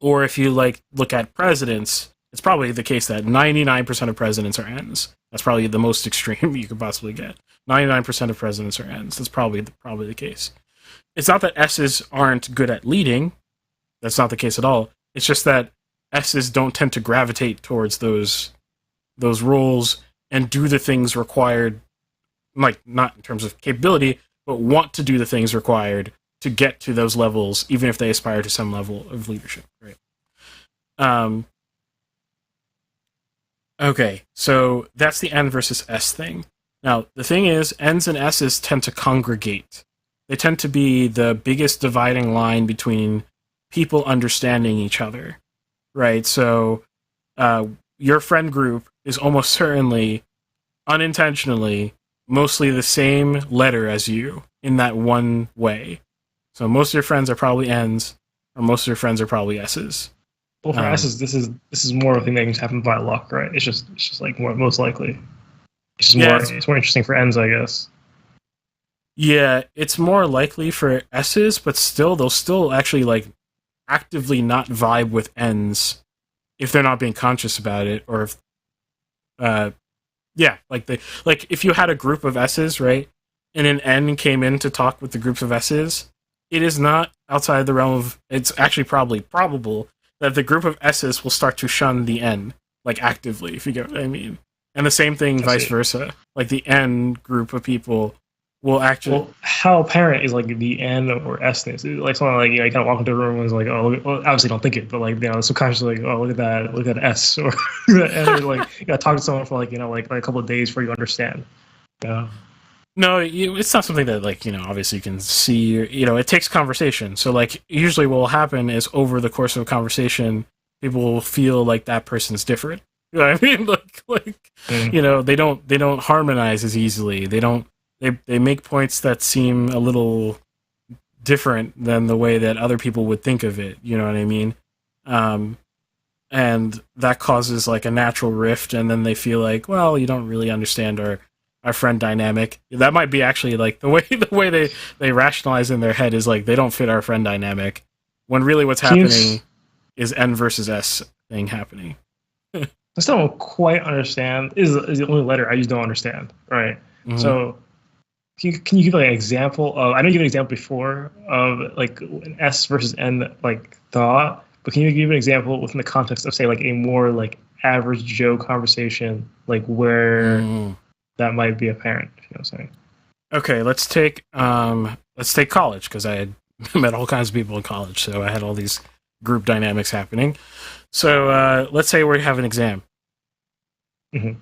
Or if you look at presidents, it's probably the case that 99% of presidents are N's. That's probably the most extreme you could possibly get. 99% of presidents are N's. That's probably the case. It's not that S's aren't good at leading. That's not the case at all. It's just that S's don't tend to gravitate towards those roles and do the things required, like not in terms of capability, but want to do the things required to get to those levels, even if they aspire to some level of leadership. Right. Okay, so that's the N versus S thing. Now, the thing is, N's and S's tend to congregate. They tend to be the biggest dividing line between people understanding each other, right? So, your friend group is almost certainly, unintentionally, mostly the same letter as you in that one way. So most of your friends are probably N's, or most of your friends are probably S's. Well, for S's, this is more of a thing that can happen by luck, right? It's just like more most likely. It's more interesting for N's, I guess. Yeah, it's more likely for S's, but still, they'll still actually actively not vibe with N's if they're not being conscious about it, or if, if you had a group of S's, right, and an N came in to talk with the groups of S's, it is not outside the realm of, it's actually probably probable that the group of S's will start to shun the N, actively, if you get what I mean. And the same thing vice versa. The N group of people will actually... Well, how apparent is the N or S-ness? Someone you kind of walk into a room and is obviously don't think it, but subconsciously look at that S or that N, or talk to someone for a couple of days before you understand. Yeah. No, it's not something that obviously you can see. It takes conversation. So usually what will happen is over the course of a conversation, people will feel like that person's different. You know what I mean? They don't harmonize as easily. They make points that seem a little different than the way that other people would think of it. You know what I mean? And that causes a natural rift, and then they feel you don't really understand our friend dynamic. That might be actually the way they rationalize in their head is they don't fit our friend dynamic, when really what's happening is N versus S thing happening. I still don't quite understand. Is the only letter I just don't understand, right? Mm-hmm. So can you give an example of? I know you gave an example before of an S versus N thought, but can you give an example within the context of say a more average Joe conversation where that might be apparent, if you know what I'm saying. Okay, let's take college, because I had met all kinds of people in college, so I had all these group dynamics happening. So let's say we have an exam. Mm-hmm.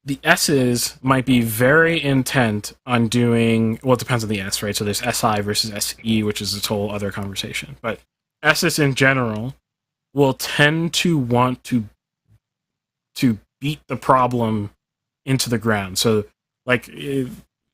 The S's might be very intent on doing, well, it depends on the S, right? So there's SI versus SE, which is this whole other conversation. But S's in general will tend to want to beat the problem into the ground. So if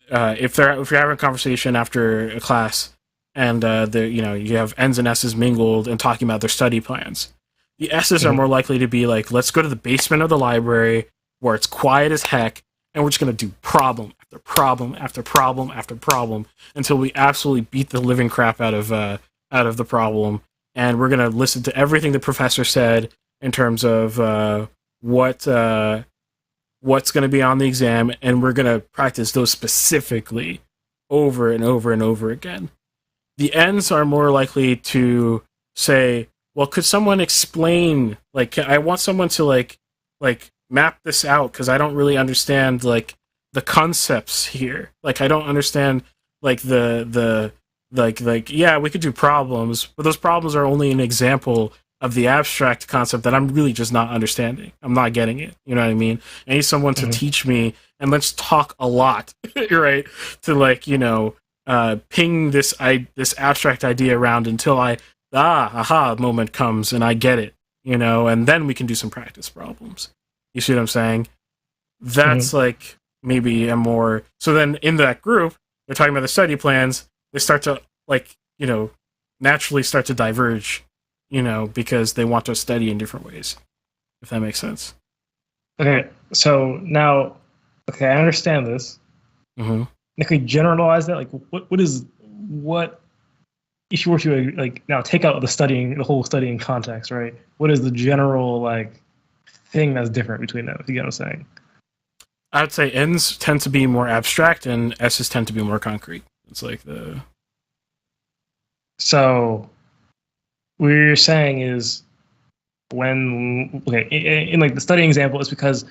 you're having a conversation after a class and you have N's and S's mingled and talking about their study plans, the S's are more likely to be let's go to the basement of the library where it's quiet as heck, and we're just going to do problem after problem after problem after problem until we absolutely beat the living crap out of the problem, and we're going to listen to everything the professor said in terms of what's going to be on the exam, and we're going to practice those specifically. over and over and over again. The ends are more likely to say, well, could someone explain, like, I want someone to like map this out because I don't really understand like the concepts here. Like I don't understand like the yeah, we could do problems, but those problems are only an example of the abstract concept that I'm really just not understanding. I'm not getting it. You know what I mean? I need someone to teach me, and let's talk a lot, right? To like, you know, ping this abstract idea around until aha moment comes and I get it, you know, and then we can do some practice problems. You see what I'm saying? That's like maybe a more, so then in that group, they're talking about the study plans, they start to like, you know, naturally start to diverge, you know, because they want to study in different ways, if that makes sense. Okay, so now, okay, I understand this. Can we generalize that? Like, what if you were to like now take out the whole studying context, right? What is the general like thing that's different between them? If you get what I'm saying. I'd say N's tend to be more abstract and S's tend to be more concrete. It's like the. So, what you're saying is when in like the studying example, it's because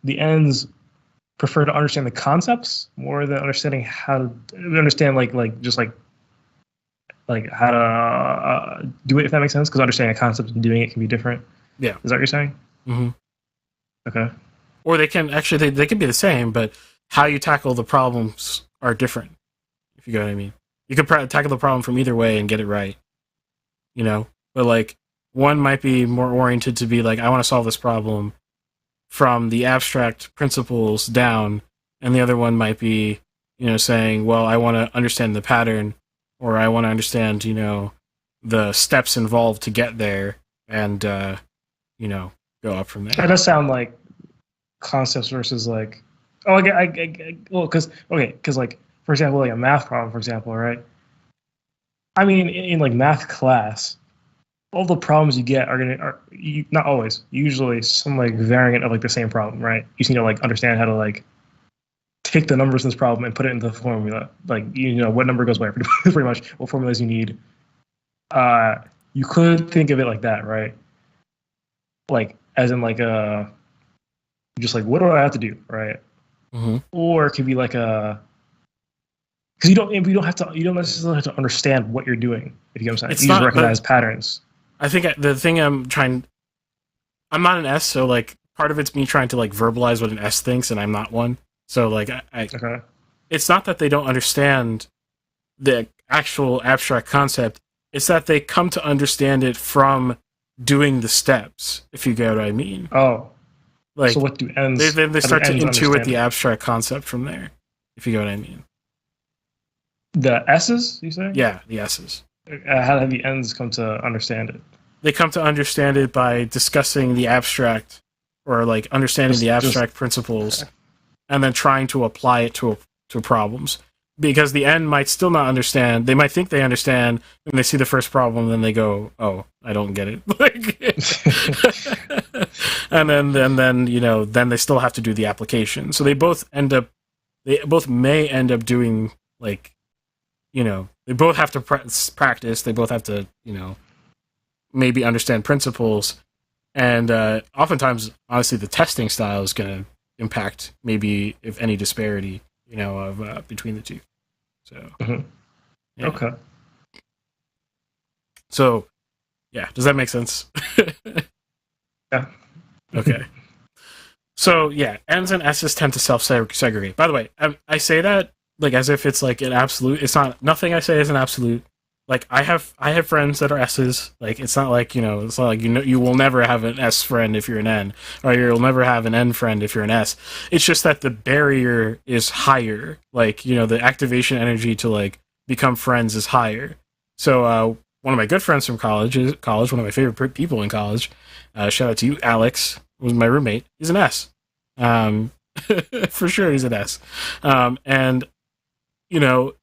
the N's prefer to understand the concepts more than understanding how to understand like just like how to do it, if that makes sense, because understanding a concept and doing it can be different. Yeah. Is that what you're saying? Okay. Or they can actually they can be the same, but how you tackle the problems are different, if you get what I mean. You could tackle the problem from either way and get it right, you know? But like one might be more oriented to be like, I want to solve this problem from the abstract principles down, and the other one might be, you know, saying, well, I want to understand the pattern, or I want to understand, you know, the steps involved to get there, and, you know, go up from there. That does sound like concepts versus like, oh, because like, for example, like a math problem, for example, right? I mean, in like math class, all the problems you get are not always, usually some like variant of like the same problem, right? You just need to like understand how to like take the numbers in this problem and put it into the formula. Like, you know, what number goes where, pretty much, what formulas you need. You could think of it like that, right? Like, as in like just like, what do I have to do, right? Or it could be like because you don't necessarily have to understand what you're doing, if you know what I'm saying. You just recognize patterns. I think the thing I'm not an S, so like part of it's me trying to like verbalize what an S thinks, and I'm not one. So like okay. It's not that they don't understand the actual abstract concept. It's that they come to understand it from doing the steps, if you get what I mean. Oh. Like, so what do ends? They start to intuit the abstract concept from there, if you get what I mean. The S's, you say? Yeah, the S's. How do the ends come to understand it? They come to understand it by discussing the abstract, or like understanding the abstract principles, okay, and then trying to apply it to problems. Because the end might still not understand. They might think they understand, and they see the first problem, and then they go, "Oh, I don't get it." And then you know, then they still have to do the application. So they both may end up doing like, you know, they both have to practice. They both have to, you know, maybe understand principles, and oftentimes, honestly, the testing style is going to impact maybe, if any, disparity, you know, of between the two. So, yeah. Okay. So, yeah, does that make sense? Yeah. Okay. So, yeah, N's and S's tend to self-segregate. By the way, I say that like as if it's like an absolute. It's not. Nothing I say is an absolute. Like I have friends that are S's. Like it's not like, you know, it's not like, you know, you will never have an S friend if you're an N, or you'll never have an N friend if you're an S. It's just that the barrier is higher. Like, you know, the activation energy to like become friends is higher. So one of my good friends from college, one of my favorite people in college, shout out to you, Alex, who was my roommate. He's an S. For sure, he's an S. And you know,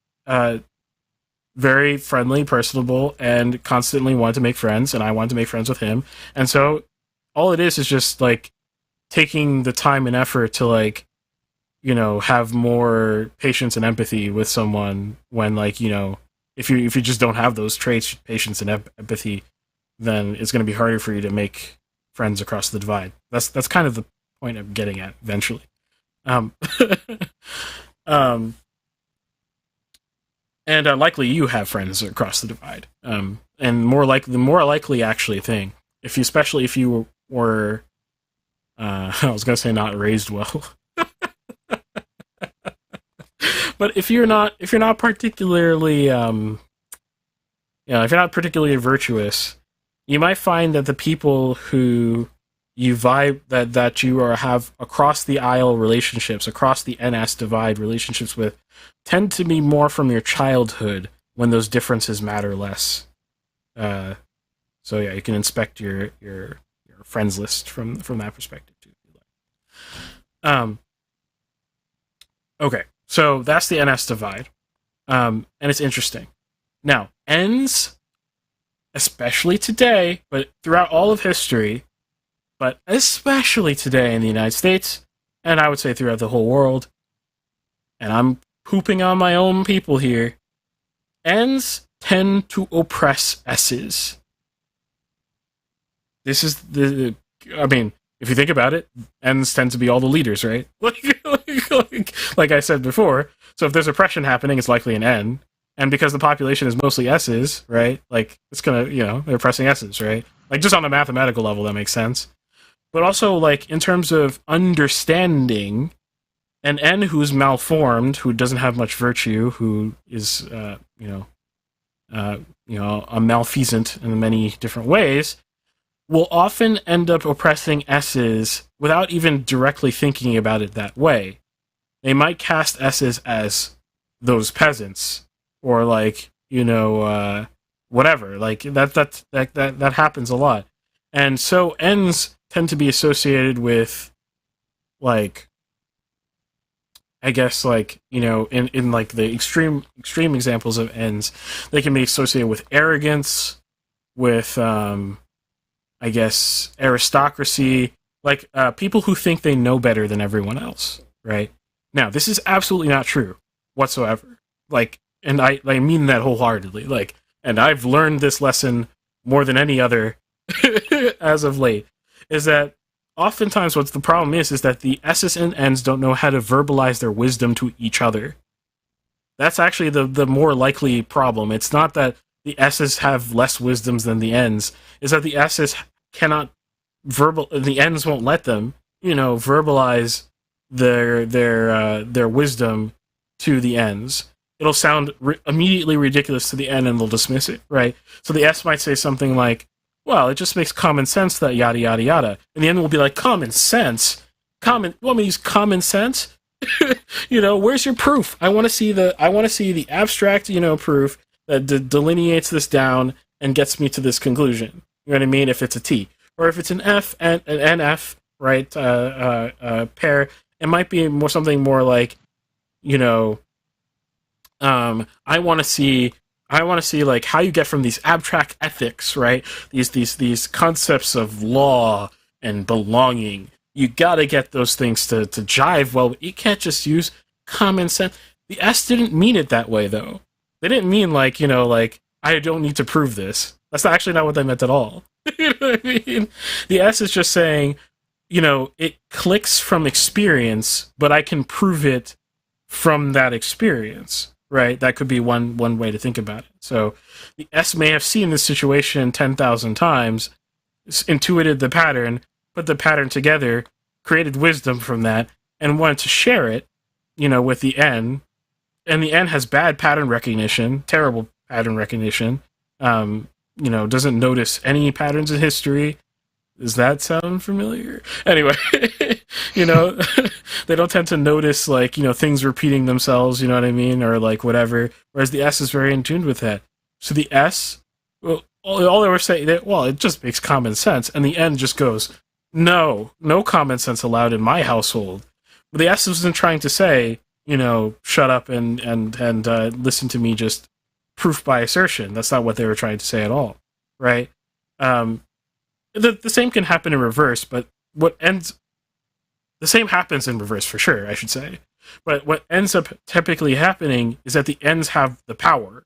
very friendly, personable, and constantly wanted to make friends, and I wanted to make friends with him. And so all it is just like taking the time and effort to like, have more patience and empathy with someone when, like, if you just don't have those traits, patience and empathy, then it's going to be harder for you to make friends across the divide. That's kind of the point I'm getting at eventually. Um, and likely you have friends across the divide. And the more likely actually thing, especially if you were, I was going to say not raised well. But if you're not particularly, if you're not particularly virtuous, you might find that the people who you vibe that you have across the aisle relationships, across the NS divide relationships with, tend to be more from your childhood when those differences matter less. So yeah, you can inspect your friends list from that perspective too. Okay. So that's the NS divide, and it's interesting. Now, Ns, especially today, but throughout all of history, but especially today in the United States, and I would say throughout the whole world, and I'm pooping on my own people here, Ns tend to oppress S's. This is if you think about it, N's tend to be all the leaders, right? Like I said before. So if there's oppression happening, it's likely an N. And because the population is mostly S's, right? Like, it's gonna, they're oppressing S's, right? Like, just on a mathematical level, that makes sense. But also, like, in terms of understanding, an N who's malformed, who doesn't have much virtue, who is, a malfeasant in many different ways, will often end up oppressing S's without even directly thinking about it that way. They might cast S's as those peasants, or like, whatever. Like, that happens a lot. And so N's tend to be associated with, like, I guess, like, in like the extreme examples of N's, they can be associated with arrogance, with I guess aristocracy, like people who think they know better than everyone else, right? Now, this is absolutely not true whatsoever. Like, and I mean that wholeheartedly. Like, and I've learned this lesson more than any other as of late, is that oftentimes what's the problem is that the S's and N's don't know how to verbalize their wisdom to each other. That's actually the more likely problem. It's not that the S's have less wisdoms than the N's. It's that the S's cannot the N's won't let them, verbalize their wisdom to the N's. It'll sound immediately ridiculous to the N, and they'll dismiss it, right? So the S might say something like, well, it just makes common sense that yada yada yada. And the N will be like, common sense? You want me to use common sense? Where's your proof? I want to see the abstract, proof that delineates this down and gets me to this conclusion. You know what I mean? If it's a T, or if it's an F and an NF, right? Pair, it might be something more like, I want to see like how you get from these abstract ethics, right? These concepts of law and belonging. You gotta get those things to jive well. You can't just use common sense. The S didn't mean it that way, though. They didn't mean like, like, I don't need to prove this. That's actually not what they meant at all. You know what I mean? The S is just saying, it clicks from experience, but I can prove it from that experience, right? That could be one way to think about it. So the S may have seen this situation 10,000 times, intuited the pattern, put the pattern together, created wisdom from that, and wanted to share it, with the N. And the N has bad pattern recognition, terrible pattern recognition, doesn't notice any patterns in history. Does that sound familiar? Anyway, they don't tend to notice, like, things repeating themselves, you know what I mean? Or, like, whatever. Whereas the S is very in tune with that. So the S, well, all they were saying, it just makes common sense. And the N just goes, no common sense allowed in my household. But the S wasn't trying to say, shut up and listen to me just proof by assertion. That's not what they were trying to say at all, right? The same can happen in reverse, but the same happens in reverse for sure, I should say. But what ends up typically happening is that the N's have the power,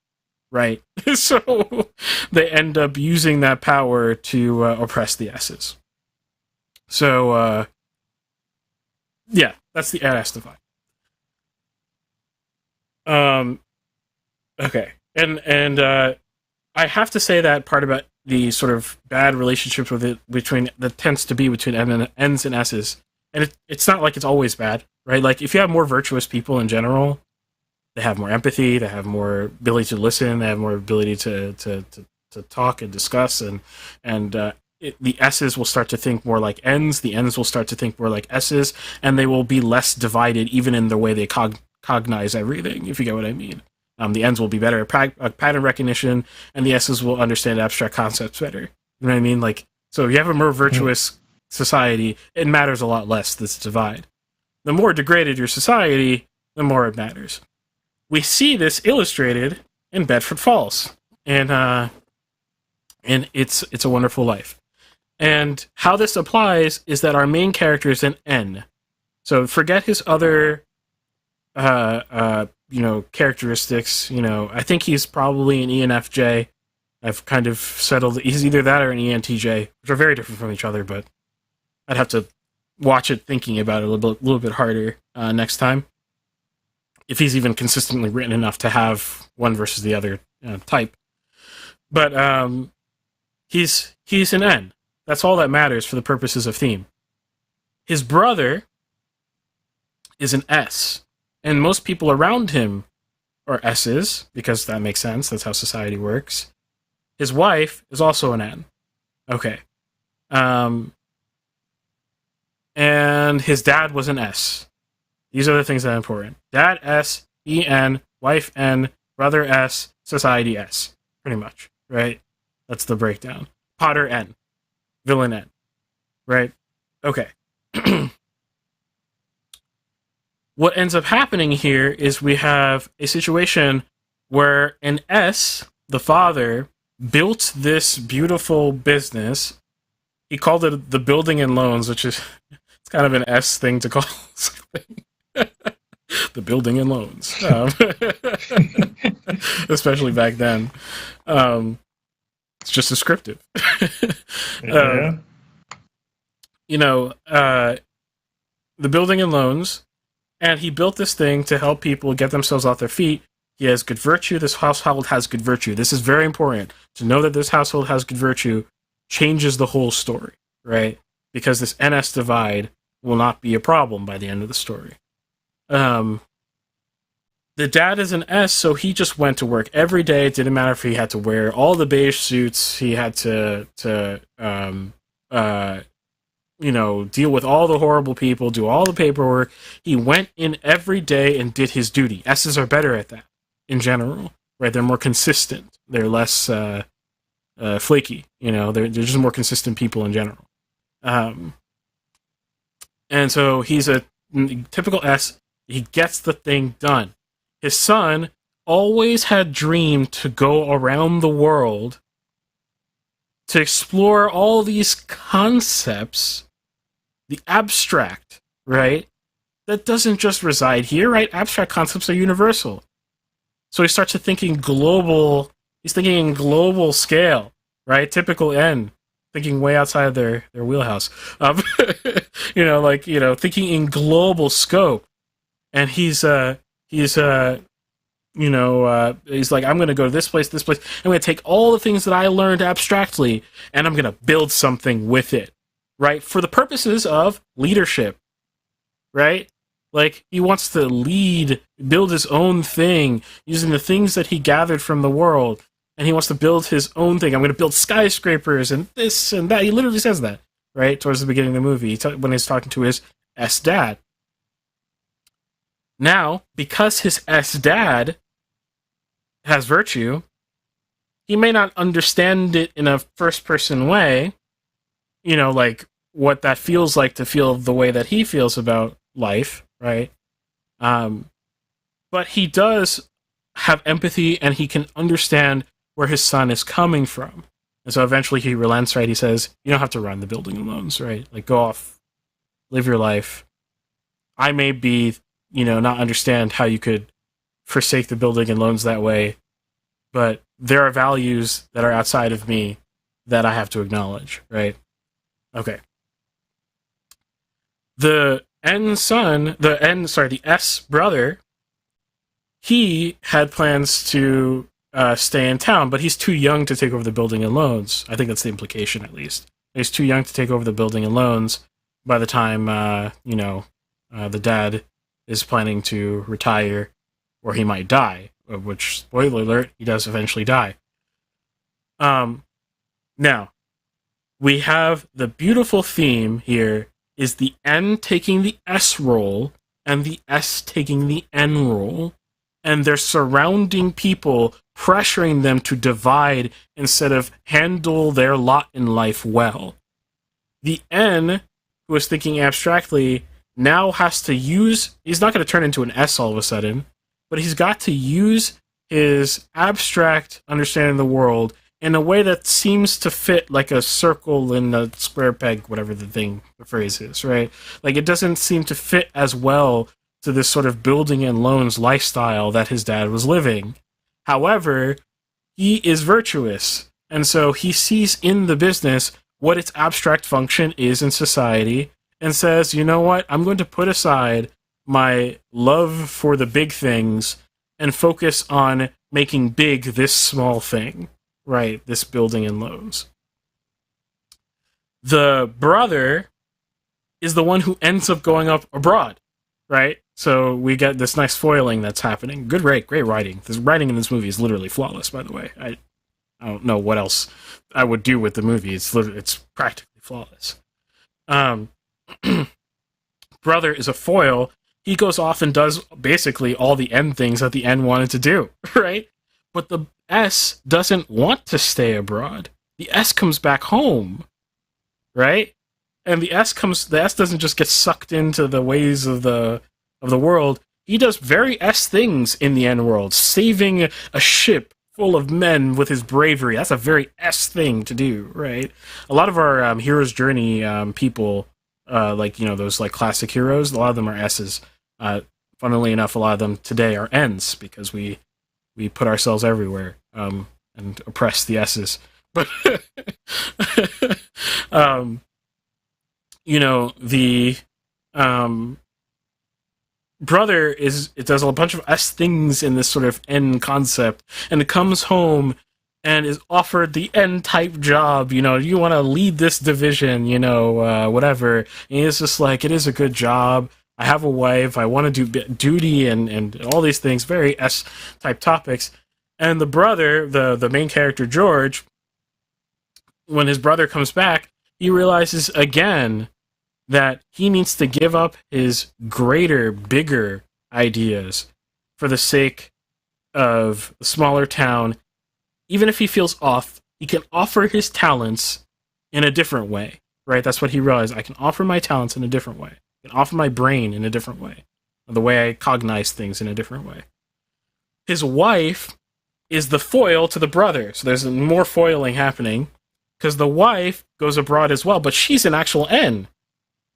right? So they end up using that power to oppress the S's. So, yeah, that's the NS divide. Okay. And I have to say that part about the sort of bad relationships that tends to be between N's and S's. And it's not like it's always bad, right? Like, if you have more virtuous people in general, they have more empathy, they have more ability to listen, they have more ability to talk and discuss, and the S's will start to think more like N's, the N's will start to think more like S's, and they will be less divided even in the way they cognize everything, if you get what I mean. The N's will be better at pattern recognition, and the S's will understand abstract concepts better. You know what I mean? Like, so if you have a more virtuous society, it matters a lot less, this divide. The more degraded your society, the more it matters. We see this illustrated in Bedford Falls, and it's a Wonderful Life. And how this applies is that our main character is an N. So forget his other characteristics. I think he's probably an ENFJ. I've kind of settled he's either that or an ENTJ, which are very different from each other, but I'd have to watch it thinking about it a little bit harder next time. If he's even consistently written enough to have one versus the other type. But he's an N. That's all that matters for the purposes of theme. His brother is an S. And most people around him are S's, because that makes sense. That's how society works. His wife is also an N. Okay. And his dad was an S. These are the things that are important. Dad S, EN, wife N, brother S, society S. Pretty much, right? That's the breakdown. Potter N. Villain N. Right? Okay. What ends up happening here is we have a situation where an S, the father, built this beautiful business. He called it the Building and Loans, which is it's kind of an S thing to call something. The Building and Loans. Especially back then. It's just descriptive. Yeah. The Building and Loans. And he built this thing to help people get themselves off their feet. He has good virtue. This household has good virtue. This is very important. To know that this household has good virtue changes the whole story, right? Because this NS divide will not be a problem by the end of the story. The dad is an S, so he just went to work every day. It didn't matter if he had to wear all the beige suits. He had to deal with all the horrible people, do all the paperwork. He went in every day and did his duty. S's are better at that in general, right? They're more consistent. They're less flaky. They're just more consistent people in general. And so he's a typical S. He gets the thing done. His son always had dreamed to go around the world to explore all these concepts, the abstract, right? That doesn't just reside here, right? Abstract concepts are universal. So he starts to thinking global. He's thinking in global scale, right? Typical N, thinking way outside their wheelhouse. Thinking in global scope. And he's like, I'm going to go to this place. I'm going to take all the things that I learned abstractly, and I'm going to build something with it, right? For the purposes of leadership, right? Like, he wants to lead, build his own thing, using the things that he gathered from the world, and he wants to build his own thing. I'm going to build skyscrapers and this and that. He literally says that, right? Towards the beginning of the movie, when he's talking to his S-dad. Now, because his S-dad has virtue, he may not understand it in a first-person way, like what that feels like to feel the way that he feels about life, right? But he does have empathy, and he can understand where his son is coming from. And so eventually he relents, right? He says, you don't have to run the Building and Loans, right? Like, go off, live your life. I may be not understand how you could forsake the building and loans that way, but there are values that are outside of me that I have to acknowledge, right? Okay. The S brother, he had plans to stay in town, but he's too young to take over the building and loans. I think that's the implication, at least. He's too young to take over the building and loans by the time, the dad is planning to retire, or he might die, which, spoiler alert, he does eventually die. Now, we have the beautiful theme here is the N taking the S role and the S taking the N role, and they're surrounding people, pressuring them to divide instead of handle their lot in life well. The N, who is thinking abstractly, now has to use... He's not going to turn into an S all of a sudden, but he's got to use his abstract understanding of the world in a way that seems to fit like a circle in a square peg, whatever the phrase is, right? Like, it doesn't seem to fit as well to this sort of building and loans lifestyle that his dad was living. However, he is virtuous, and so he sees in the business what its abstract function is in society and says, you know what, I'm going to put aside my love for the big things and focus on making big this small thing, right? This building and loans. The brother is the one who ends up going up abroad, right? So we get this nice foiling that's happening. Great writing. The writing in this movie is literally flawless, by the way. I don't know what else I would do with the movie. It's practically flawless. Brother is a foil. He goes off and does basically all the N things that the N wanted to do, right? But the S doesn't want to stay abroad. The S comes back home, right? And the S doesn't just get sucked into the ways of the world. He does very S things in the N world, saving a ship full of men with his bravery. That's a very S thing to do, right? A lot of our hero's journey people, those like classic heroes, a lot of them are S's. Funnily enough, a lot of them today are N's because we put ourselves everywhere and oppress the S's. But the brother does a bunch of S things in this sort of N concept, and it comes home and is offered the N-type job, you want to lead this division, whatever. And it's just like, it is a good job. I have a wife. I want to do duty and all these things, very S-type topics. And the brother, the main character, George, when his brother comes back, he realizes again that he needs to give up his greater, bigger ideas for the sake of the smaller town. Even if he feels off, he can offer his talents in a different way, right? That's what he realized. I can offer my talents in a different way. I can offer my brain in a different way. The way I cognize things in a different way. His wife is the foil to the brother. So there's more foiling happening because the wife goes abroad as well, but she's an actual N,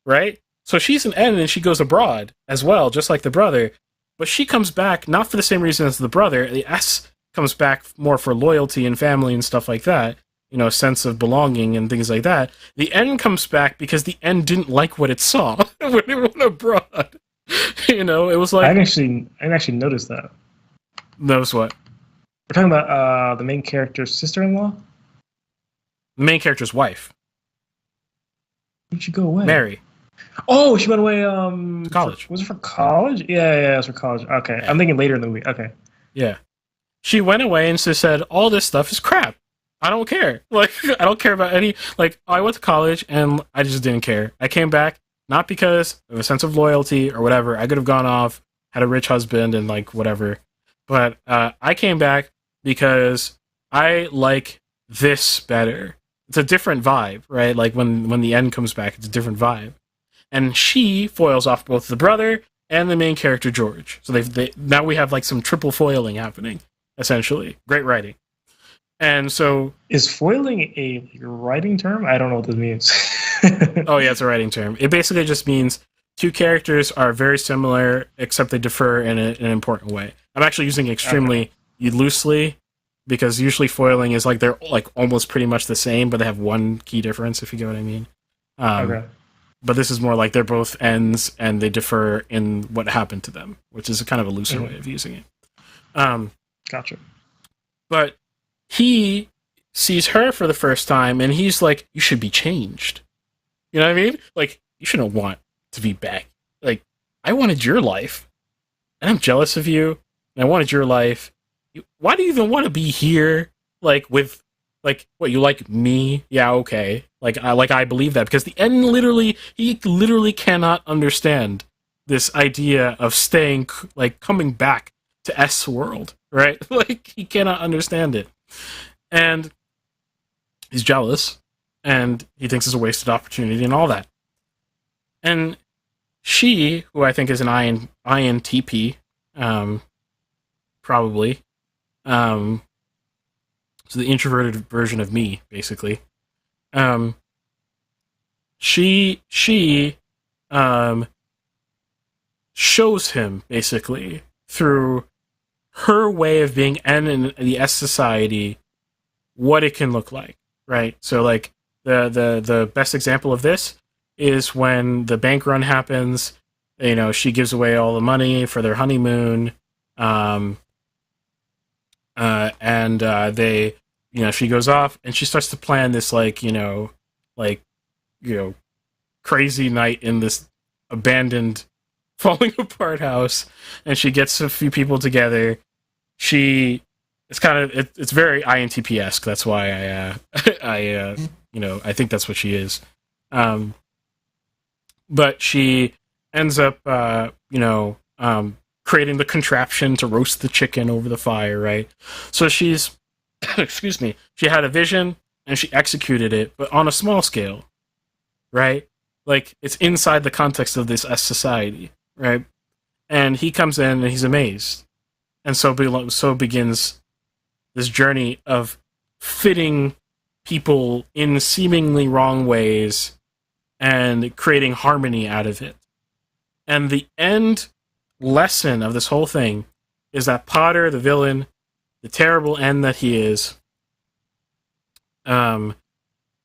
right? So she's an N and she goes abroad as well, just like the brother. But she comes back not for the same reason as the brother. The S comes back more for loyalty and family and stuff like that, a sense of belonging and things like that. The N comes back because the N didn't like what it saw when it went abroad. It was like... I didn't actually notice that. Notice what? We're talking about the main character's sister-in-law? The main character's wife. Where'd she go away? Mary. Oh, she went away college. Was it for college? Yeah, it was for college. Okay. Yeah. I'm thinking later in the movie. Okay. Yeah. She went away and just said, all this stuff is crap. I don't care. Like, I don't care about any... Like, I went to college and I just didn't care. I came back, not because of a sense of loyalty or whatever. I could have gone off, had a rich husband and, like, whatever. But I came back because I like this better. It's a different vibe, right? Like, when the end comes back, it's a different vibe. And she foils off both the brother and the main character, George. So they now we have, like, some triple foiling happening. Essentially. Great writing. And so... Is foiling a writing term? I don't know what this means. Oh, yeah, it's a writing term. It basically just means two characters are very similar, except they differ in an important way. I'm actually using extremely loosely because usually foiling is like they're like almost pretty much the same, but they have one key difference, if you get what I mean. But this is more like they're both ends and they differ in what happened to them, which is a kind of a looser way of using it. Gotcha. But he sees her for the first time and he's like, you should be changed. You know what I mean? Like, you shouldn't want to be back. Like, I wanted your life and I'm jealous of you and I wanted your life. Why do you even want to be here? Like, with, like, what, you like me? Yeah, okay. I believe that because the end he literally cannot understand this idea of staying, like, coming back to S world, right? Like, he cannot understand it. And he's jealous, and he thinks it's a wasted opportunity and all that. And she, who I think is an INTP, probably, so the introverted version of me, basically, she shows him, basically, through her way of being N in the S society, what it can look like, right? So, like, the best example of this is when the bank run happens. You know, she gives away all the money for their honeymoon, and they, you know, she goes off and she starts to plan this, crazy night in this abandoned, falling apart house, and she gets a few people together. It's very INTP-esque. That's why I think that's what she is. But she ends up, creating the contraption to roast the chicken over the fire, right? So she's, excuse me, she had a vision and she executed it, but on a small scale, right? Like, it's inside the context of this S society, right? And he comes in and he's amazed. And so begins this journey of fitting people in seemingly wrong ways and creating harmony out of it. And the end lesson of this whole thing is that Potter, the villain, the terrible end that he is,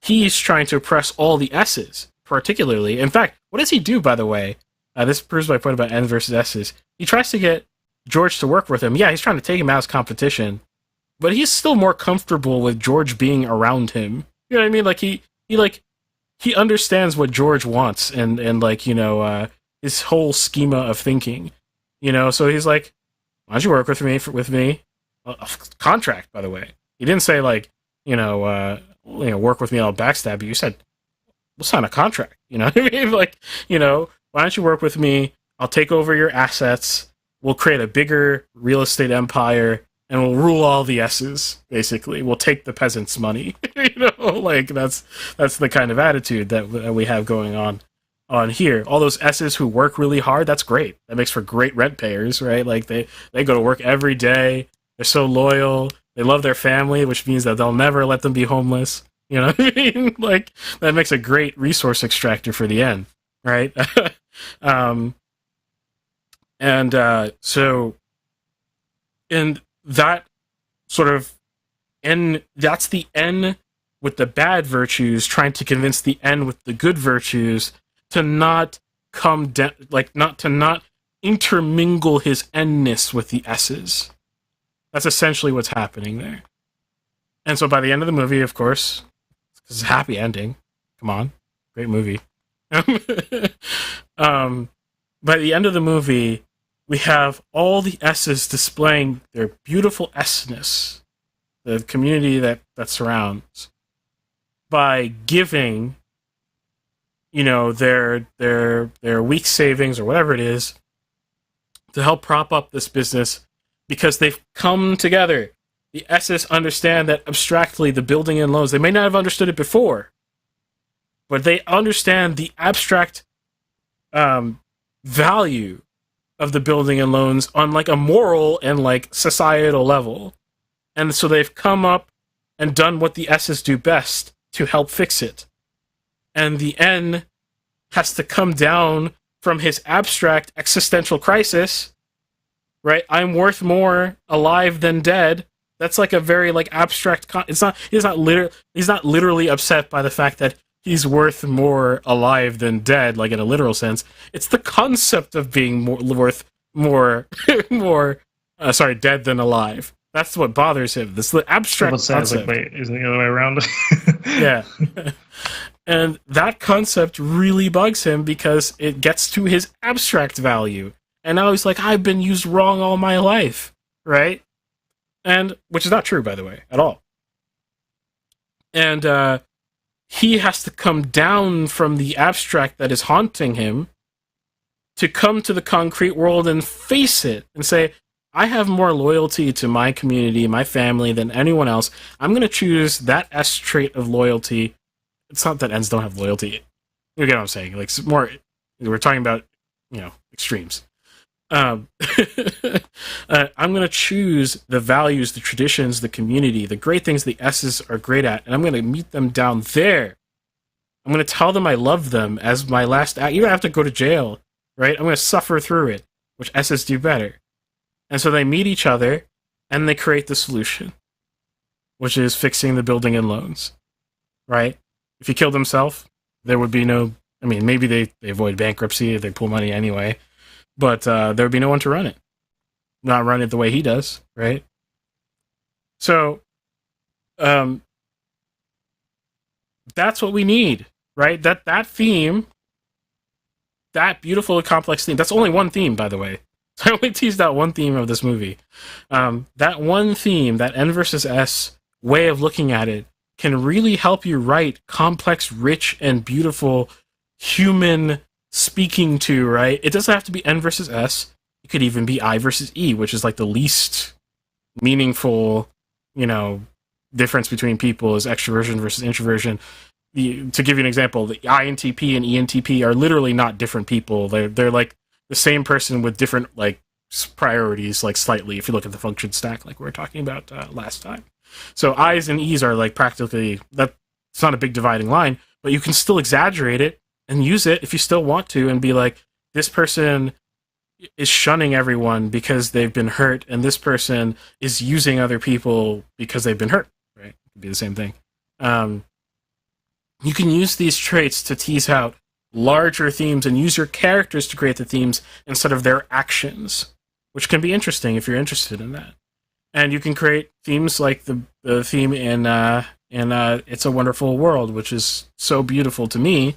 he's trying to oppress all the S's, particularly. In fact, what does he do, by the way? This proves my point about N versus S's. He tries to get George to work with him. Yeah, he's trying to take him out as competition, but he's still more comfortable with George being around him. You know what I mean? Like, he understands what George wants and his whole schema of thinking. You know, so he's like, why don't you work with me? A contract, by the way. He didn't say, like, work with me, I'll backstab you. You said, we'll sign a contract. You know what I mean? Like, why don't you work with me? I'll take over your assets. We'll create a bigger real estate empire, and we'll rule all the S's, basically. We'll take the peasants' money. Like, that's the kind of attitude that we have going on here. All those S's who work really hard, that's great. That makes for great rent payers, right? Like, they go to work every day. They're so loyal. They love their family, which means that they'll never let them be homeless. You know what I mean? Like, that makes a great resource extractor for the end, right? So in that sort of N, that's the N with the bad virtues trying to convince the N with the good virtues to not come down, not intermingle his N-ness with the S's. That's essentially what's happening there. And so by the end of the movie, of course, it's a happy ending. Come on. Great movie. By the end of the movie, we have all the S's displaying their beautiful S-ness, the community that surrounds, by giving, their weak savings or whatever it is to help prop up this business because they've come together. The S's understand that abstractly the building and loans, they may not have understood it before, but they understand the abstract value of the building and loans on like a moral and like societal level. And so they've come up and done what the S's do best to help fix it. And the N has to come down from his abstract existential crisis, right? I'm worth more alive than dead. That's like a very like abstract. He's not literally upset by the fact that he's worth more alive than dead, like in a literal sense. It's the concept of being worth more dead than alive. That's what bothers him. This the abstract concept. Like, wait, isn't it the other way around? Yeah. And that concept really bugs him because it gets to his abstract value. And now he's like, I've been used wrong all my life, right? And which is not true, by the way, at all. And he has to come down from the abstract that is haunting him to come to the concrete world and face it and say, I have more loyalty to my community, my family than anyone else. I'm going to choose that S trait of loyalty. It's not that N's don't have loyalty. You get what I'm saying? Like more, we're talking about, extremes. I'm going to choose the values, the traditions, the community, the great things the S's are great at, and I'm going to meet them down there. I'm going to tell them I love them as my last act. You don't have to go to jail, right? I'm going to suffer through it, which S's do better. And so they meet each other, and they create the solution, which is fixing the building and loans, right? If he killed himself, there would be no... I mean, maybe they avoid bankruptcy, they pull money anyway, but there would be no one to run it. Not run it the way he does, right? So, that's what we need, right? That theme, that beautiful and complex theme, that's only one theme, by the way. I only teased out one theme of this movie. That one theme, that N versus S way of looking at it, can really help you write complex, rich, and beautiful human speaking to, right? It doesn't have to be N versus S. It could even be I versus E, which is like the least meaningful, difference between people is extroversion versus introversion. To give you an example, the INTP and ENTP are literally not different people. They're like the same person with different like priorities, like slightly, if you look at the function stack like we were talking about last time. So I's and E's are like practically, it's not a big dividing line, but you can still exaggerate it and use it if you still want to and be like, this person is shunning everyone because they've been hurt, and this person is using other people because they've been hurt, right? It could be the same thing. You can use these traits to tease out larger themes and use your characters to create the themes instead of their actions, which can be interesting if you're interested in that. And you can create themes like the theme in It's a Wonderful World, which is so beautiful to me,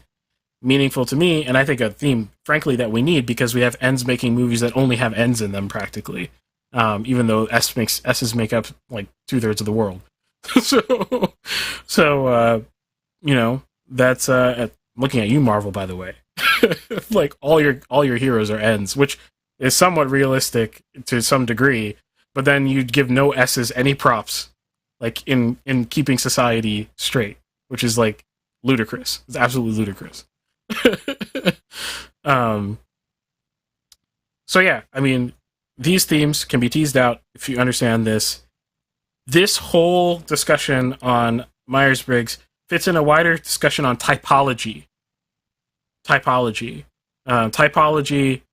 meaningful to me, and I think a theme, frankly, that we need because we have N's making movies that only have N's in them practically, even though S's make up like 2/3 of the world. So that's looking at you, Marvel, by the way. Like all your heroes are N's, which is somewhat realistic to some degree, but then you'd give no S's any props, like in keeping society straight, which is like ludicrous. It's absolutely ludicrous. So yeah, I mean, these themes can be teased out if you understand this. This whole discussion on Myers-Briggs fits in a wider discussion on typology. Typology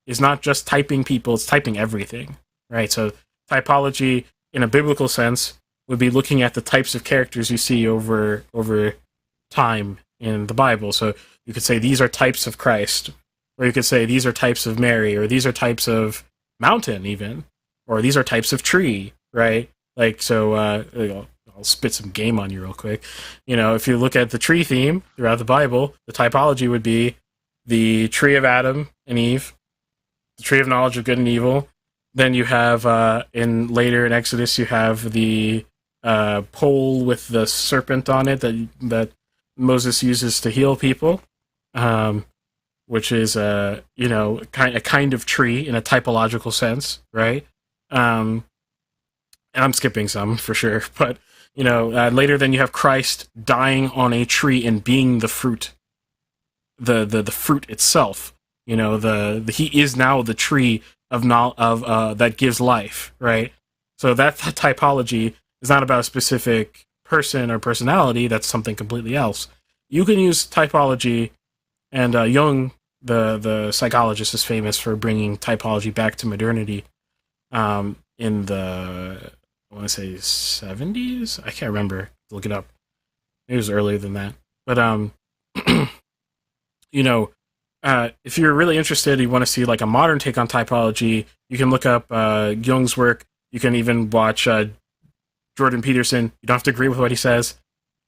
is not just typing people, it's typing everything, right? So typology, in a biblical sense, would be looking at the types of characters you see over time in the Bible. So you could say these are types of Christ, or you could say these are types of Mary, or these are types of mountain even, or these are types of tree, right? Like, so I'll spit some game on you real quick. If you look at the tree theme throughout the Bible, the typology would be the tree of Adam and Eve, the tree of knowledge of good and evil. Then you have, later in Exodus, you have the pole with the serpent on it that Moses uses to heal people, which is a kind of tree in a typological sense, right? And I'm skipping some for sure, but later then you have Christ dying on a tree and being the fruit, the fruit itself. He is now the tree of that gives life, right? So that typology is not about a specific person or personality. That's something completely else. You can use typology, and Jung the psychologist, is famous for bringing typology back to modernity. In the, I want to say 70s. I can't remember. Look it up. It was earlier than that. But you know, if you're really interested, you want to see like a modern take on typology, you can look up Jung's work. You can even watch Jordan Peterson. You don't have to agree with what he says.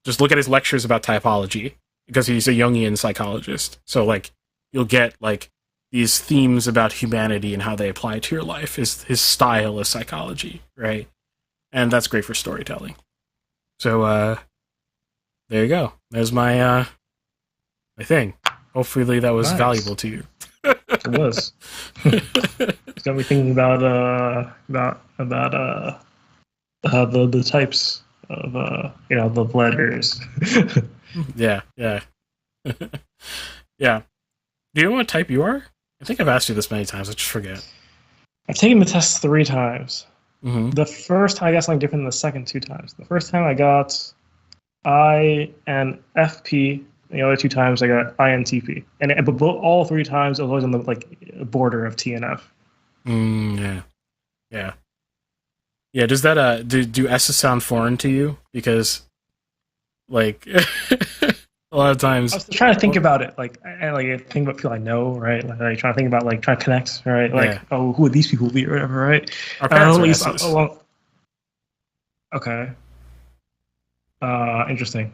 Just look at his lectures about typology, because he's a Jungian psychologist. So like you'll get like these themes about humanity and how they apply to your life. His style is psychology, right? And that's great for storytelling. So there you go. There's my my thing. Hopefully that was valuable to you. It was. It's got me thinking about the types of the letters. Yeah. Yeah. Do you know what type you are? I think I've asked you this many times. I just forget. I've taken the test 3 times. Mm-hmm. The first time I got something different than the second 2 times. The first time I got INFP. The other 2 times I got INTP. But all 3 times I was always on the border of T and F. Yeah. Does that do S's sound foreign to you? Because like a lot of times I was trying to think about it, I think about people I know, right? Like trying to think about trying to connect, right? Oh, who would these people be or whatever, right? Our parents are S's. Okay. Interesting.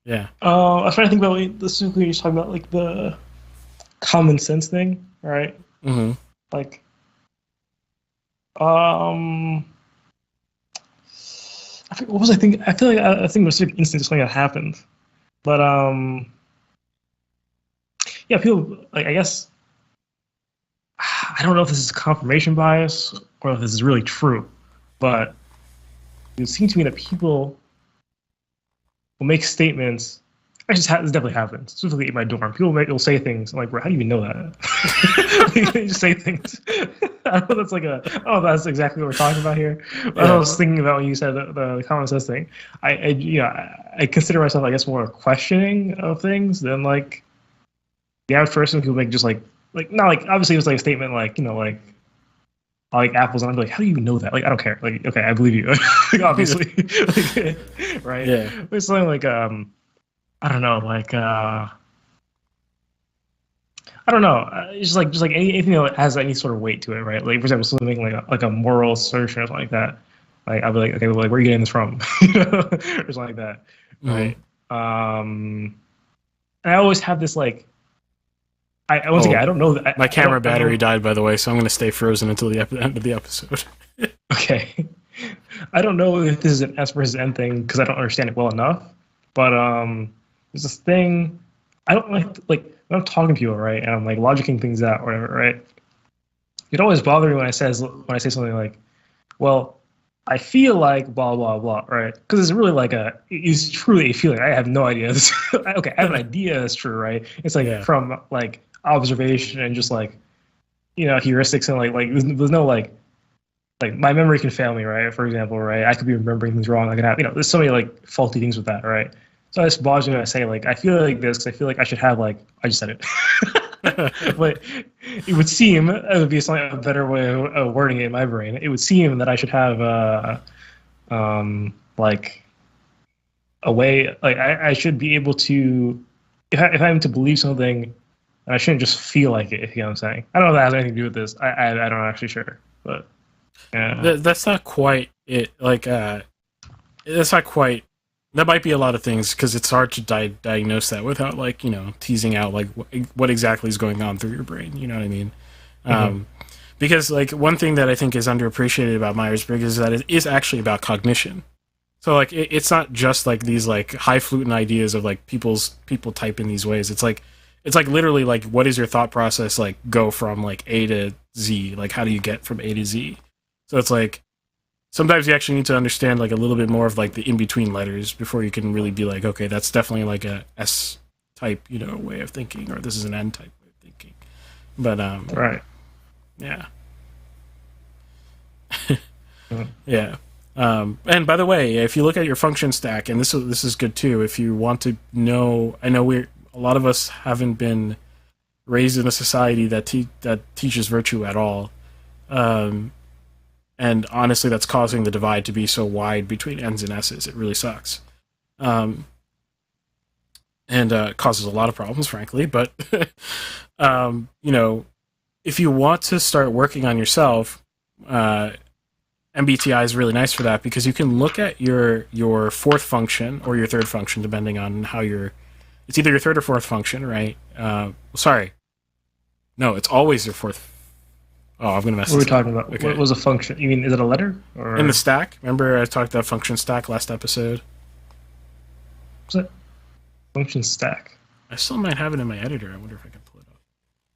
Yeah. I was trying to think about specifically you're talking about the common sense thing, right? Mm-hmm. What was I thinking? I feel like I think it was an instant something that happened, but yeah, people I guess I don't know if this is confirmation bias or if this is really true, but it seems to me that people will make statements. This definitely happens, specifically in my dorm. People will say things. I'm like, bro, how do you even know that? They just say things. I don't know if that's exactly what we're talking about here. But I was thinking about when you said the common sense thing. I consider myself, I guess, more questioning of things than the average person who just obviously it's a statement like apples, and I'm like, how do you even know that? I don't care. Okay, I believe you. Obviously, right? Yeah. It's something I don't know, I don't know. It's just anything that has any sort of weight to it, right? For example, something like a moral assertion or something like that. I'll be like, okay, where are you getting this from? Or something like that, right? And I always have this once again, I don't know. My camera battery died, by the way, so I'm going to stay frozen until the end of the episode. Okay. I don't know if this is an S versus N thing because I don't understand it well enough, but there's this thing I don't like when I'm talking to people, right, and I'm logicking things out or whatever, right? It always bothers me when I say something like, well, I feel like blah blah blah, right? Because it's really it's truly a feeling. I have no idea. Okay, I have an idea it's true, right? It's from observation and just heuristics and there's no my memory can fail me, right? For example, right? I could be remembering things wrong. I can have there's so many faulty things with that, right? So it's bothers me when I say I feel like this because I feel like I should have I just said it. But it would seem it would be a better way of wording it in my brain. It would seem that I should have a way I should be able to if I'm to believe something, I shouldn't just feel like it. If you know what I'm saying. I don't know if that has anything to do with this. I don't actually sure, but yeah. That's not quite it. That's not quite. That might be a lot of things because it's hard to diagnose that without teasing out what exactly is going on through your brain. You know what I mean? Mm-hmm. Because one thing that I think is underappreciated about Myers-Briggs is that it is actually about cognition. So it's not just these highfalutin ideas of people type in these ways. It's literally what is your thought process go from A to Z? How do you get from A to Z? So it's sometimes you actually need to understand a little bit more of the in-between letters before you can really be okay, that's definitely a S type, way of thinking, or this is an N type way of thinking. But right. Yeah. Yeah. And by the way, if you look at your function stack, and this is good too, if you want to know, I know a lot of us haven't been raised in a society that teaches virtue at all. And honestly, that's causing the divide to be so wide between N's and S's. It really sucks. And causes a lot of problems, frankly. But, if you want to start working on yourself, MBTI is really nice for that, because you can look at your fourth function or your third function, depending on how it's either your third or fourth function, right? Sorry. No, it's always your fourth. Oh, I'm going to mess What are we this up. talking about? Okay. What was a function? You mean, is it a letter? Or In the stack? Remember I talked about function stack last episode? was it function stack? I still might have it in my editor. I wonder if I can pull it up.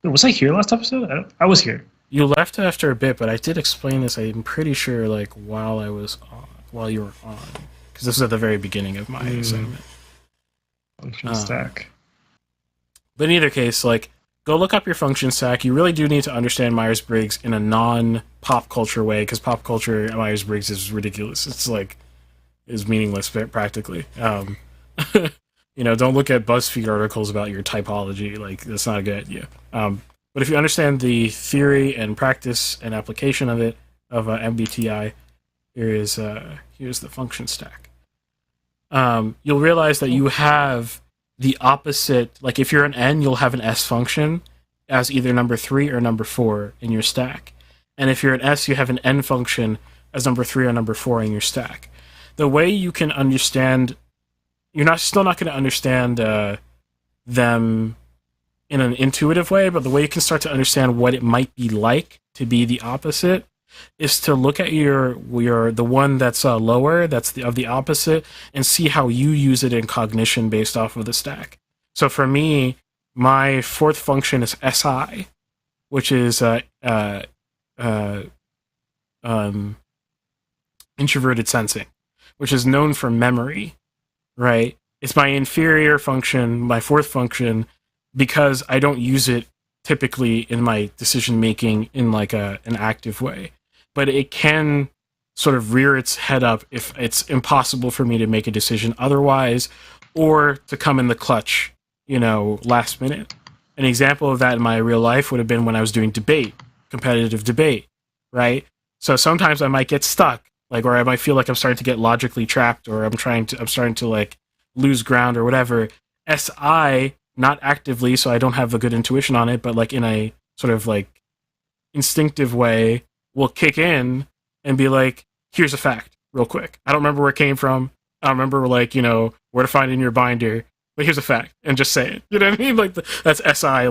Wait, was I here last episode? I was here. You left after a bit, but I did explain this, I'm pretty sure, like, while you were on. Because this was at the very beginning of my assignment. Function stack. But in either case, like, go look up your function stack. You really do need to understand Myers-Briggs in a non-pop culture way, because pop culture Myers-Briggs is ridiculous. It's like, is meaningless practically. Don't look at BuzzFeed articles about your typology. Like, that's not a good idea. But if you understand the theory and practice and application of it, of MBTI, here's the function stack. You'll realize that you have the opposite. Like, if you're an N, you'll have an S function as either number 3 or number 4 in your stack. And if you're an S, you have an N function as number 3 or number 4 in your stack. The way you can understand, you're still not going to understand them in an intuitive way, but the way you can start to understand what it might be like to be the opposite is to look at the one that's lower, that's of the opposite, and see how you use it in cognition based off of the stack. So for me, my fourth function is SI, which is introverted sensing, which is known for memory, right? It's my inferior function, my fourth function, because I don't use it typically in my decision making in like an active way. But it can sort of rear its head up if it's impossible for me to make a decision otherwise, or to come in the clutch, last minute. An example of that in my real life would have been when I was doing competitive debate, right? So sometimes I might get stuck, or I might feel like I'm starting to get logically trapped, or I'm starting to like lose ground or whatever. SI, not actively, so I don't have a good intuition on it, but like in a sort of like instinctive way, will kick in and be like, here's a fact real quick. I don't remember where it came from. I don't remember where to find it in your binder, but here's a fact, and just say it. You know what I mean? Like that's SI,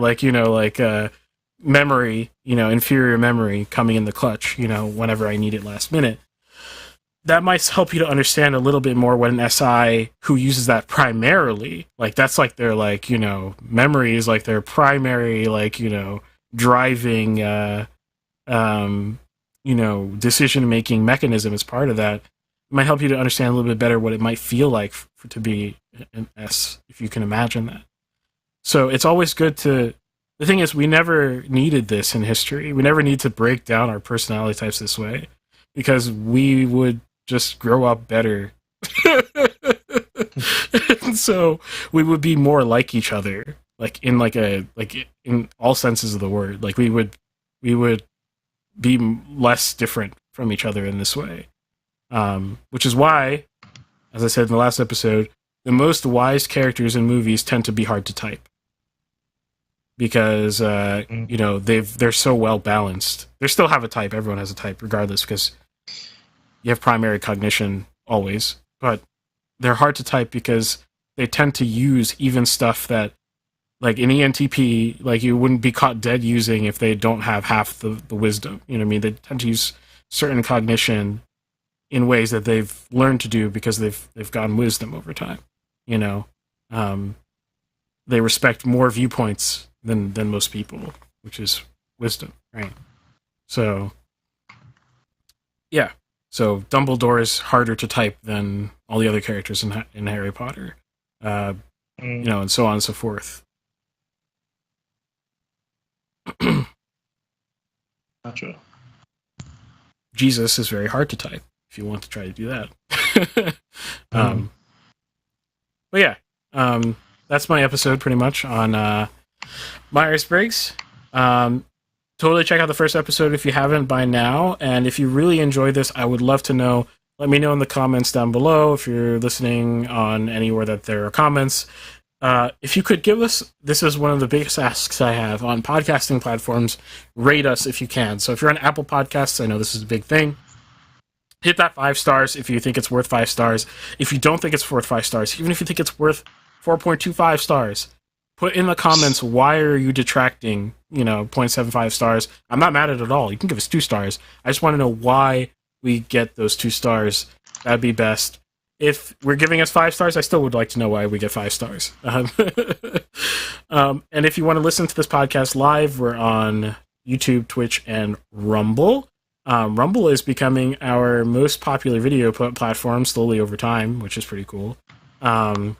memory, inferior memory coming in the clutch, whenever I need it last minute. That might help you to understand a little bit more what an SI who uses that primarily, that's like their memory is like their primary driving decision making mechanism as part of that. It might help you to understand a little bit better what it might feel like to be an S, if you can imagine that. So it's always good to. The thing is, we never needed this in history. We never need to break down our personality types this way, because we would just grow up better. So we would be more like each other, in all senses of the word. Like we would be less different from each other in this way. Which is why, as I said in the last episode, the most wise characters in movies tend to be hard to type. Because they're so well balanced. They still have a type. Everyone has a type, regardless, because you have primary cognition always. But they're hard to type because they tend to use even stuff that, like in ENTP, you wouldn't be caught dead using if they don't have half the wisdom. You know what I mean? They tend to use certain cognition in ways that they've learned to do because they've gotten wisdom over time. They respect more viewpoints than most people, which is wisdom, right? So, yeah. So Dumbledore is harder to type than all the other characters in Harry Potter, and so on and so forth. Gotcha. Jesus is very hard to type if you want to try to do that. But yeah, that's my episode pretty much on Myers-Briggs. Totally check out the first episode if you haven't by now. And if you really enjoyed this, I would love to know. Let me know in the comments down below if you're listening on anywhere that there are comments. If you could give us, this is one of the biggest asks I have on podcasting platforms, rate us if you can. So if you're on Apple Podcasts, I know this is a big thing. Hit that 5 stars if you think it's worth 5 stars. If you don't think it's worth 5 stars, even if you think it's worth 4.25 stars, put in the comments, why are you detracting, 0.75 stars? I'm not mad at it at all. You can give us 2 stars. I just want to know why we get those 2 stars. That'd be best. If we're giving us 5 stars, I still would like to know why we get 5 stars. And if you want to listen to this podcast live, we're on YouTube, Twitch, and Rumble. Rumble is becoming our most popular video platform slowly over time, which is pretty cool. And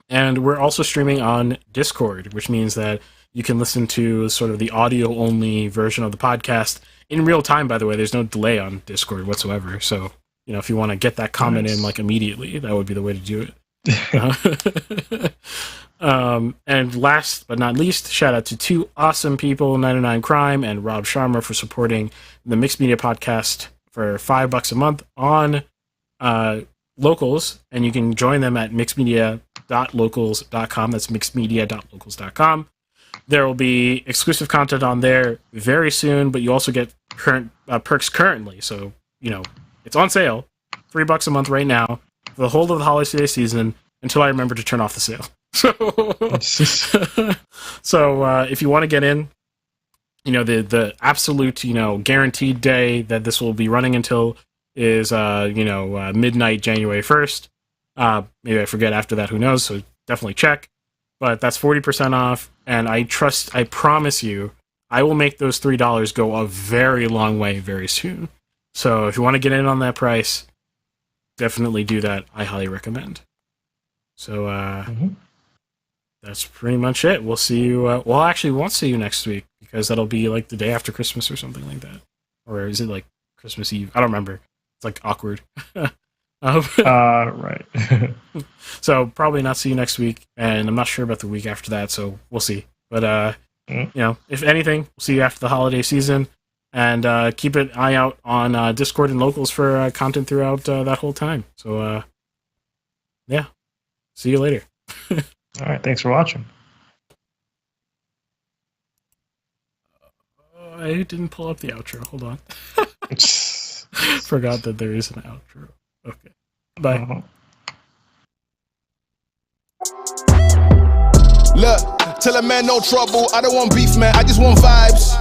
we're also streaming on Discord, which means that you can listen to sort of the audio-only version of the podcast in real time, by the way. There's no delay on Discord whatsoever. So, if you want to get that comment in immediately, that would be the way to do it. And last but not least, shout out to 2 awesome people, 99 Crime and Rob Sharma, for supporting the Mixed Media Podcast for $5 a month on Locals, and you can join them at mixedmedia.locals.com. That's mixedmedia.locals.com. There will be exclusive content on there very soon, but you also get current perks currently. So, it's on sale, $3 a month right now, for the whole of the holiday season, until I remember to turn off the sale. So if you want to get in, the absolute, guaranteed day that this will be running until is, midnight January 1st. Maybe I forget after that, who knows, so definitely check. But that's 40% off, and I promise you, I will make those $3 go a very long way very soon. So if you want to get in on that price, definitely do that. I highly recommend. So that's pretty much it. We'll see you. Well, actually, we won't see you next week because that'll be like the day after Christmas or something like that. Or is it like Christmas Eve? I don't remember. It's like awkward. Right. So probably not see you next week, and I'm not sure about the week after that. So we'll see. But if anything, we'll see you after the holiday season. And keep an eye out on Discord and Locals for content throughout that whole time. So, see you later. All right, thanks for watching. I didn't pull up the outro. Hold on. Forgot that there is an outro. Okay. Bye. Look, tell a man no trouble. I don't want beef, man. I just want vibes.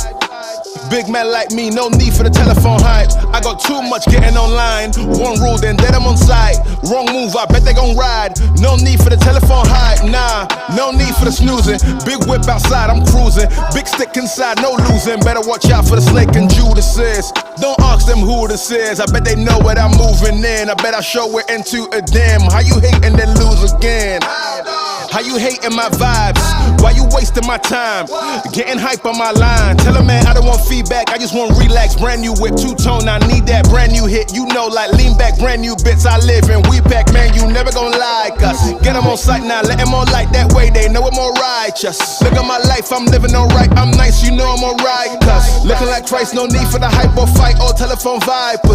Big man like me, no need for the telephone hype. I got too much getting online. One rule, then I'm on site. Wrong move, I bet they gon' ride. No need for the telephone hype, nah. No need for the snoozing. Big whip outside, I'm cruising. Big stick inside, no losing. Better watch out for the snake and Judas is. Don't ask them who this is. I bet they know what I'm moving in. I bet I show it into a dim. How you hate and then lose again? How you hating my vibes? Why you wasting my time? Getting hype on my line. Tell a man I don't want feedback, I just want relax. Brand new whip, 2-tone, I need that brand new hit. Like lean back, brand new bits I live in. We pack, man, you never gon' like us. Get them on sight now, let them on light. That way they know I'm more righteous. Look at my life, I'm living alright. I'm nice, you know I'm alright. Cause looking like Christ, no need for the hype or fight or telephone vipers.